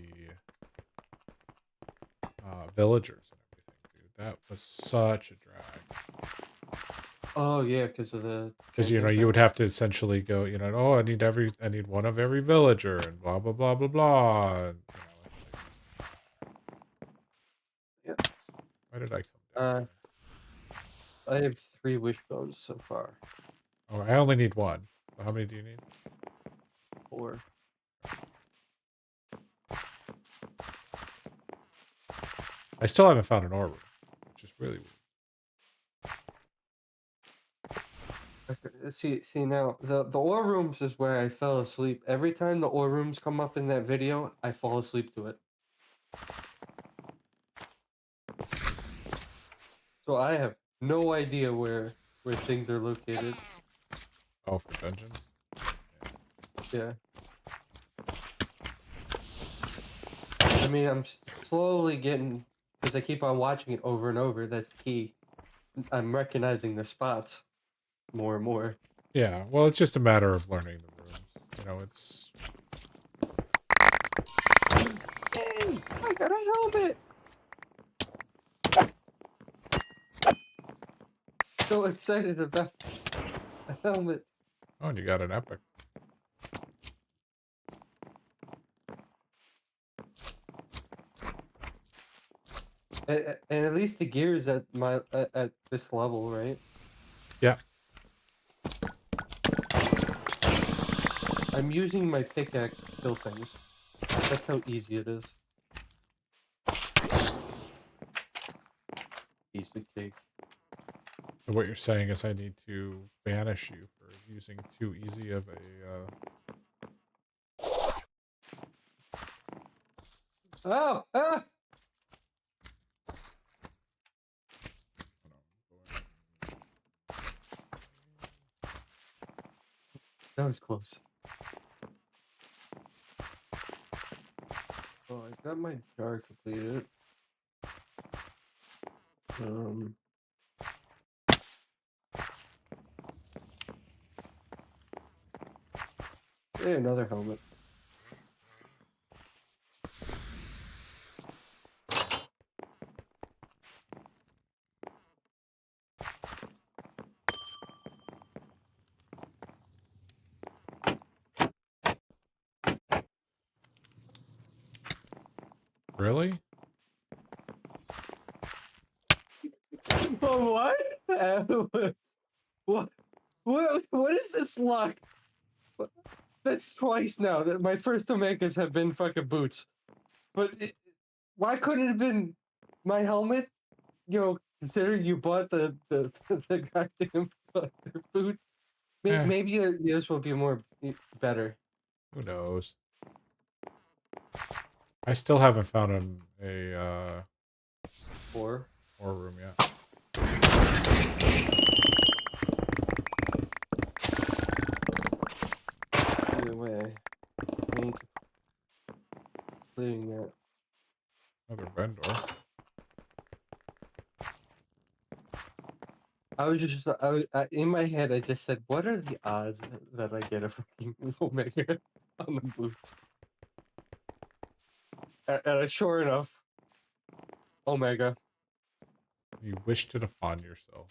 villagers and everything, dude. That was such a drag. oh yeah, because of the Because you chanting would thing. have to essentially go, oh, I need one of every villager and blah blah blah blah blah. And, Yeah. why did I come down? I have 3 wishbones so far. Oh, I only need 1. So how many do you need? 4. I still haven't found an ore room, which is really weird. see now the ore rooms is where I fell asleep. Every time the ore rooms come up in that video, I fall asleep to it. So I have no idea where things are located. Oh, for dungeons. Yeah. I mean, I'm slowly getting, because I keep on watching it over and over. That's the key. I'm recognizing the spots more and more. Yeah, well, it's just a matter of learning the rooms. You know, it's Hey, I got a helmet. So excited about a helmet. oh, and you got an epic. And at least the gear is at my at this level, right? Yeah. I'm using my pickaxe to kill things. That's how easy it is. Piece of cake. So what you're saying is I need to banish you for using too easy of a. Oh! Ah! That was close. Oh, I got my jar completed. Hey, another helmet. Really? Oh, what? What? What is this luck? That's twice now. That my first Omegas have been fucking boots. But why couldn't it have been my helmet? You know, considering you bought the the goddamn leather boots. Eh, Maybe yours will be more better. who knows? I still haven't found a Or war room yet. either way, I need to clearing that. Another vendor. In my head. I just said, "What are the odds that I get a fucking Omega on the boots?" And sure enough, Omega. You wished it upon yourself.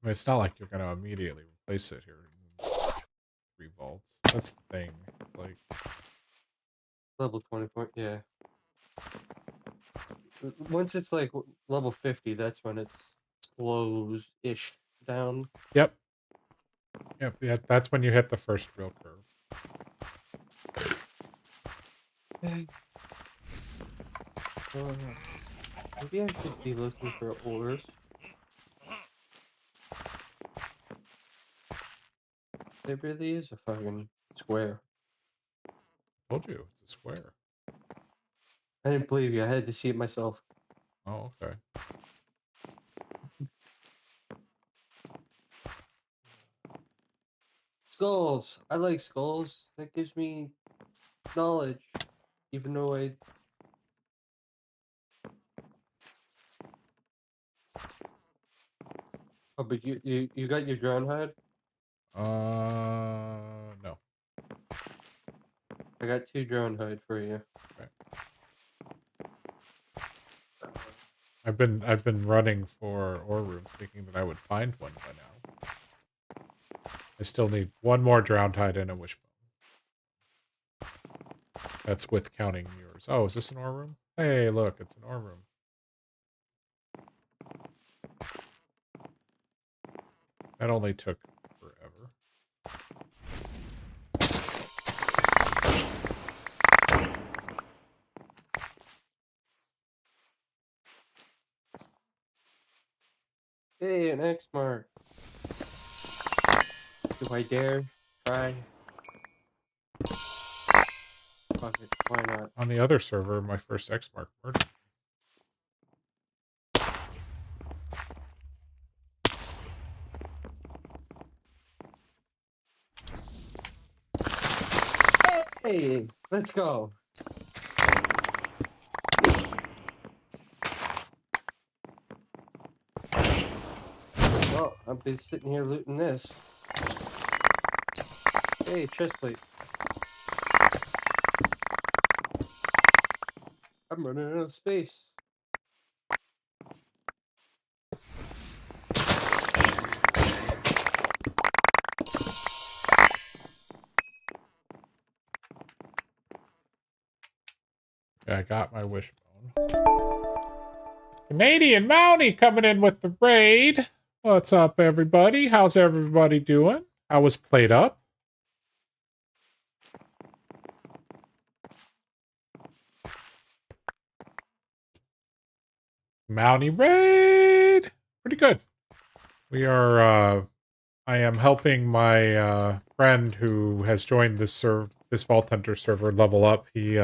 I mean, it's not like you're going to immediately replace it here in 3 vaults. That's the thing. It's like, Level 24, yeah. Once it's like level 50, that's when it slows-ish down. yep. Yep. Yeah, that's when you hit the first real curve. Maybe I should be looking for ores. It really is a fucking square. Told you, it's a square. I didn't believe you. I had to see it myself. Oh, okay. Skulls. I like skulls. That gives me knowledge. Even though I... Oh, but you got your drown hide? No. I got 2 drown hide for you. Okay. I've been running for ore rooms thinking that I would find one by now. I still need 1 more drowned hide and a wishbone. That's with counting yours. Oh, is this an ore room? Hey, look, it's an ore room. That only took forever. Hey, an X mark. Do I dare try? Fuck it, why not? On the other server, my first X mark murdered. Hey, let's go. Well, I've been sitting here looting this. Hey, chest plate. I'm running out of space. Okay, I got my wishbone. Canadian Mountie coming in with the raid. What's up, everybody? How's everybody doing? I was played up. Mountie raid. Pretty good. We are I am helping my friend who has joined this Vault Hunter server level up. He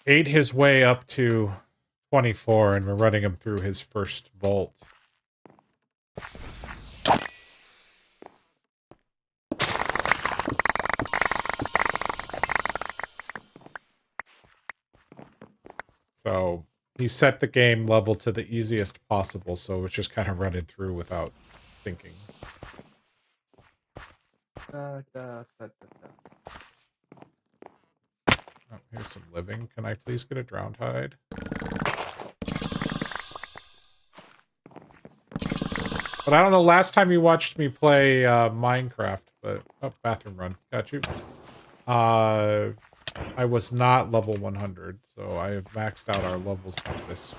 ate his way up to 24 and we're running him through his first vault. So he set the game level to the easiest possible, so it's just kind of running through without thinking. Da, da, da, da. Oh, here's some living. Can I please get a drowned hide? But I don't know, last time you watched me play Minecraft, but... Oh, bathroom run. Got you. I was not level 100, so I have maxed out our levels for this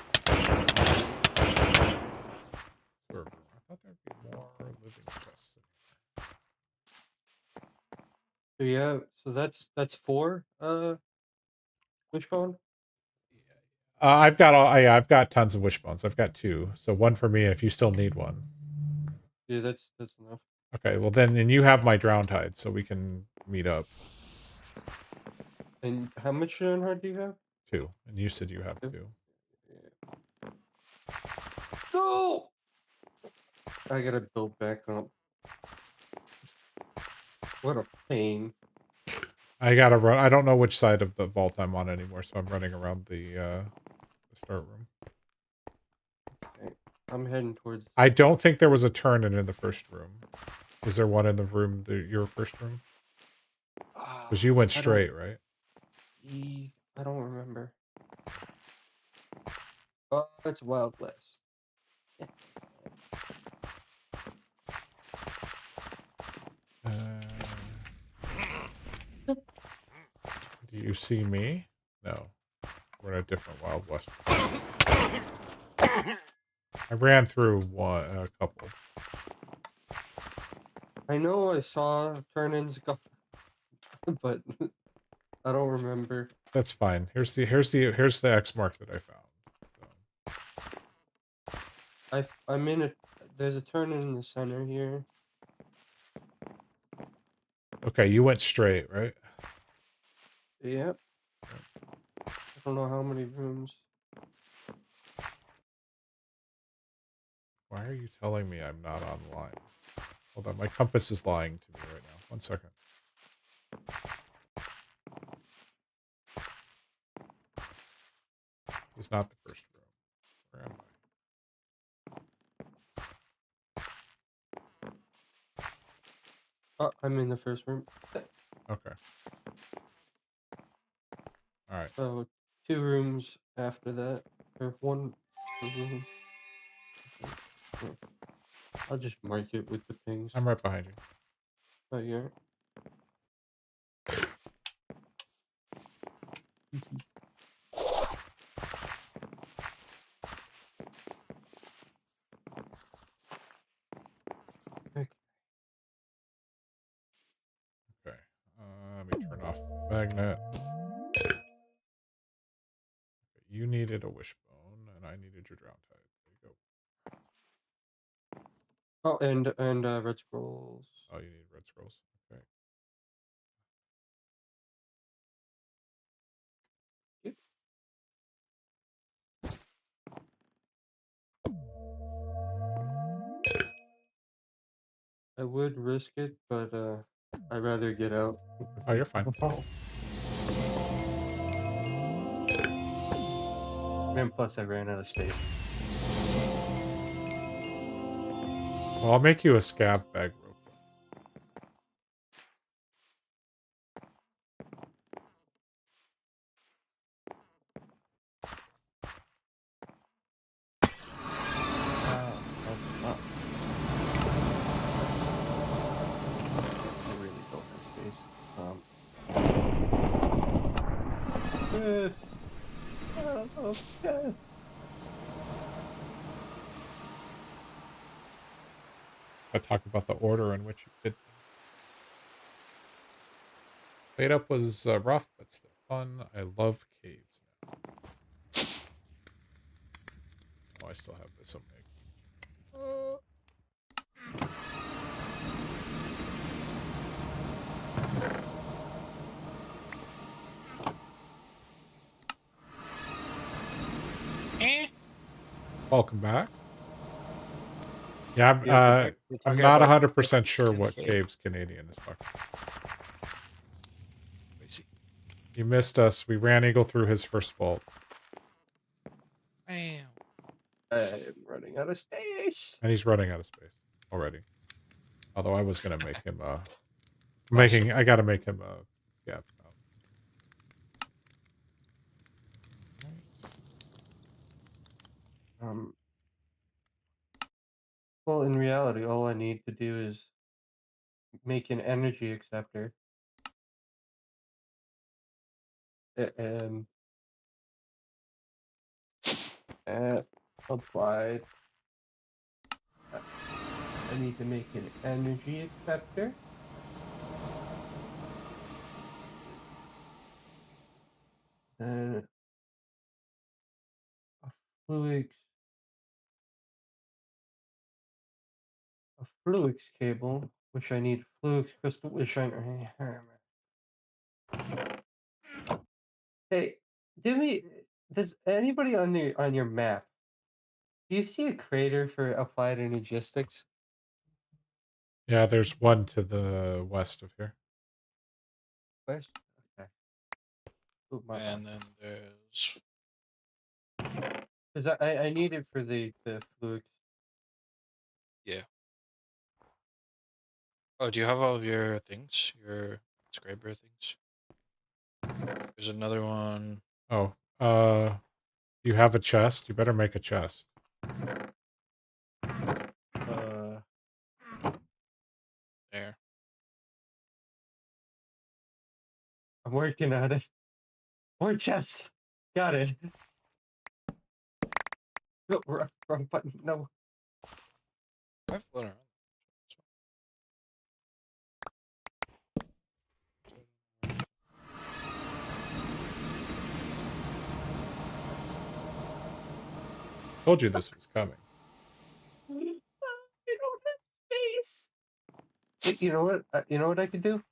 server. I thought there'd be more living chests in here. So yeah, so that's 4. Wishbone. I've got all. I've got tons of wishbones. I've got 2, so 1 for me. If you still need 1, Yeah, that's enough. okay. Well, then, and you have my drowned hide, so we can meet up. And how much heart do you have? 2, and you said you have 2. Yeah. No! I gotta build back up. What a pain. I gotta run. I don't know which side of the vault I'm on anymore, so I'm running around the start room. Okay. I'm heading towards... I don't think there was a turn in the first room. Was there one in the room, your first room? Because you went straight, right? I don't remember. Oh, it's Wild West. Do you see me? No. We're in a different Wild West. I ran through a couple. I know I saw turn-ins, but I don't remember. That's fine. Here's the X mark that I found. So. I'm in a... There's a turn-in in the center here. Okay, you went straight, right? Yep. I don't know how many rooms. Why are you telling me I'm not online? Hold on, my compass is lying to me right now. 1 second. This is not the first room. Where am I? Oh, I'm in the first room. Okay. All right. So 2 rooms after that, or 1 room. I'll just mark it with the pings. I'm right behind you. Oh, yeah. Okay. Let me turn off the magnet. Okay, you needed a wishbone, and I needed your drowned hide. There you go. Oh, and red scrolls. Oh, you need red scrolls. Okay. I would risk it, but I'd rather get out. Oh, you're fine. And plus, I ran out of space. Well, I'll make you a scav bag real quick. Oh. I really don't have space. Yes. Oh, yes. I talk about the order in which you did things. Fade up was rough, but still fun. I love caves now. Oh, I still have this on me. Welcome back. Yeah, We're I'm talking not about 100% sure Mexican what cave. caves Canadian is talking about. I see. You missed us. We ran Eagle through his first vault. Bam. I'm running out of space. And he's running out of space already. Although I was gonna make him Awesome. I gotta make him yeah. Um. Well, in reality, all I need to do is make an energy acceptor and applied. I need to make an energy acceptor. And a fluix cable, which I need fluix crystal, which I hey, do me. Does anybody on your map? Do you see a crater for applied energistics? Yeah, there's one to the west of here. West. Okay. Ooh, my bad. And then there's Because I need it for the fluix. yeah. Oh, do you have all of your things? Your scriber things? There's another one. Oh, you have a chest? You better make a chest. Uh, There. I'm working on it. More chests. Got it. No, wrong button. No. I've flown around. Told you this was coming. I don't have space. You know what? You know what I could do?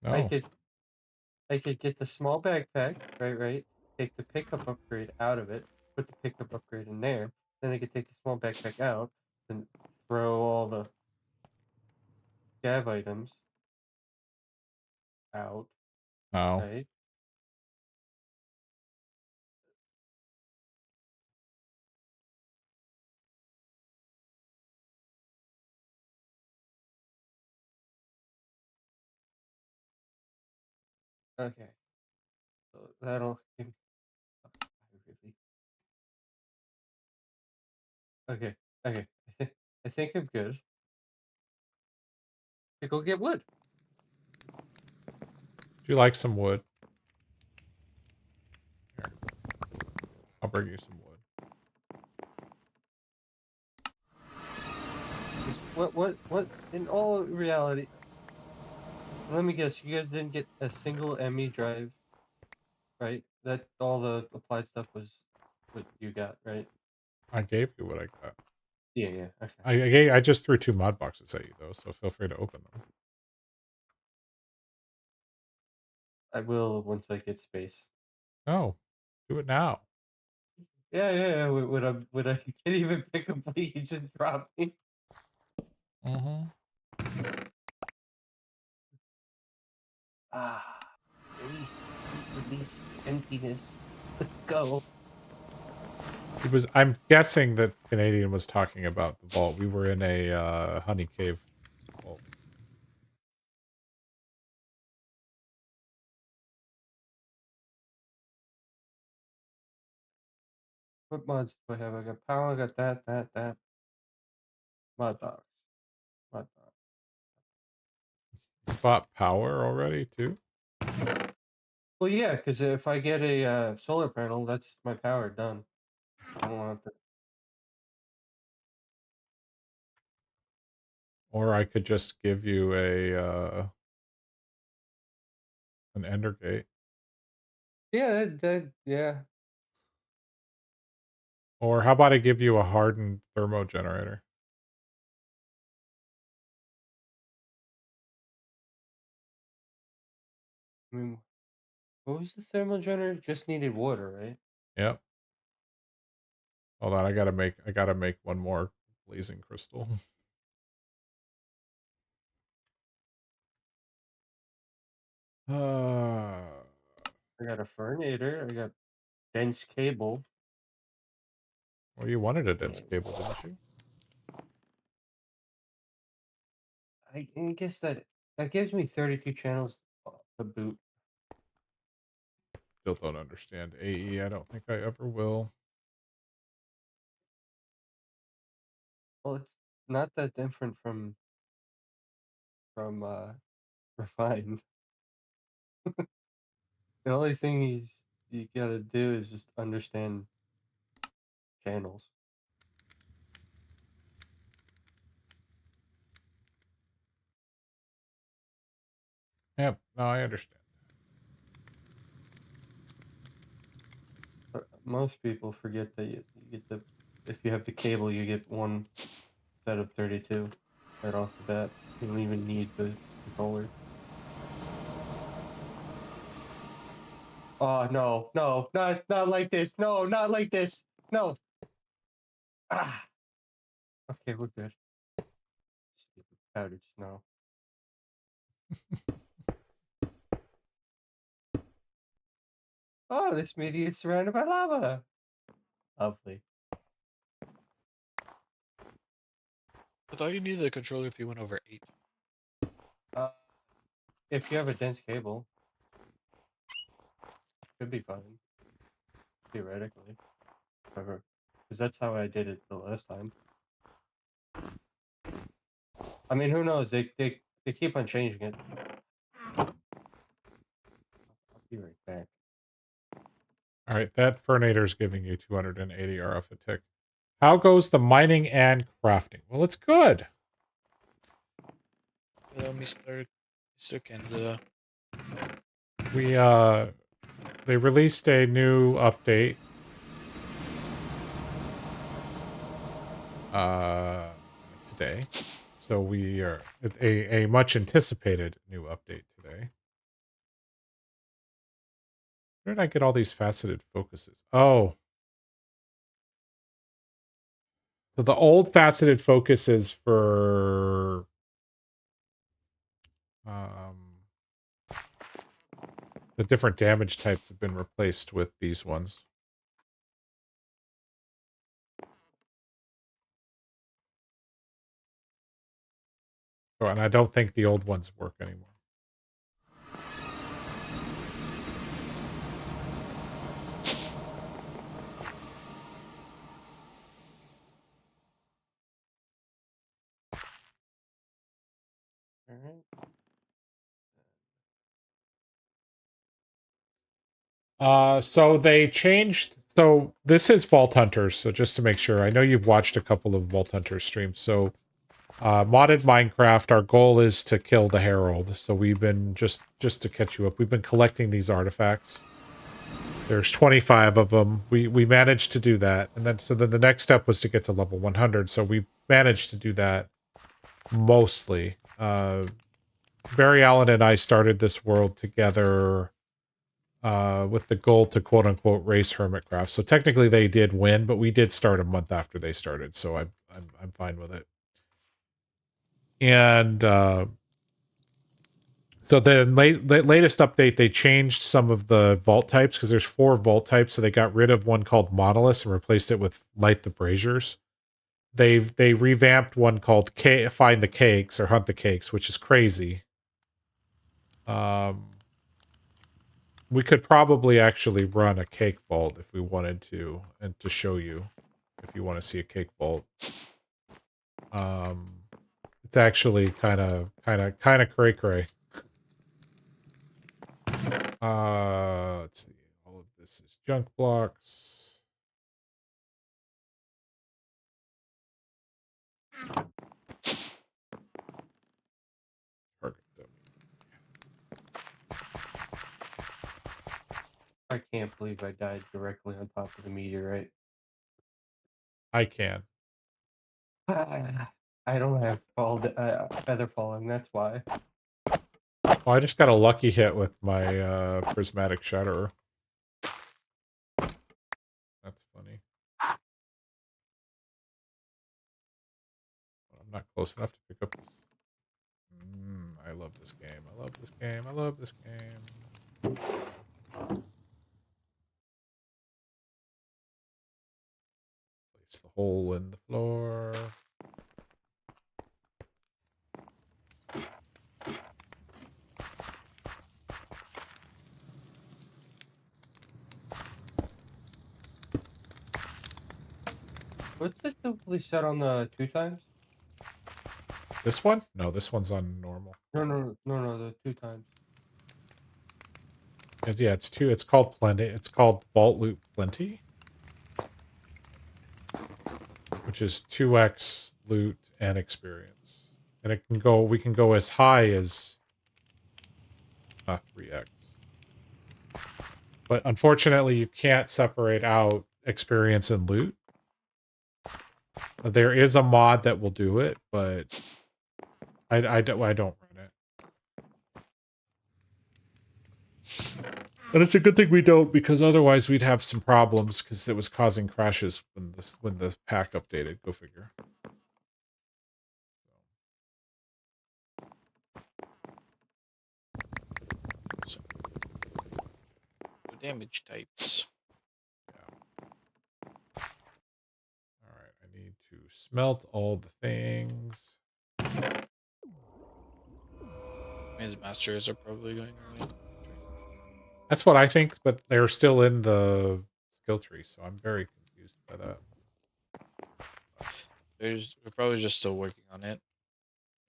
I No. could get the small backpack, right? Take the pickup upgrade out of it, put the pickup upgrade in there. Then I could take the small backpack out and throw all the gav items out, No. right? Okay. So that'll give me. Really. Okay. Okay. I think I'm good. Okay, go get wood. Would you like some wood? Here. I'll bring you some wood. What? In all reality, let me guess. You guys didn't get a single ME drive, right? That all the applied stuff was what you got, right? I gave you what I got. Yeah, yeah. Okay. I just threw 2 mod boxes at you though, so feel free to open them. I will once I get space. No, do it now. Yeah, yeah, yeah. When I can't even pick a plate, you just drop me. Mm-hmm. Ah, release emptiness. Let's go. It was. I'm guessing that Canadian was talking about the vault. We were in a honey cave vault. What mods do I have? I got power. I got that. Mod box. Mod box. You bought power already too, Well, yeah, because if I get a solar panel, that's my power done. I don't want to. or I could just give you a an ender gate, Yeah, yeah. or how about I give you a hardened thermo generator? I mean, what was the thermal generator? Just needed water, right? Yep. Hold on, I gotta make one more blazing crystal. uh, I got a fernator. I got dense cable. well, you wanted a dense And cable, didn't you? I guess that gives me 32 channels to boot. Still don't understand AE. I don't think I ever will. Well, it's not that different from refined. The only thing you gotta do is just understand channels. Yep. No, I understand. But most people forget that you get the if you have the cable, you get one set of 32 right off the bat. You don't even need the controller. Oh no, no, not like this. No, not like this. No. Ah. Okay, we're good. Stupid powdered snow. Oh, this media is surrounded by lava. Lovely. I thought you needed a controller if you went over 8. Uh, if you have a dense cable, should be fine theoretically. However, because that's how I did it the last time. I mean, who knows? They keep on changing it. I'll be right back. All right, that Fernator is giving you 280 RF a tick. How goes the mining and crafting? Well, it's good. Hello, Mr. Canada. We they released a new update. Today. So we are a much anticipated new update today. Where did I get all these faceted focuses? Oh. So the old faceted focuses for the different damage types have been replaced with these ones. Oh, and I don't think the old ones work anymore. All right. So they changed. So this is Vault Hunters. So just to make sure, I know you've watched a couple of Vault Hunters streams. So modded Minecraft, our goal is to kill the Herald. So we've been just to catch you up. We've been collecting these artifacts There's 25 of them. We managed to do that, and then the next step was to get to level 100. So we managed to do that mostly. Barry Allen and I started this world together with the goal to quote unquote race Hermitcraft. So technically they did win, but we did start a month after they started, so I'm fine with it. And so the latest update, they changed some of the vault types because there's 4 vault types. So they got rid of one called Monoliths and replaced it with Light the Braziers. They revamped one called Find the Cakes or Hunt the Cakes, which is crazy. We could probably actually run a cake vault if we wanted to, and to show you if you want to see a cake vault. It's actually kind of cray cray. Let's see. All of this is junk blocks. Target dummy. I can't believe I died directly on top of the meteorite. I can. I don't have feather falling. That's why. Oh, I just got a lucky hit with my prismatic shatterer. That's funny. I'm not close enough to pick up this. I love this game. I love this game. I love this game. Place the hole in the floor. What's this simply set on the 2 times? This one? No, this one's on normal. No, the 2 times. Yeah, it's 2. It's called Plenty. It's called Vault Loot Plenty, which is 2x loot and experience, and it can go. We can go as high as 3x. But unfortunately, you can't separate out experience and loot. There is a mod that will do it, but I don't run it. And it's a good thing we don't, because otherwise we'd have some problems because it was causing crashes when the pack updated. Go figure. So, the damage types. Yeah. All right, I need to smelt all the things. His masters are probably going away. That's what I think, but they're still in the skill tree, so I'm very confused by that. We're probably just still working on it,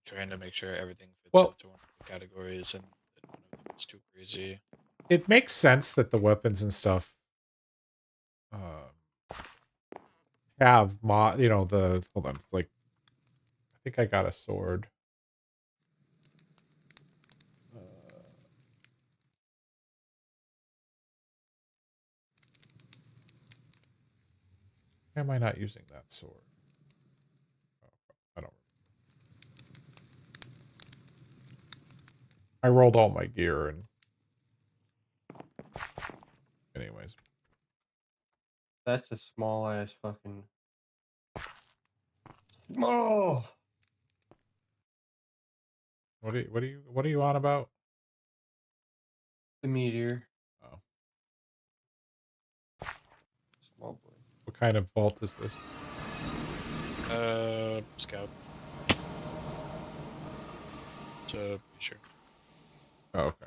trying to make sure everything fits Well, into one of the categories and that none of them is too crazy. it makes sense that the weapons and stuff have the hold on, it's like I think I got a sword. Why am I not using that sword? Oh, I don't. I rolled all my gear and anyways. That's a small ass fucking. Oh, What are you on about? the meteor. Oh. Small boy. What kind of vault is this? Scout. To be sure. Oh, okay.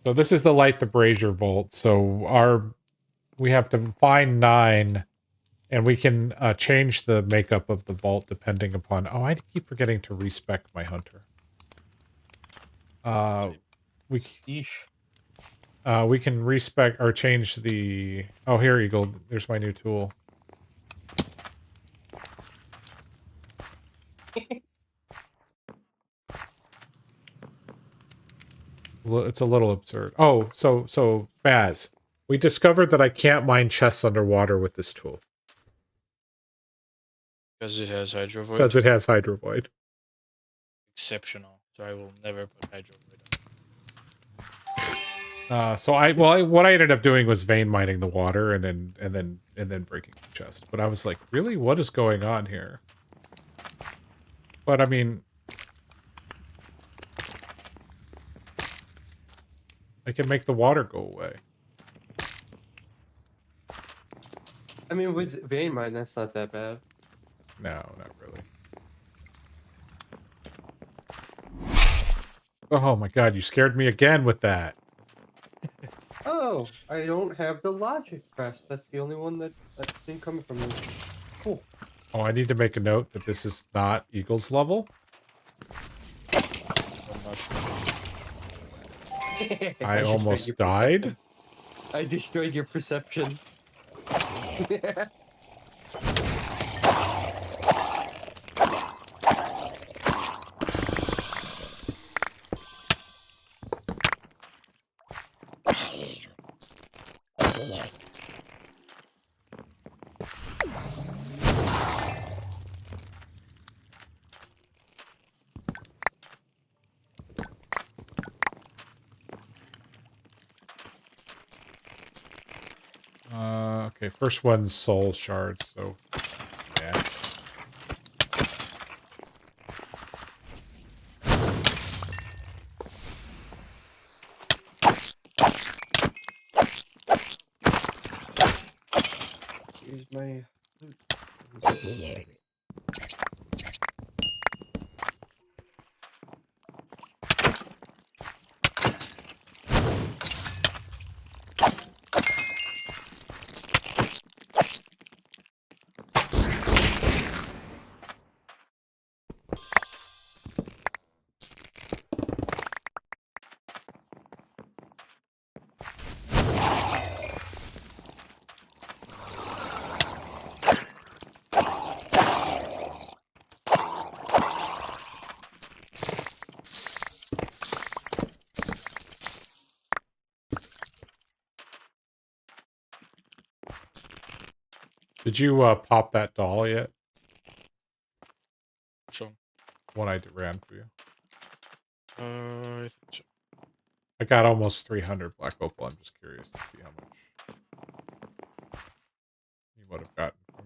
So this is the Light the Brazier vault. So we have to find 9, and we can change the makeup of the vault depending upon. Oh, I keep forgetting to respec my hunter. Yeesh. We can respec or change the. Oh, here you go. There's my new tool. It's a little absurd. Oh, so Baz, we discovered that I can't mine chests underwater with this tool Because it has hydro void. because it has hydro void. Exceptional. So I will never put hydro void So what I ended up doing was vein mining the water and then breaking the chest. But I was like, really, what is going on here? But I mean, I can make the water go away. I mean, with vein mine, that's not that bad. No, not really. Oh my god, you scared me again with that. Oh, I don't have the logic press. That's the only one that didn't come from me. Cool. Oh, I need to make a note that this is not Eagle's level. I'm not sure. I destroyed almost your died. perception. I destroyed your perception. Okay, first one's soul shards, so yeah. Here's my. Did you pop that doll yet? Which one? One I ran for you. I think so. I got almost 300 black opal. I'm just curious to see how much you would have gotten from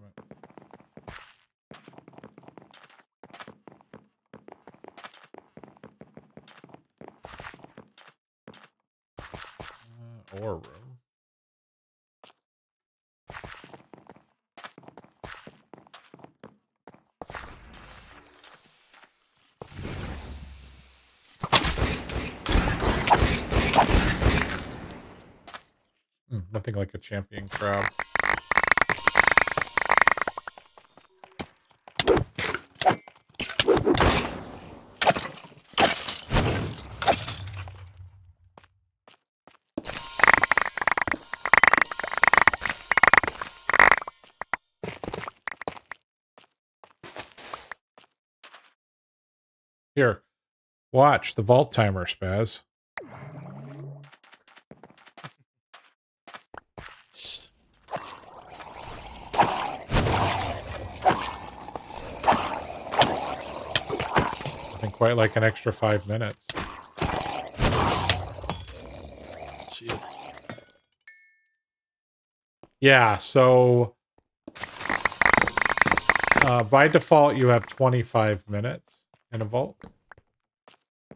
it. Ore room. Nothing like a champion crab. Here, watch the vault timer, Spaz. Nothing quite like an extra 5 minutes. See it. Yeah, so by default you have 25 minutes in a vault.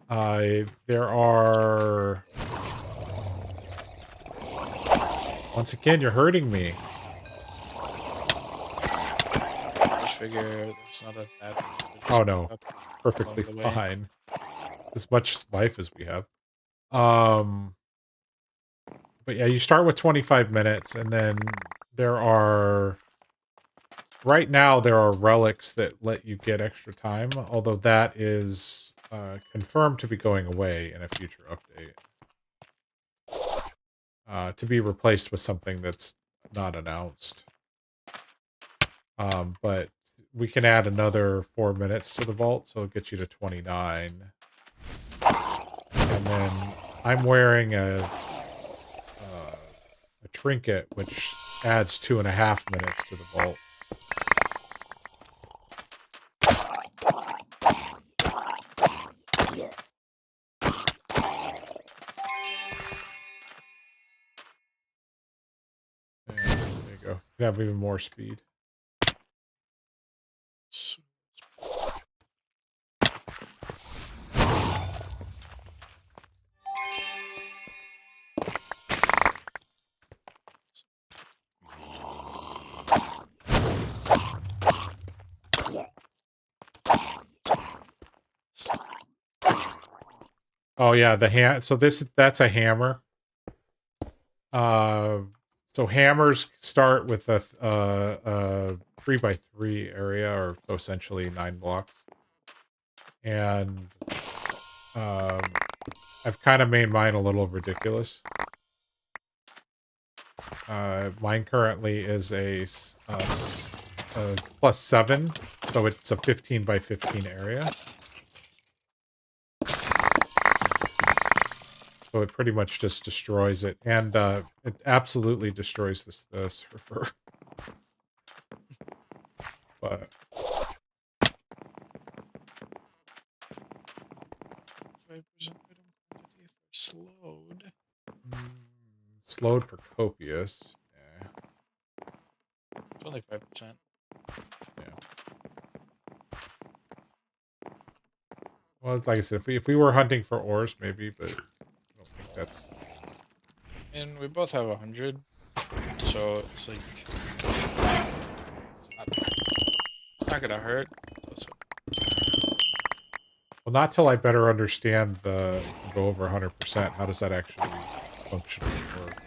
There are... Once again, you're hurting me. I just figure it's not a bad thing to just Oh no, pick up perfectly along the way. fine. As much life as we have. But yeah, you start with 25 minutes, and then there are... Right now, there are relics that let you get extra time, although that is confirmed to be going away in a future update. To be replaced with something that's not announced. But we can add another 4 minutes to the vault, so it gets you to 29. And then I'm wearing a trinket, which adds 2.5 minutes to the vault. And there you go. You can have even more speed. Oh yeah, so that's a hammer. So hammers start with a 3x3 area, or so essentially 9 blocks. And I've kind of made mine a little ridiculous. Mine currently is a +7, so it's a 15x15 area. So it pretty much just destroys it, and it absolutely destroys the surfer. But 5% item quantity for slowed. Slowed for copious. Yeah. It's only 5%. Yeah. Well, like I said, if we were hunting for ores, maybe, but I don't think that's. And we both have 100, so it's like it's not gonna hurt. It's also Well, not till I better understand the go over 100%. How does that actually functionally work?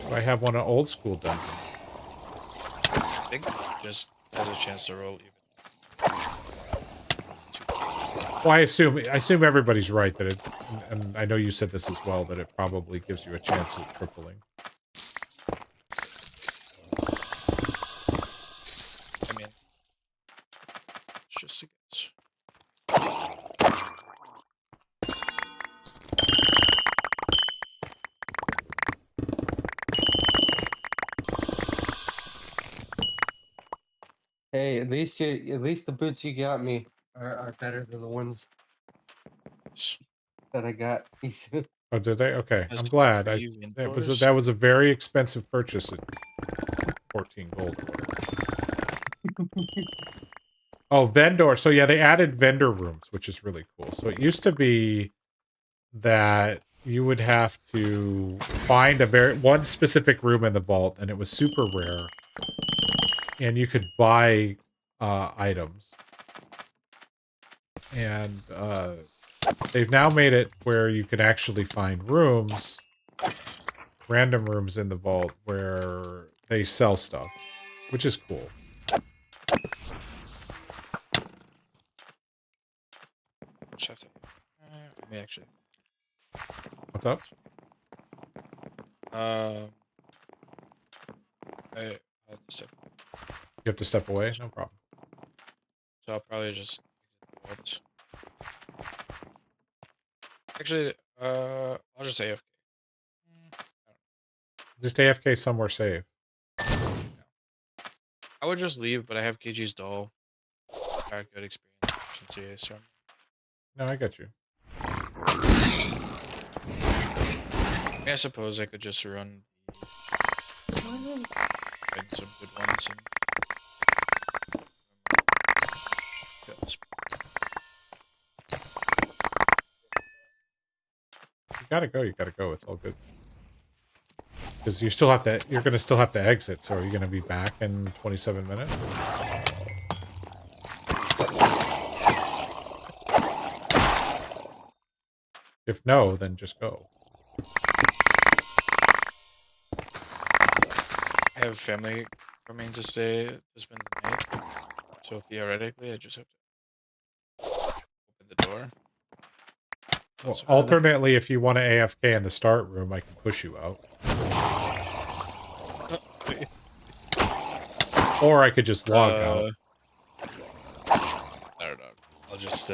Do I have one of old school dungeons? I think just has a chance to roll even. Well, I assume everybody's right that it, and I know you said this as well, that it probably gives you a chance at tripling. I mean, it's just a guess. Hey, at least the boots you got me are better than the ones that I got. Oh, did they? Okay, Has I'm glad. revamped That was a very expensive purchase at 14 gold or whatever. Oh, vendor. So yeah, they added vendor rooms, which is really cool. So it used to be that you would have to find one specific room in the vault, and it was super rare, and you could buy items. And they've now made it where you can actually find random rooms in the vault where they sell stuff, which is cool. Let me actually. What's up? I have to step. You have to step away? No problem. So I'll probably just exit the vault. Actually, I'll just say AFK. Just AFK somewhere safe. I would just leave, but I have KG's doll. Got good experience since CA, so. No, I got you. I suppose I could just run find some good ones and You gotta go. You gotta go. It's all good. Because you're gonna still have to exit. So are you gonna be back in 27 minutes? If no, then just go. I have family coming to stay to spend the night, so theoretically I just have to open the door. Well, alternately, if you want to AFK in the start room, I can push you out. Or I could just log out. I don't know. I'll just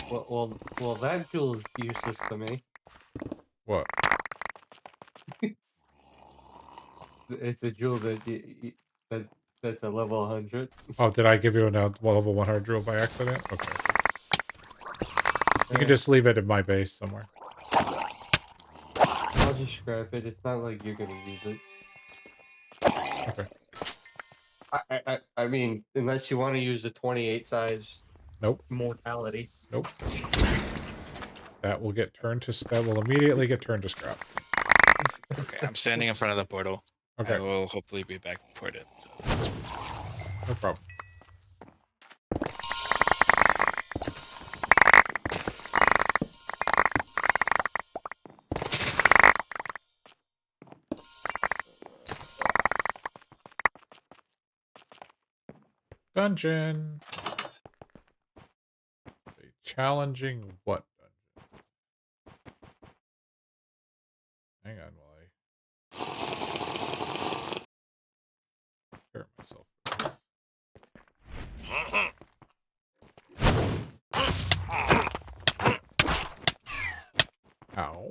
Well, that jewel is useless to me. What? It's a jewel that's a level 100. Oh, did I give you a level 100 drill by accident? Okay. You can just leave it in my base somewhere. I'll just scrap it. It's not like you're gonna use it. Okay. I mean, unless you want to use the 28 size Nope. mortality. Nope. That will immediately get turned to scrap. Okay, I'm standing in front of the portal. Okay. I will hopefully be back before it. No problem. Dungeon. A challenging what dungeon? Hang on while I prepare myself. Ow.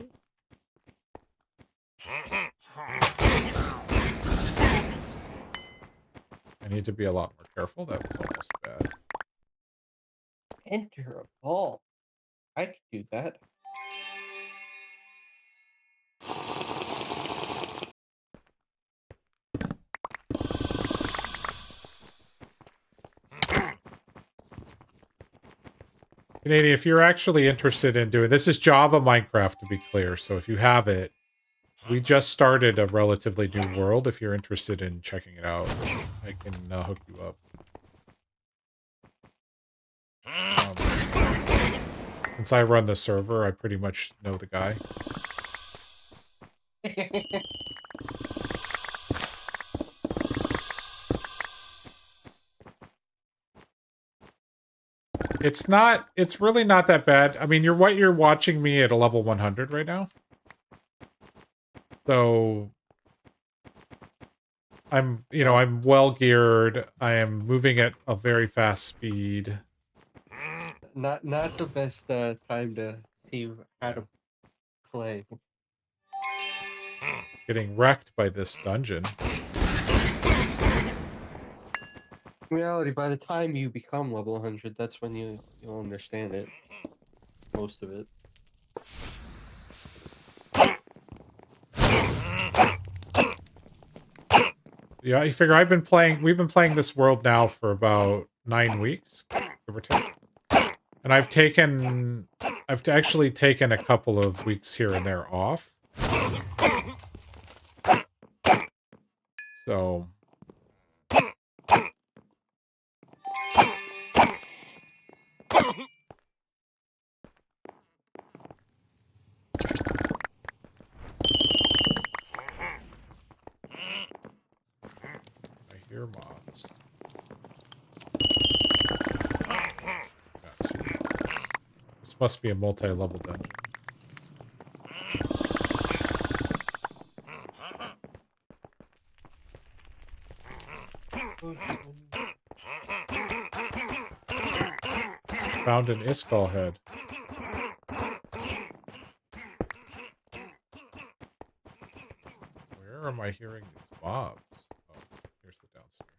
I need to be a lot more careful. That was almost bad. Enter a ball. I could do that. Canadian, if you're actually interested in doing this, is Java Minecraft to be clear. So if you have it, we just started a relatively new world. If you're interested in checking it out, I can hook you up. Since I run the server, I pretty much know the guy. It's really not that bad. I mean, you're watching me at a level 100 right now. So I'm well geared. I am moving at a very fast speed. Not the best time to see how to play. Getting wrecked by this dungeon. In reality, by the time you become level 100, that's when you'll understand it. Most of it. Yeah, you figure we've been playing this world now for about 9 weeks, give or take. And I've actually taken a couple of weeks here and there off. So I hear mobs. Can't see mobs. This must be a multi-level dungeon. Found an Iskall head. Where am I hearing these mobs? Oh, here's the downstairs.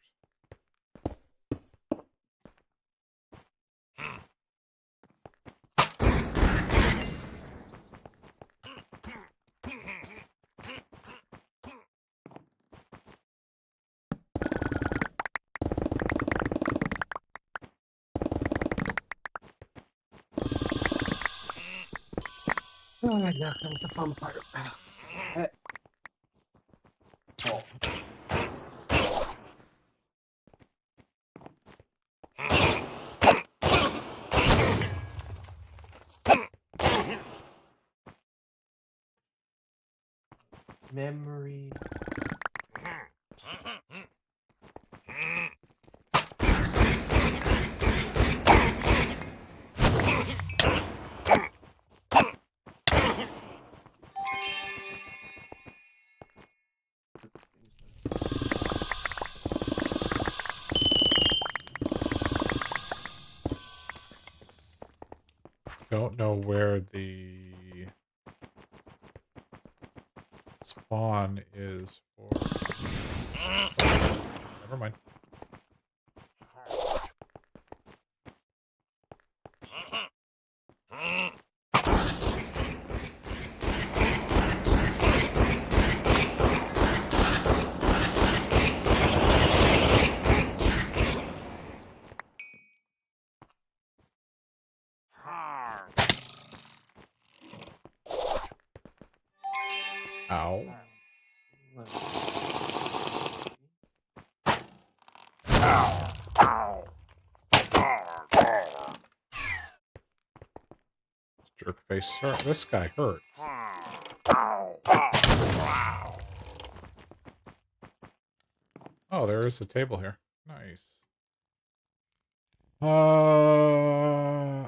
Oh, now comes the fun part. Memory. where the spawn is for... Never mind. Ow. Jerk face. This guy hurts. Oh, there is a table here. Nice.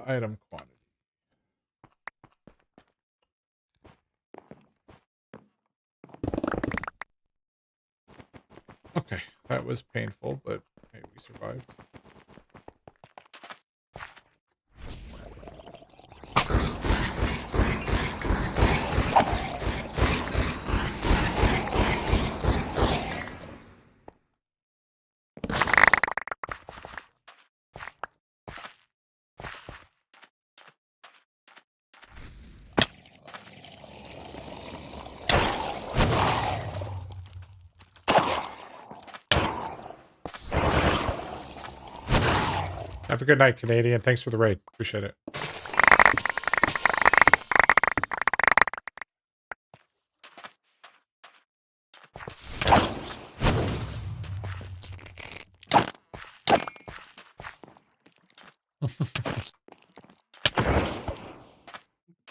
Item quantity. Okay, that was painful, but hey, we survived. Have a good night, Canadian. Thanks for the raid. Appreciate it.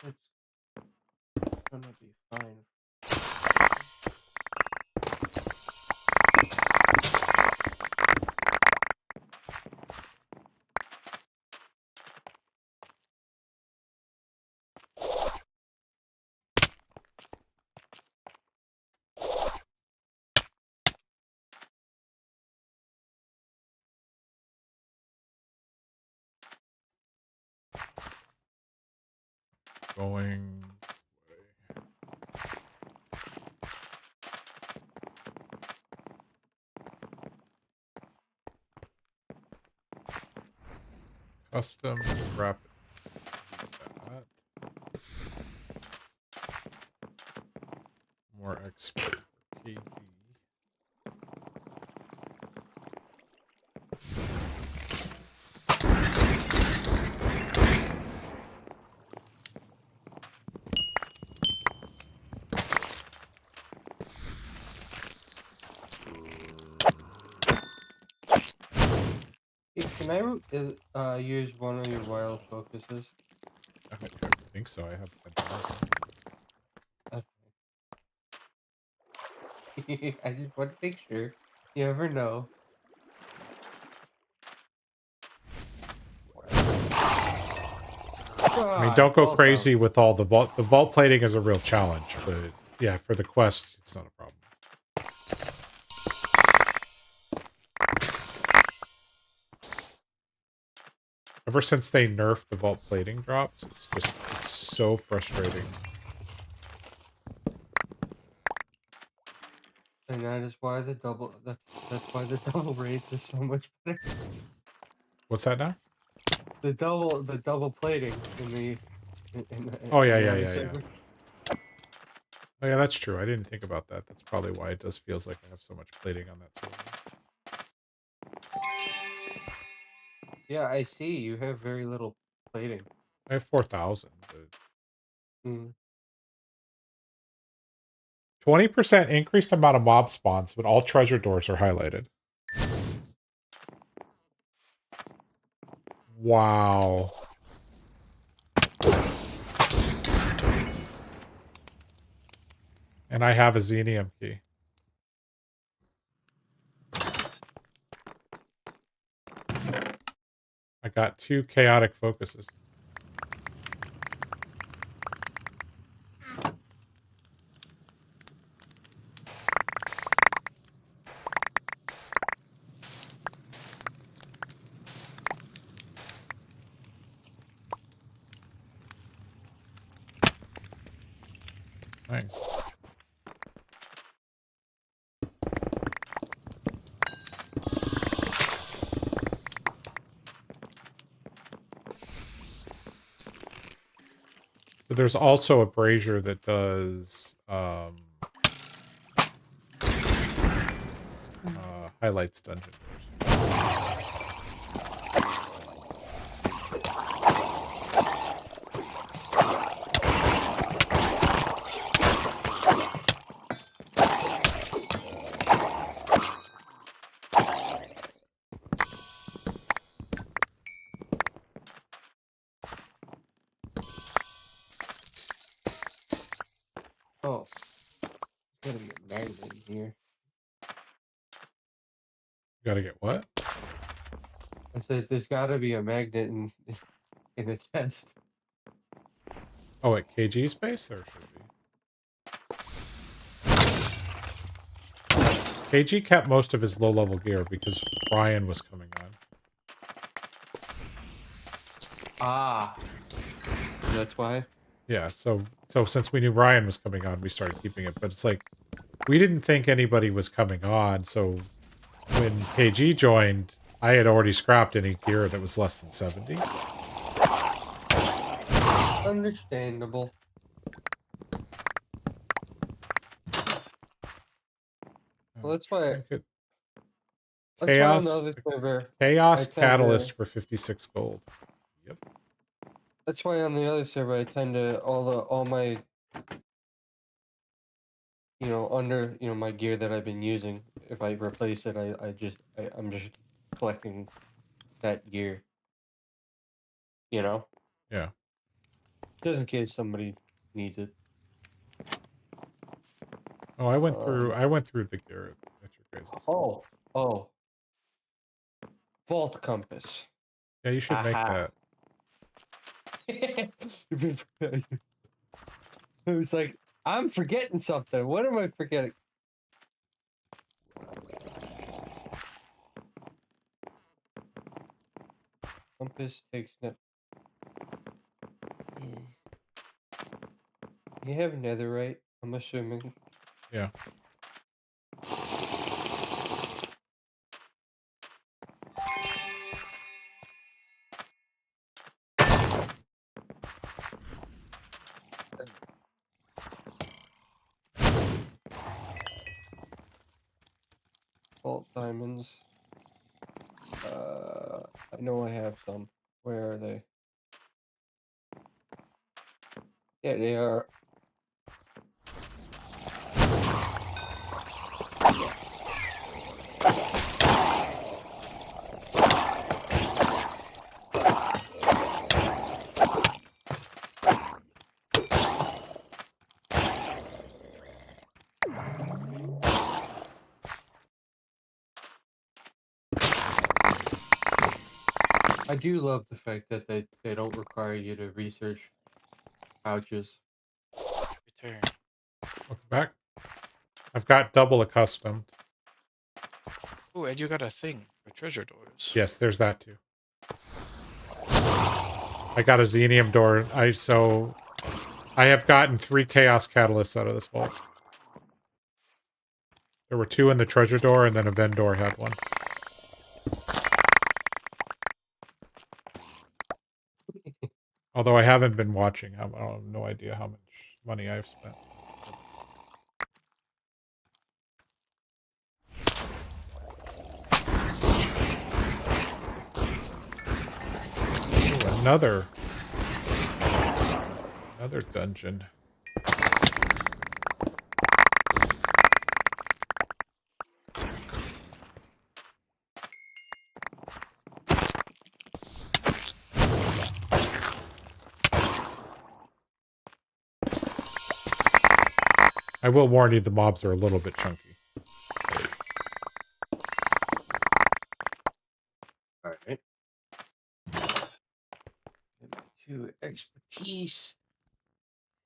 It's gonna be fine. Going... Custom rapid. That. More XP for KG. Hey, can I use one of your wild focuses? I think so. I have 10,000. Okay. I just want to make sure. You never know. I mean, don't go crazy with all the vault. The vault plating is a real challenge, but yeah, for the quest, it's not a problem. Ever since they nerfed the vault plating drops, it's so frustrating. And that is why the double that's why the double raids is so much better. What's that now? The double plating in the Oh yeah, in the yeah, other yeah, yeah. server. Oh yeah, that's true. I didn't think about that. That's probably why it does feels like I have so much plating on that server. Yeah, I see. You have very little plating. I have 4,000, but Mm. 20% increased amount of mob spawns when all treasure doors are highlighted. Wow. And I have a Xenium key. I got 2 chaotic focuses. Thanks. But there's also a brazier that does highlights dungeon doors. Oh, there's gotta be a magnet in here. You gotta get what? I said there's gotta be a magnet in the chest. Oh, at KG space there should be. KG kept most of his low-level gear because Brian was coming on. Ah, that's why. Yeah, so since we knew Ryan was coming on, we started keeping it. But it's like we didn't think anybody was coming on, so when KG joined, I had already scrapped any gear that was less than 70. Understandable. Well, that's I why. think it, That's why on the Chaos other server, Chaos I tend Catalyst to. for 56 gold. Yep. That's why on the other server, I tend to all my my gear that I've been using. If I replace it, I'm just collecting that gear. You know, Yeah. just in case somebody needs it. Oh, I went through the gear at your guys'. Oh, vault compass. Yeah, you should make Aha. that. I was like, I'm forgetting something. What am I forgetting? Compass takes that. You have netherite, I'm assuming. Yeah. Vault diamonds. I know I have some. Where are they? Yeah, they are. I do love the fact that they don't require you to research pouches. Return. Welcome back. I've got double accustomed. Oh, and you got a thing for treasure doors. Yes, there's that too. I got a xenium door. I have gotten 3 chaos catalysts out of this vault. There were 2 in the treasure door, and then a vendor had one. Although I haven't been watching. I have no idea how much money I've spent. Ooh, another dungeon. I will warn you, the mobs are a little bit chunky. All right. 2 expertise.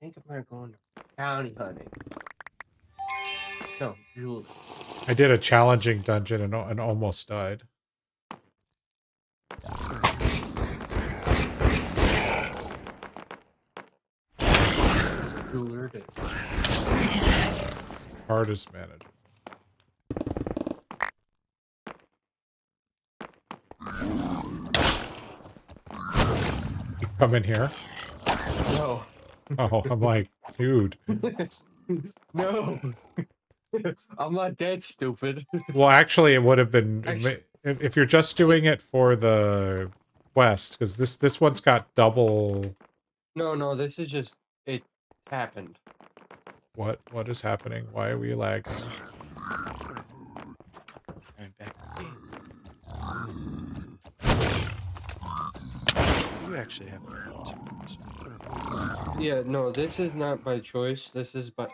I think I'm gonna go into bounty hunting. No, jewelry. I did a challenging dungeon and almost died. Jeweler it is. Hard is manageable. You come in here? No. Oh, I'm like, dude. No. I'm not that stupid. Well, actually, it would have been Actu- if you're just doing it for the quest, because this one's got double. No, this is just it happened. What is happening? Why are we lagging? I'm back again. You actually have Yeah, no, this is not by choice. This is by.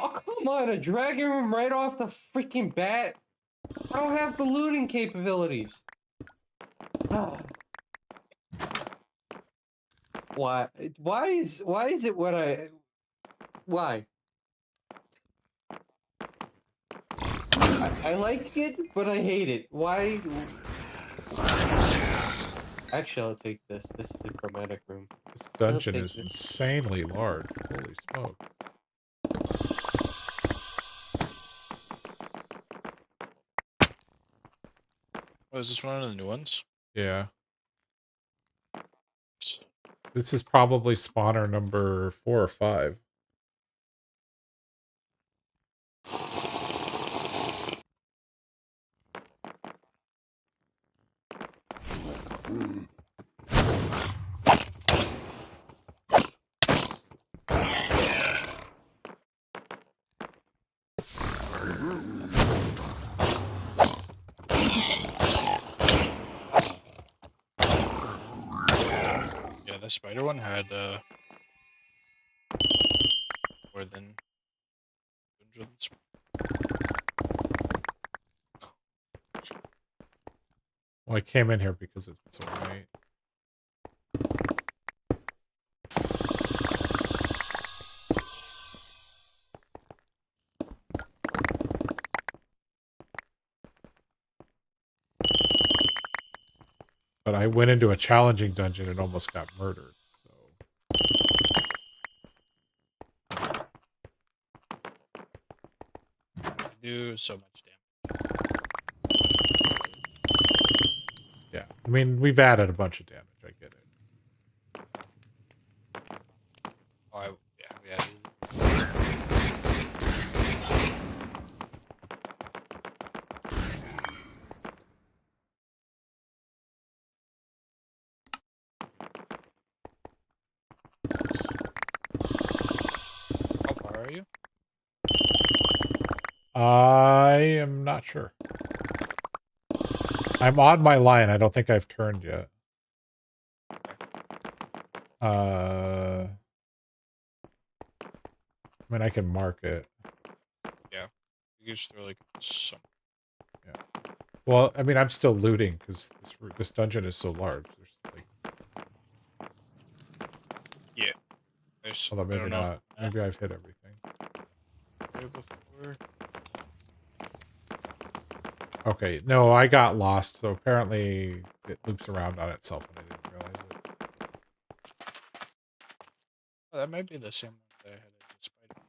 Oh, come on, a dragon room right off the freaking bat. I don't have the looting capabilities. Why? Why is it what I? Why? I like it, but I hate it. Why? Actually, I'll take this. This is a chromatic room. This dungeon take is this. insanely large. Holy smoke! Oh, is this one of the new ones? Yeah, this is probably spawner number 4 or 5. Yeah, the spider one had more than 100. Well, I came in here because it's a white. But I went into a challenging dungeon and almost got murdered. Do so much damage. Yeah, I mean, we've added a bunch of damage. I get it. Oh, yeah, we added. How far are you? I am not sure. I'm on my line. I don't think I've turned yet. I mean, I can mark it. Yeah, you just throw like some. Yeah. Well, I mean, I'm still looting because this dungeon is so large. There's like, Yeah, there's. although I maybe don't know. not. Maybe I've hit everything. There before. Okay, no, I got lost. So apparently it loops around on itself, and I didn't realize it. Oh, that might be the same one that I had at the spider.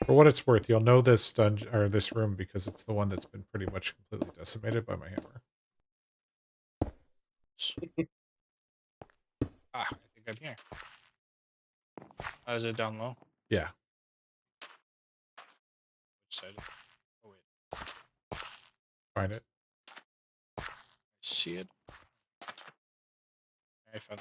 For what it's worth, you'll know this dungeon or this room because it's the one that's been pretty much completely decimated by my hammer. Ah, I think I'm here. Oh, is it down low? Yeah. Which side? Oh wait, Find it. I see it. I found.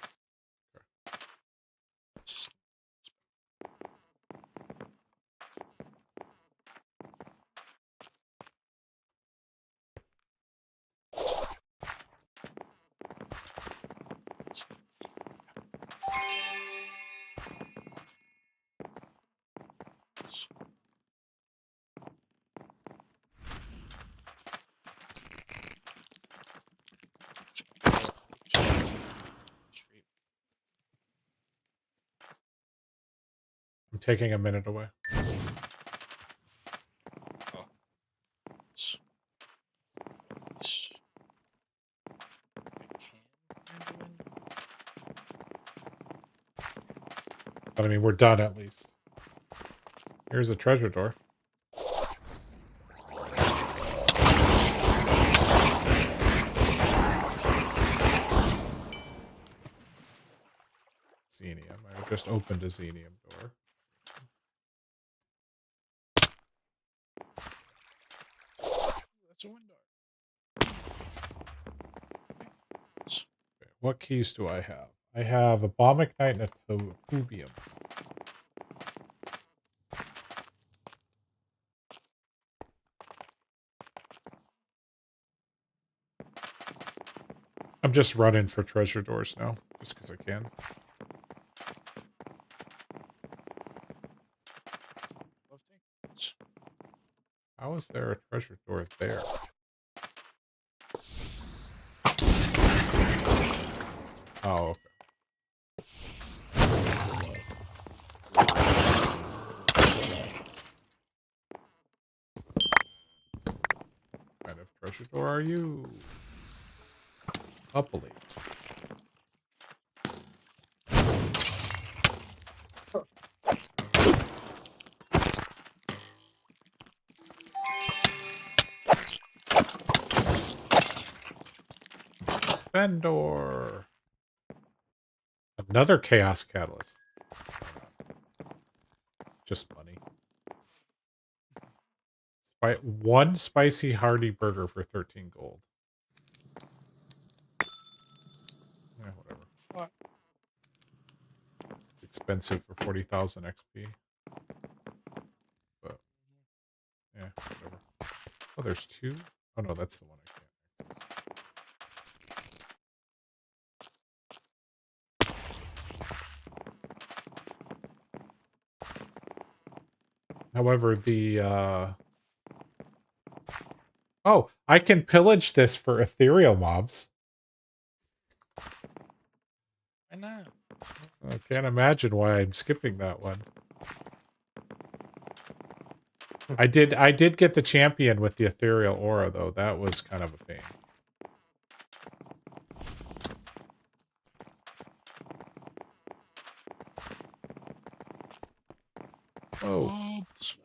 taking a minute away. Oh. S- s- I can find a window. But I mean, we're done at least. Here's a treasure door. Xenium. I just opened a xenium door. That's a window. Okay, what keys do I have? I have a bomb ignite and a tubium. I'm just running for treasure doors now, just because I can. How is there a treasure door there? Oh, okay. What kind of treasure door are you? Uppily. Vendor. Another chaos catalyst. Just money. One spicy hearty burger for 13 gold. Yeah, whatever. What? Expensive for 40,000 XP. But yeah, whatever. Oh, there's two? Oh no, that's the one I can't access. However, the oh, I can pillage this for ethereal mobs. Why not? I can't imagine why I'm skipping that one. I did get the champion with the ethereal aura though. That was kind of a pain. Oh. Oops.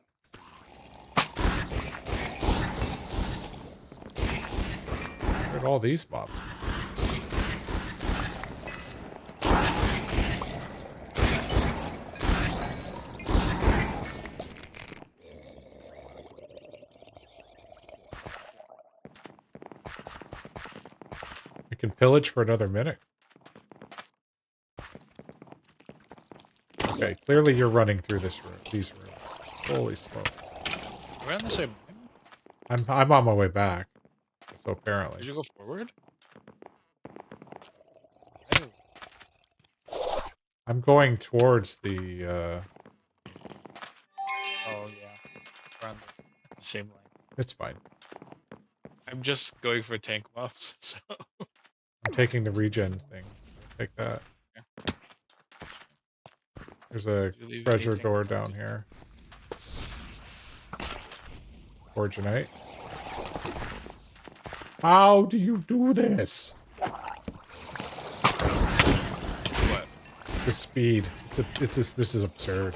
Where'd all these mobs? I can pillage for another minute. Okay, clearly you're running through these rooms. Holy smoke. We're on the same line? I'm on my way back. So apparently. Did you go forward? Oh. I'm going towards the Oh yeah. We're on the same line. it's fine. I'm just going for tank mobs, so I'm taking the regen thing. Take that. yeah. There's a Did you leave treasure anything? door down here. Fortunate. How do you do this? What? The speed. This is absurd.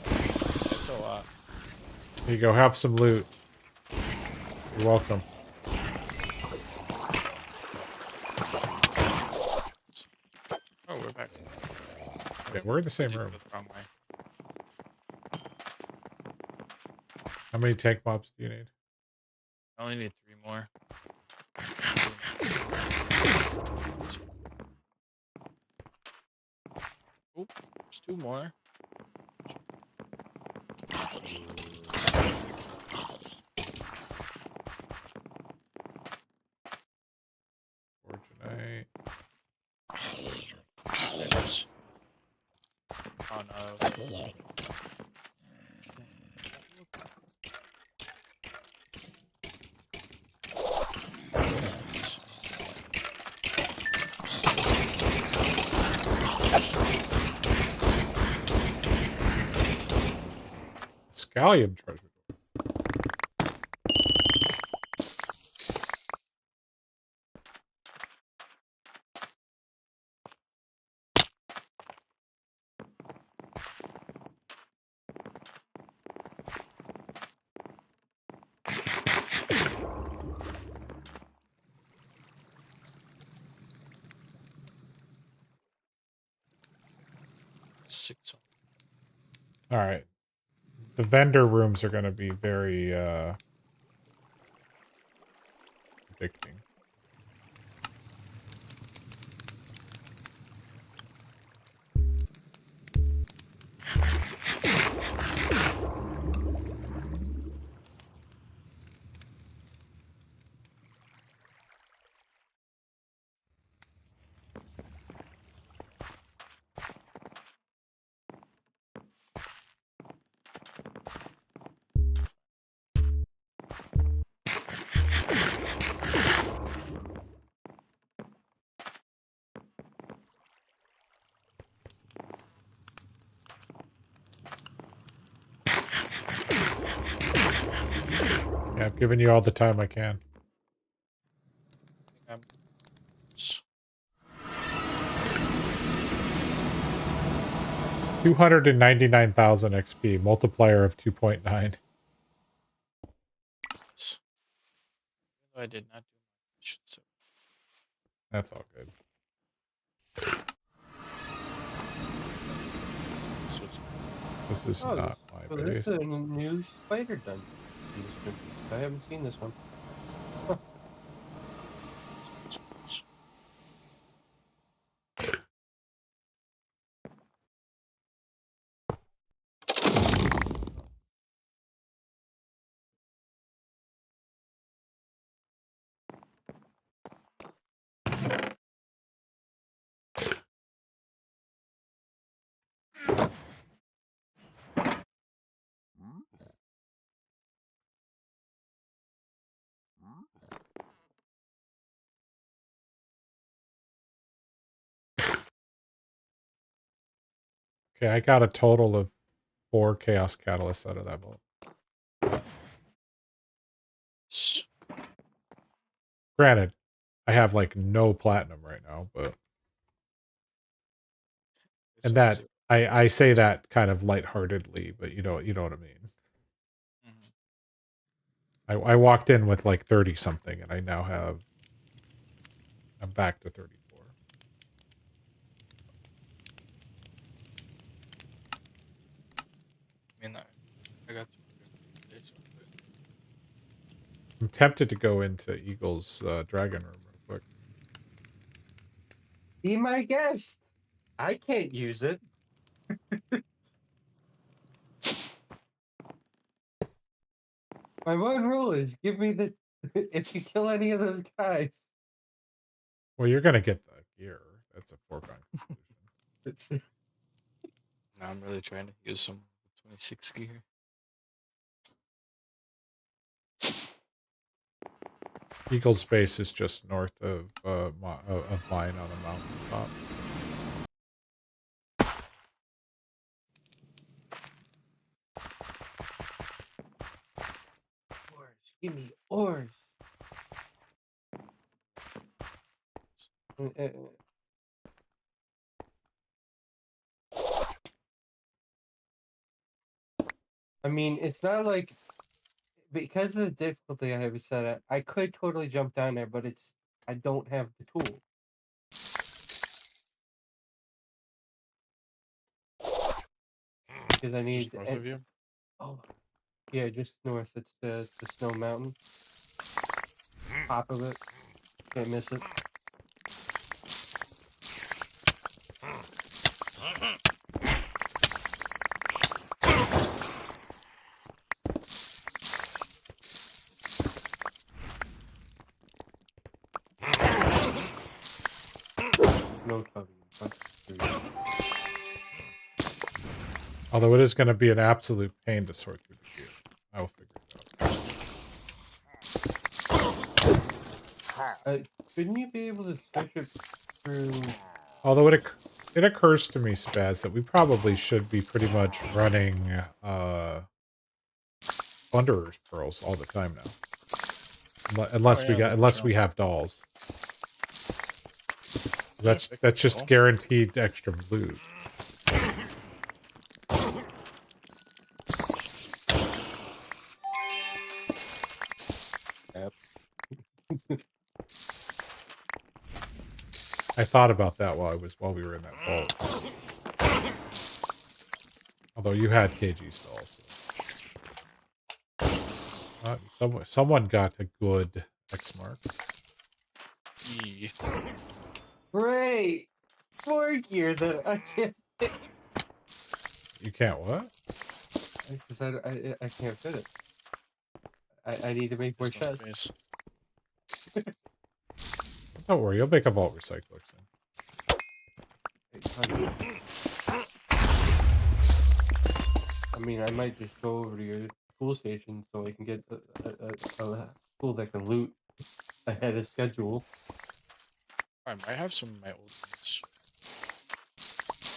That's a lot. Here you go, have some loot. You're welcome. Oh, we're back. Okay, we're in the same Did room. go the wrong way. How many tank mobs do you need? I only need 3 more. Oh, there's 2 more. Fortunate. Yes. Oh no. Gallium treasure. Six. All right. The vendor rooms are going to be very addicting. Yeah, I've given you all the time I can. I'm 299,000 XP, multiplier of 2.9. I did not do much. So That's all good. This is Oh, not my this base. is a new spider dungeon. In this room. I haven't seen this one. Okay, I got a total of 4 chaos catalysts out of that vault. Granted, I have like no platinum right now, but and that I say that kind of lightheartedly, but you know what I mean. I walked in with like 30 something, and I now have I'm back to 34. I mean, I got 200. I'm tempted to go into Eagle's dragon room real quick. Be my guest. I can't use it. My one rule is give me the if you kill any of those guys. Well, you're gonna get the gear. That's a foregone conclusion. Now I'm really trying to use some 26 gear. Eagle's base is just north of mine on the mountaintop. Ores, give me ores. I mean, it's not like because of the difficulty I have it set at, I could totally jump down there, but I don't have the tool. Because I need Just north of you? Oh, yeah, just north. It's the snow mountain. Top of it. Can't miss it. No tugging. Although it is going to be an absolute pain to sort through the gear. I will figure it out. Shouldn't you be able to switch it through? Although it occurs to me, Spaz, that we probably should be pretty much running Plunderer's pearls all the time now. Oh yeah, like, Unless we have dolls. yeah, pick That's up just all. guaranteed extra loot. Yep. I thought about that while we were in that vault. Although you had KG's dolls. So. Someone got a good X mark. Yee. Great! 4 gear that I can't fit. You can't what? Because I can't fit it. I need to make more There's no chests. space. Don't worry, you'll make a vault recycler soon. I mean, I might just go over to your tool station so I can get a tool that can loot ahead of schedule. I might have some of my old ones.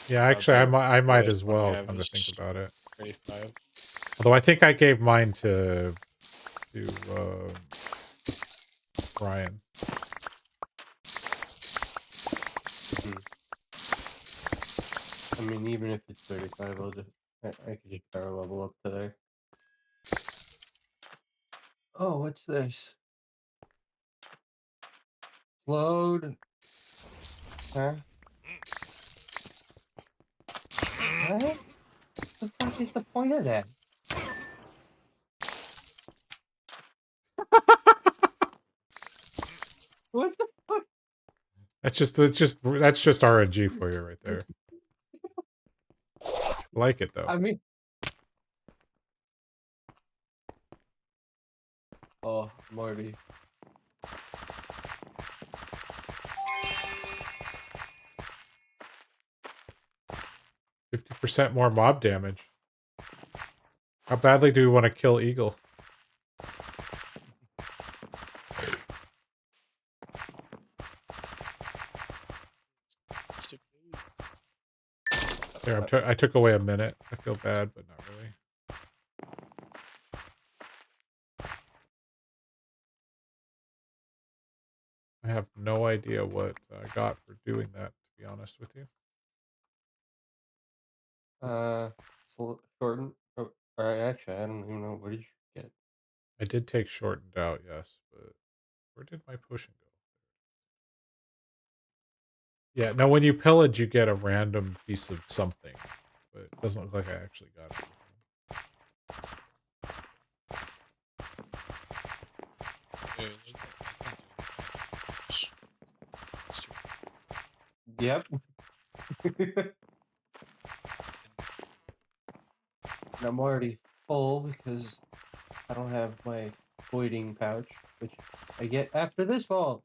Yeah, actually, I might Last as one I well. have Come to think is about it. 35. Although I think I gave mine to Brian. I mean, even if it's 35, I could just power level up to there. Oh, what's this? Load. Huh? What? The fuck is the point of that? What the fuck? That's just RNG for you right there. Like it though. I mean, oh, Morty. 50% more mob damage. How badly do we want to kill Eagle? There, I took away a minute. I feel bad, but not really. I have no idea what I got for doing that, to be honest with you. Shorten. Or actually, I don't even know. What did you get? I did take shortened out, yes, but where did my potion go? Yeah, no, when you pillage, you get a random piece of something, but it doesn't look like I actually got it. Yep. And I'm already full because I don't have my voiding pouch, which I get after this fall.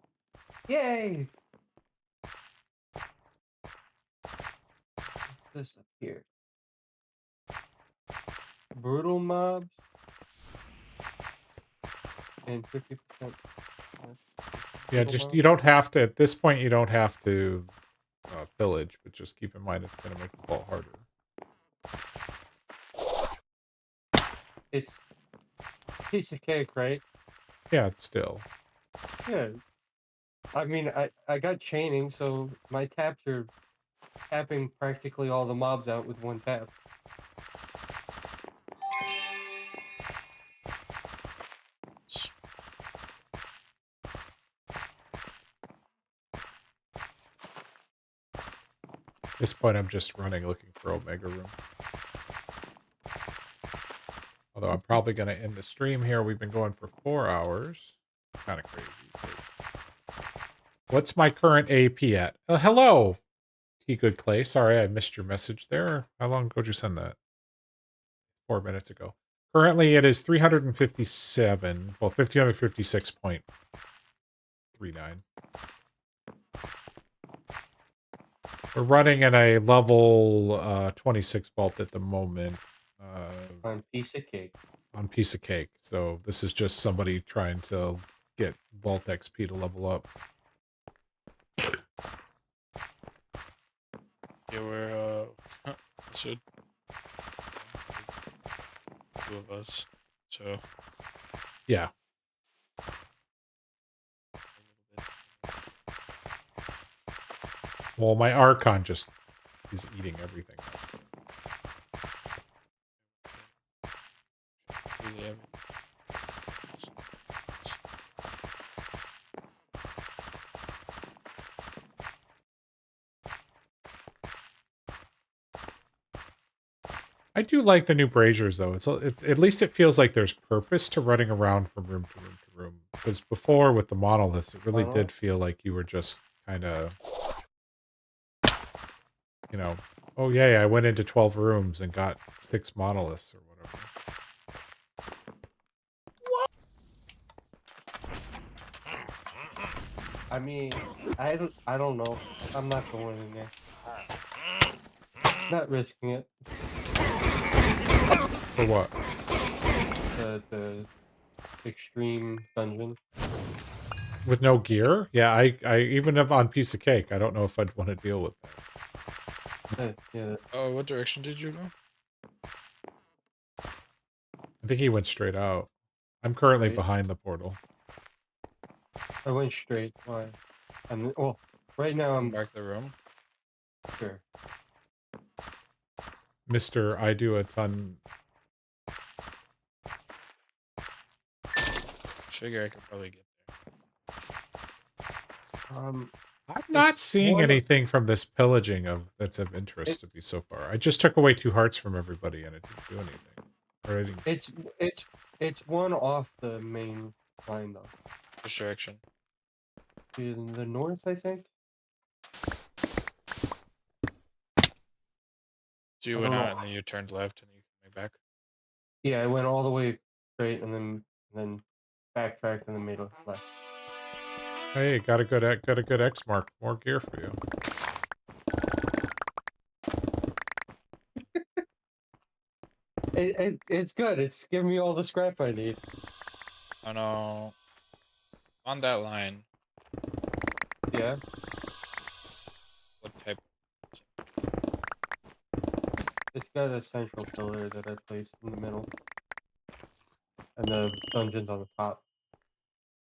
Yay! What's this up here? Brutal mobs and 50%. Yeah, just you don't have to at this point. You don't have to pillage, but just keep in mind it's going to make the vault harder. It's a piece of cake, right? Yeah, still. Yeah. I mean, I got chaining, so my taps are tapping practically all the mobs out with one tap. At this point, I'm just running looking for Omega Room. Although I'm probably going to end the stream here. We've been going for 4 hours. Kind of crazy. What's my current AP at? Hello, T Good Clay. Sorry, I missed your message there. How long ago did you send that? 4 minutes ago. Currently, it is 357. Well, 356.39. We're running in a level 26 vault at the moment. On piece of cake. On piece of cake. So this is just somebody trying to get vault XP to level up. Yeah, we're should 2 of us. So Yeah. a little bit. Well, my Archon just is eating everything. Really everything. I do like the new braziers though. It's at least it feels like there's purpose to running around from room to room to room. Because before with the monoliths, it really did feel like you were just kind of, you know, oh yeah, I went into 12 rooms and got 6 monoliths or whatever. I mean, I don't know. I'm not going in there. Not risking it. For what? The extreme dungeon. With no gear? Yeah, I even if on piece of cake, I don't know if I'd want to deal with that. Yeah. Oh, what direction did you go? I think he went straight out. I'm currently Right. behind the portal. I went straight. Why? And well, right now I'm Mark the room. sure. Mr. I do a ton. Figure I could probably get there. I'm not It's seeing one. anything from this pillaging of that's of interest to me so far. I just took away 2 hearts from everybody and it didn't do anything. Or I didn't, It's one off the main line though. Which direction? In the north, I think. So you I went don't out know. and then you turned left and you came back. Yeah, I went all the way straight and then backtracked and then made a left. hey, got a good X mark. More gear for you. It's good. It's giving me all the scrap I need. Oh no. On that line, Yeah. what type? It's got a central pillar that I placed in the middle, and the dungeon's on the top.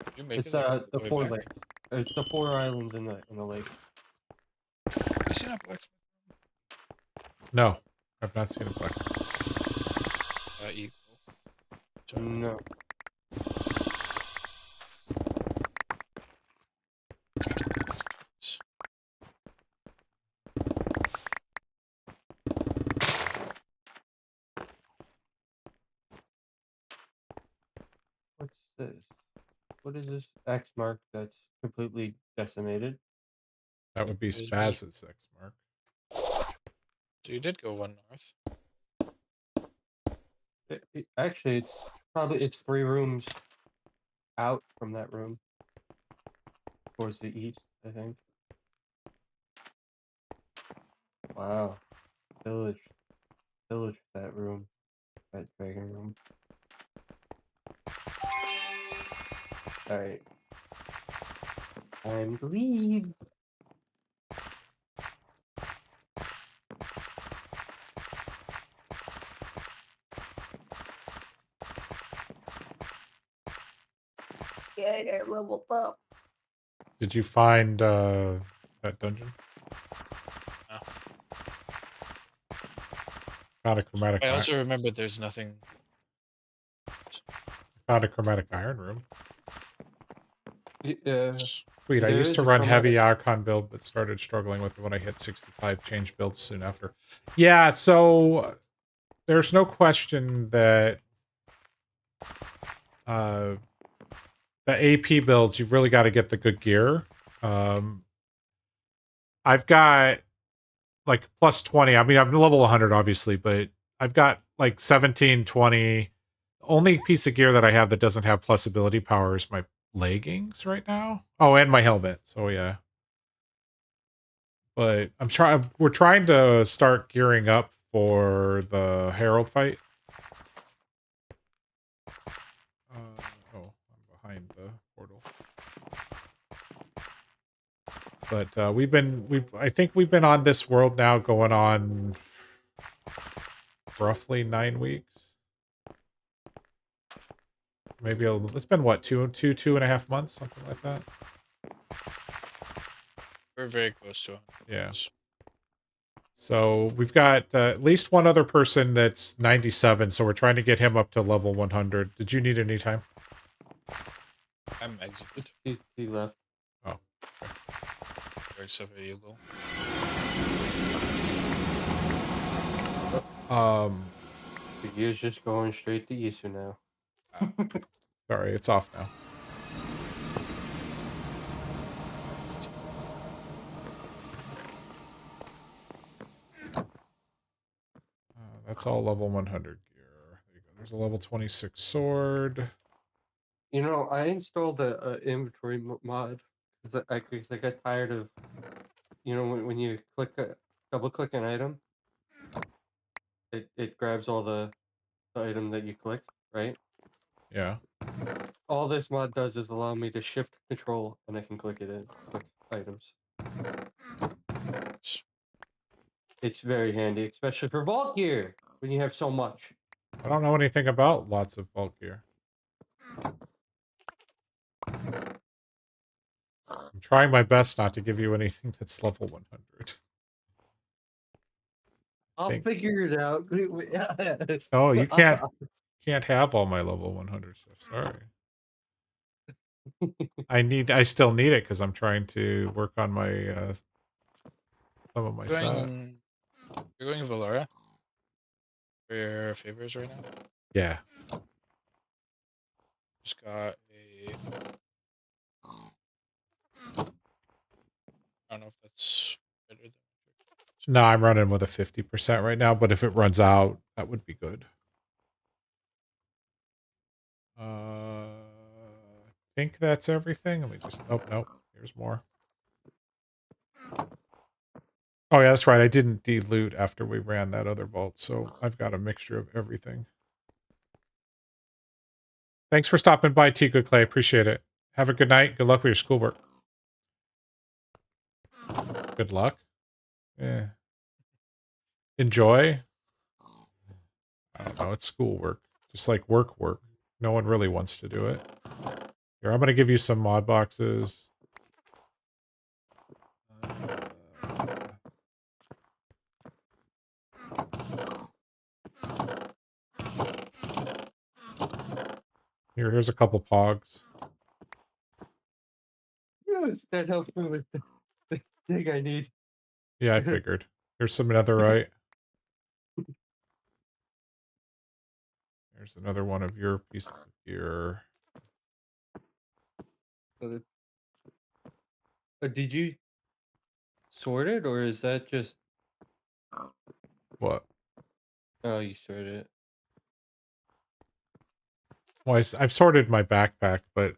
Did you make It's it like all the the way 4 back? lakes. It's the 4 islands in the lake. Have you seen a blacksmith? No, I've not seen a black. Equal. Sorry. No. What's this? What is this X mark that's completely decimated? That would be It is me. Spazz's X mark. So you did go one north. Actually, it's 3 rooms out from that room, towards the east, I think. Wow, village that room, that dragon room. All right, time to leave. Yeah, I got leveled up. Did you find that dungeon? No. Found a chromatic I iron. also remember there's nothing. Found a chromatic iron room. Yeah, Sweet. I there used is to a run chromatic. heavy Archon build, but started struggling with it when I hit 65. Changed builds soon after. Yeah, so there's no question that the AP builds, you've really got to get the good gear. I've got like plus 20. I mean, I'm level 100, obviously, but I've got like 17, 20. The only piece of gear that I have that doesn't have plus ability power is my leggings right now. Oh, and my helmet. So yeah. But we're trying to start gearing up for the Herald fight. Oh, I'm behind the portal. But I think we've been on this world now going on roughly 9 weeks. Maybe it's been what, two and a half months, something like that. We're very close to 100. Yeah. So we've got at least one other person that's 97, so we're trying to get him up to level 100. Did you need any time? I'm exited. He left. Oh. Works available. The gear's just going straight to Isu now. Sorry, it's off now. That's all level 100 gear. There you go. There's a level 26 sword. You know, I installed a inventory mod because I got tired of, you know, when you double click an item, it grabs all the item that you click, right? Yeah. All this mod does is allow me to shift control and I can click items. It's very handy, especially for vault gear when you have so much. I don't know anything about lots of vault gear. I'm trying my best not to give you anything that's level 100. I'll figure it out. Oh, you can't have all my level 100 stuff. Sorry. I still need it because I'm trying to work on my some of my set. You're going Valora for your favors right now? Yeah. Just got a. I don't know if that's better than. No, I'm running with a 50% right now, but if it runs out, that would be good. I think that's everything. Let me just. Oh, nope. Here's more. Oh, yeah, that's right. I didn't de-loot after we ran that other vault, so I've got a mixture of everything. Thanks for stopping by, T. Good Clay. Appreciate it. Have a good night. Good luck with your schoolwork. Good luck. Yeah. Enjoy. I don't know. It's schoolwork. Just like work. No one really wants to do it. Here, I'm going to give you some mod boxes. Here's a couple pogs. Yes, that helps me with the thing I need. Yeah, I figured. Here's some netherite. There's another one of your pieces of gear. Did you sort it, or is that just... What? Oh, you sorted it. Well, I've sorted my backpack, but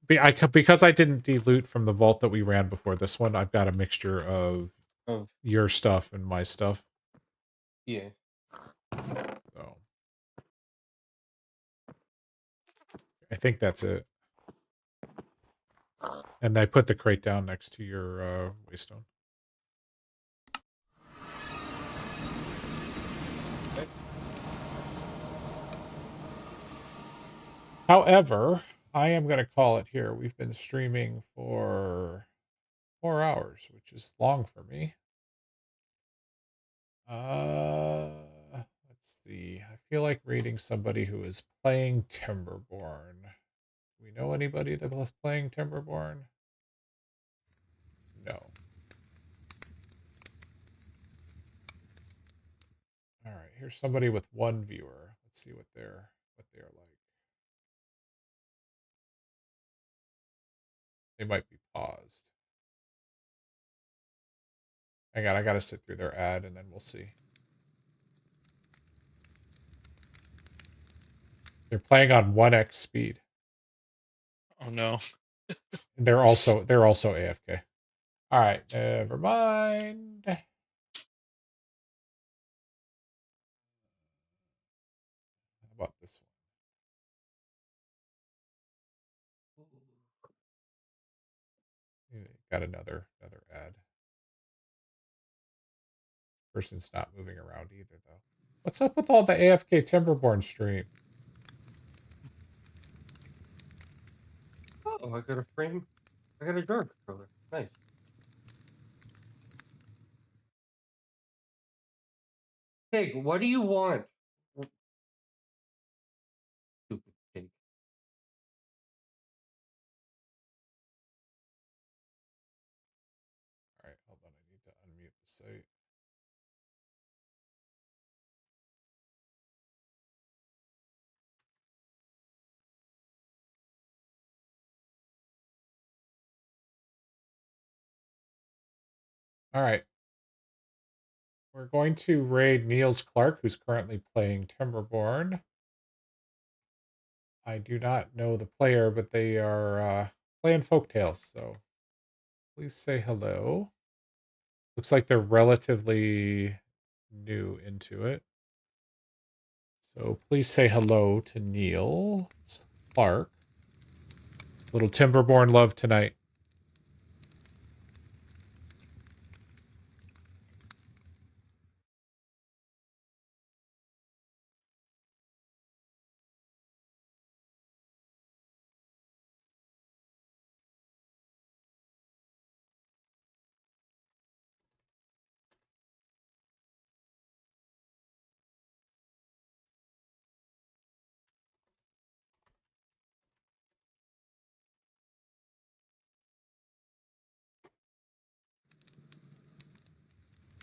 because I didn't de-loot from the vault that we ran before this one, I've got a mixture of your stuff and my stuff. Yeah. So I think that's it. And I put the crate down next to your waystone. Okay. However, I am going to call it here. We've been streaming for 4 hours, which is long for me. Let's see. I feel like reading somebody who is playing Timberborn. Do we know anybody that was playing Timberborn? No. All right, here's somebody with one viewer. Let's see what they're like. They might be paused. Hang on, I gotta sit through their ad and then we'll see. They're playing on 1x speed. Oh no. They're also AFK. All right, never mind. How about this one? Got another ad. Person's not moving around either, though. What's up with all the AFK Timberborn stream? Oh, I got a frame. I got a drawer controller. Nice. Pig, what do you want? Stupid pig. All right, hold on. I need to unmute the site. All right. We're going to raid Niels Clark, who's currently playing Timberborn. I do not know the player, but they are playing Folktales, so please say hello. Looks like they're relatively new into it. So please say hello to Niels Clark. Little Timberborn love tonight.